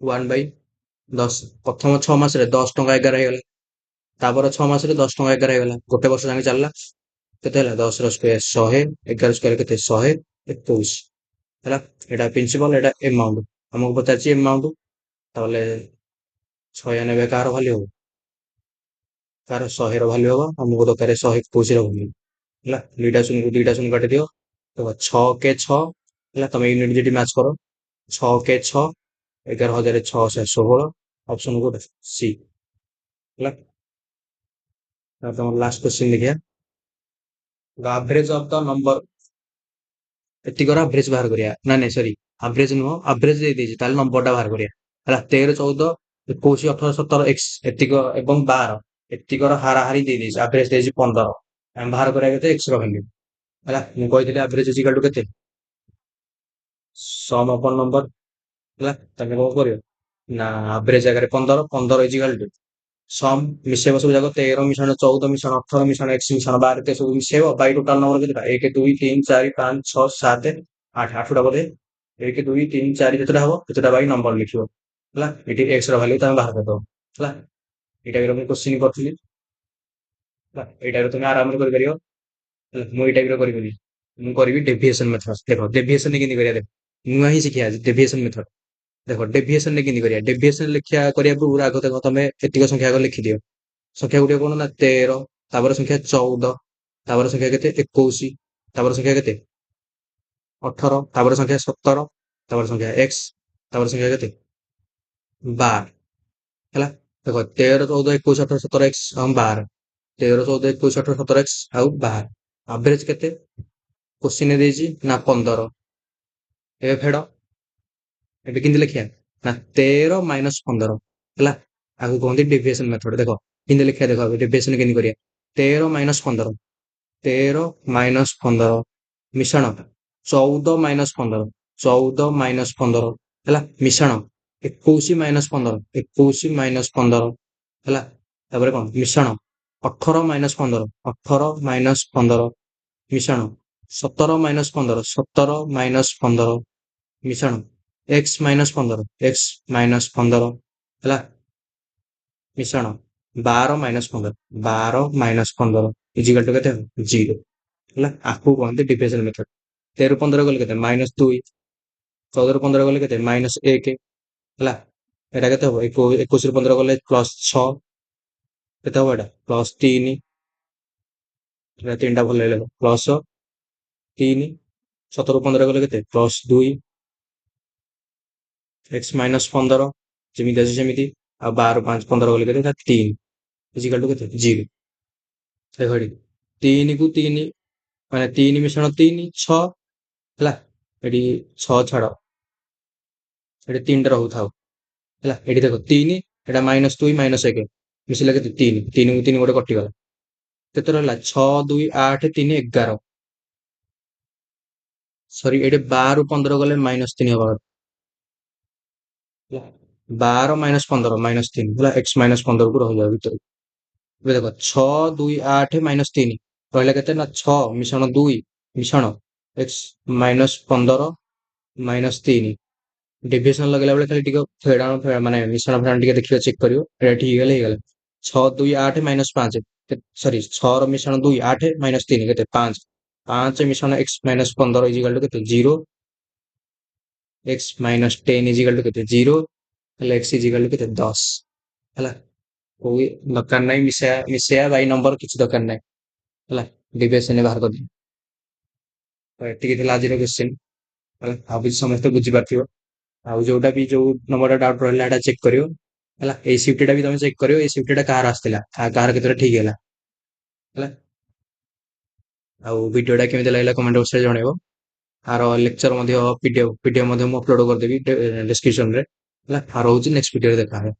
1/10 ପ୍ରଥମ 6 ମାସରେ 10 ଟଙ୍କା 11 ହେଇଗଲା ତାପରେ 6 ମାସରେ 10 ଟଙ୍କା 11 ହେଇଗଲା ଗୋଟେ ବର୍ଷ ଯାକେ ଚାଲିଲା କେତେ ହେଲା 10 ର ସ୍କୋୟାର 100 11 ସ୍କୋୟାର କେତେ 121 ହେଲା। ଏଟା ପ୍ରିନ୍ସିପାଲ ଏଟା ଏମାଉଣ୍ଟ ଆମକୁ ପଚାରିଛି ଏମାଉଣ୍ଟ ତାହେଲେ 96 କାହାର ଭାଲ୍ୟୁ ହବ କାହାର 100 ର ଭାଲ୍ୟୁ ହବ ଆମକୁ ଦରକାର 121 ର ଭାଲ୍ୟୁ ହେଲା। ଦୁଇଟା ଶୂନ କାଟିଦିଅ ଦେଖ 6K6 ହେଲା ତମେ ୟୁନିଟ୍ ଯେଠି ମ୍ୟାଚ୍ କର 6K6 11,616 ଅପସନ କୋଉଟା ସି ହେଲା। ତମର ଲାଷ୍ଟ କ୍ୱେଶ୍ଚିନ୍ ଦେଖିବା ଆଭରେଜ ଅଫ ଦ ନମ୍ବର ଏତିକର ଆଭରେଜ ବାହାର କରିବା ନା ନାଇଁ ସରି ଆଭରେଜ ନୁହଁ ଆଭରେଜ ଦେଇଦେଇଛି ତାହେଲେ ନମ୍ବରଟା ବାହାର କରିବା ହେଲା 13 14 21 18 17 x ଏତିକ ଏବଂ 12 ଏତିକର ହାରାହାରି ଦେଇଦେଇଛି ଆଭରେଜ ଦେଇଛି 15 ଆମେ ବାହାର କରିବା କେତେ x ର ଭାଲ୍ୟୁ ହେଲା। ମୁଁ କହିଥିଲି ଆଭରେଜ ଇଜିକାଲ ଟୁ କେତେ ସମ ଅପନ ନମ୍ବର ହେଲା ତମେ କଣ କରିବ ନା ଆଭରେଜ ଜାଗାରେ 15 15 ଇଜିକାଲ ଟୁ ସମ୍ ମିଶେଇବ ସବୁ ଯାକ 13 ମିଶାଣ 14 ମିଶାଣ 18 ମିଶାଣ x ମିଶାଣ 12 କେ ସବୁ ମିଶେଇବ ବାଇ ଟୋଟାଲ ନମ୍ବର କେତେଟା 1 2 3 4 5 6 7 8 8ଟା ବୋଧେ 1 2 3 4 ଯେତେଟା ହବ ସେତେଟା ବାଇ ନମ୍ବର ଲେଖିବ ହେଲା। ଏଠି x ର ଭାଲ୍ୟୁ ତମେ ବାହାର କରିଦବ ହେଲା। ଏଇଟା ମୁଁ କ୍ୱେଶ୍ଚିନ୍ କରିଥିଲି ହେଲା ଏଇଟାରେ ତମେ ଆରାମରେ କରିପାରିବ ହେଲା। ମୁଁ ଏଇ ଟାଇପର କରିବିନି ମୁଁ କରିବି ଡେଭିଏସନ ମେଥଡ ଦେଖ ଡେଭିଏସନ କେମିତି କରିବା ଦେଖ ନୂଆ ହିଁ ଶିଖିବା ଡେଭିଏସନ ମେଥଡ ଦେଖ ଡେଭିଏସନ ରେ କେମିତି କରିବା ଡେଭିଏସନ ଲେଖିବା କରିବା ପୂର୍ବରୁ ଆଗ ଦେଖ ତମେ ଏତିକ ସଂଖ୍ୟା ଆଗ ଲେଖିଦିଅ ସଂଖ୍ୟା ଗୁଡିକ କଣ ନା 13 ତାପରେ ସଂଖ୍ୟା 14 ତାପରେ ସଂଖ୍ୟା କେତେ 21 ତାପରେ ସଂଖ୍ୟା କେତେ 18 ତାପରେ ସଂଖ୍ୟା 17 ତାପରେ ସଂଖ୍ୟା x ତାପରେ ସଂଖ୍ୟା କେତେ 12 ହେଲା। ଦେଖ 13 14 21 18 17 x ଆଉ 12 13 14 21 18 17 x ଆଉ 12 ଆଭରେଜ କେତେ କ୍ୱେଶ୍ଚିନ୍ ଦେଇଛି ନା 15 ଏବେ ଫେଡ ଏବେ କେମିତି ଲେଖିବା ନା 13 ମାଇନସ 15 ହେଲା ଆକୁ କୁହନ୍ତି ଡେଭିଏସନ ମେଥଡ ଦେଖ କେମିତି ଲେଖିବା ଦେଖ ଡେଭିଏସନ କେମିତି କରିବା 13 ମାଇନସ 15 13 ମାଇନସ 15 ମିଶାଣ 14 ମାଇନସ 15 14 ମାଇନସ 15 ହେଲା ମିଶାଣ 21 ମାଇନସ 15 21 ମାଇନସ 15 ହେଲା। ତାପରେ କଣ ମିଶାଣ 18 minus 15 18 minus 15 ମିଶାଣ 17 minus 15 17 minus 15 ମିଶାଣ x minus 15 x minus 15 ହେଲା ମିଶାଣ 12 ମାଇନସ୍ 15 12 ମାଇନସ୍ 15 ଇଜିକାଲ ଟୁ କେତେ ହେବ 0 ହେଲା ଆକୁ କୁହନ୍ତି ଡିଭିଜନ ମେଥଡ 13 ରୁ 15 ଗଲେ କେତେ ମାଇନସ୍ 2 14 ରୁ 15 ଗଲେ କେତେ ମାଇନସ୍ 1 ହେଲା ଏଟା କେତେ ହବ 21 ରୁ 15 ଗଲେ ପ୍ଲସ୍ 6 କେତେ ହବ ଏଟା ପ୍ଲସ୍ 3 ଏଟା ତିନିଟା ଭଲ ହେଇଗଲା ପ୍ଲସ୍ 3 17 ରୁ 15 ଗଲେ କେତେ ପ୍ଲସ୍ 2 x ମାଇନସ୍ 15 ଯେମିତି ଅଛି ସେମିତି ଆଉ 12 5 15 ଗଲେ କେତେ 3 ଇଜିକାଲ ଟୁ କେତେ 0 ଦେଖ ଏଠି 3 କୁ 3 ମାନେ 3 ମିଶାଣ 3 6 ହେଲା ଏଠି 6 ଛାଡ ଏଠି 3ଟା ରହୁଥାଉ ହେଲା ଏଠି ଦେଖ 3 ଏଟା ମାଇନସ୍ 2 ମାଇନସ୍ 1 ମିଶିଲା କେତେ 3 3 କୁ 3 ଗୋଟେ କଟିଗଲା କେତେ ରହିଲା 6 2 8 3 11 ସରି ଏଠି 12 ରୁ 15 ଗଲେ ମାଇନସ୍ 3 ହବା ହେଲା 12 ମାଇନସ୍ 15 ମାଇନସ୍ 3 ହେଲା x ମାଇନସ୍ 15 କୁ ରହିଯାଉ ଭିତରେ ଏବେ ଦେଖ 6 2 8 ମାଇନସ୍ 3 ରହିଲା କେତେ ନା 6 ମିଶାଣ 2 ମିଶାଣ x ମାଇନସ୍ 15 ମାଇନସ୍ 3 ଡିଭିଜନ ଲଗେଇଲା ବେଳେ ଖାଲି ଟିକେ ଫେଡାଣ ମାନେ ମିଶାଣ ଫେଡାଣ ଟିକେ ଦେଖିବ ଚେକ୍ କରିବ ଏଟା ଠିକ ହେଇଗଲେ ହେଇଗଲା 6 2 8 ମାଇନସ୍ 5 ସରି 6 ର ମିଶାଣ 2 8 ମାଇନସ୍ 3 କେତେ 5 5 ମିଶାଣ x ମାଇନସ୍ 15 ଇଜିକାଲ ଟୁ କେତେ 0 x ମାଇନସ୍ 10 ଇଜିକାଲ ଟୁ କେତେ 0 ହେଲେ x ଇଜିକାଲ ଟୁ କେତେ 10 ହେଲା କୋई ଦରକାର ନାହିଁ ମିଶେଇବା ବାଇ ନମ୍ବର କିଛି ଦରକାର ନାହିଁ ହେଲା ଡିଭିଜନ ବାହାର କରିଦିଅ ତ ଏତିକି ଥିଲା ଆଜିର କ୍ୱେଶ୍ଚିନ୍ ହେଲା ଭାବୁଛି ସମସ୍ତେ ବୁଝିପାରିଥିବ ଆଉ ଯୋଉଟା ବି ଯୋଉ ନମ୍ବରଟା ଡାଉଟ୍ ରହିଲା ସେଟା ଚେକ୍ କରିବ ହେଲା ଏଇ ସିଫ୍ଟଟା ବି ତମେ ଚେକ୍ କରିବ ଏଇ ସିଫ୍ଟଟା କାହାର ଆସିଥିଲା କାହାର କେତେଟା ଠିକ ହେଲା ହେଲା ଆଉ ଭିଡ଼ିଓଟା କେମିତି ଲାଗିଲା କମେଣ୍ଟ ବକ୍ସରେ ଜଣେଇବ ଆର ଲେକ୍ଚର ମଧ୍ୟ ପିଡିଏଫ୍ ମଧ୍ୟ ମୁଁ ଅପଲୋଡ୍ କରିଦେବି ଡେସ୍କ୍ରିପସନରେ ହେଲା ଆଉ ରହୁଛି ନେକ୍ସଟ ଭିଡ଼ିଓରେ ଦେଖା ହେବ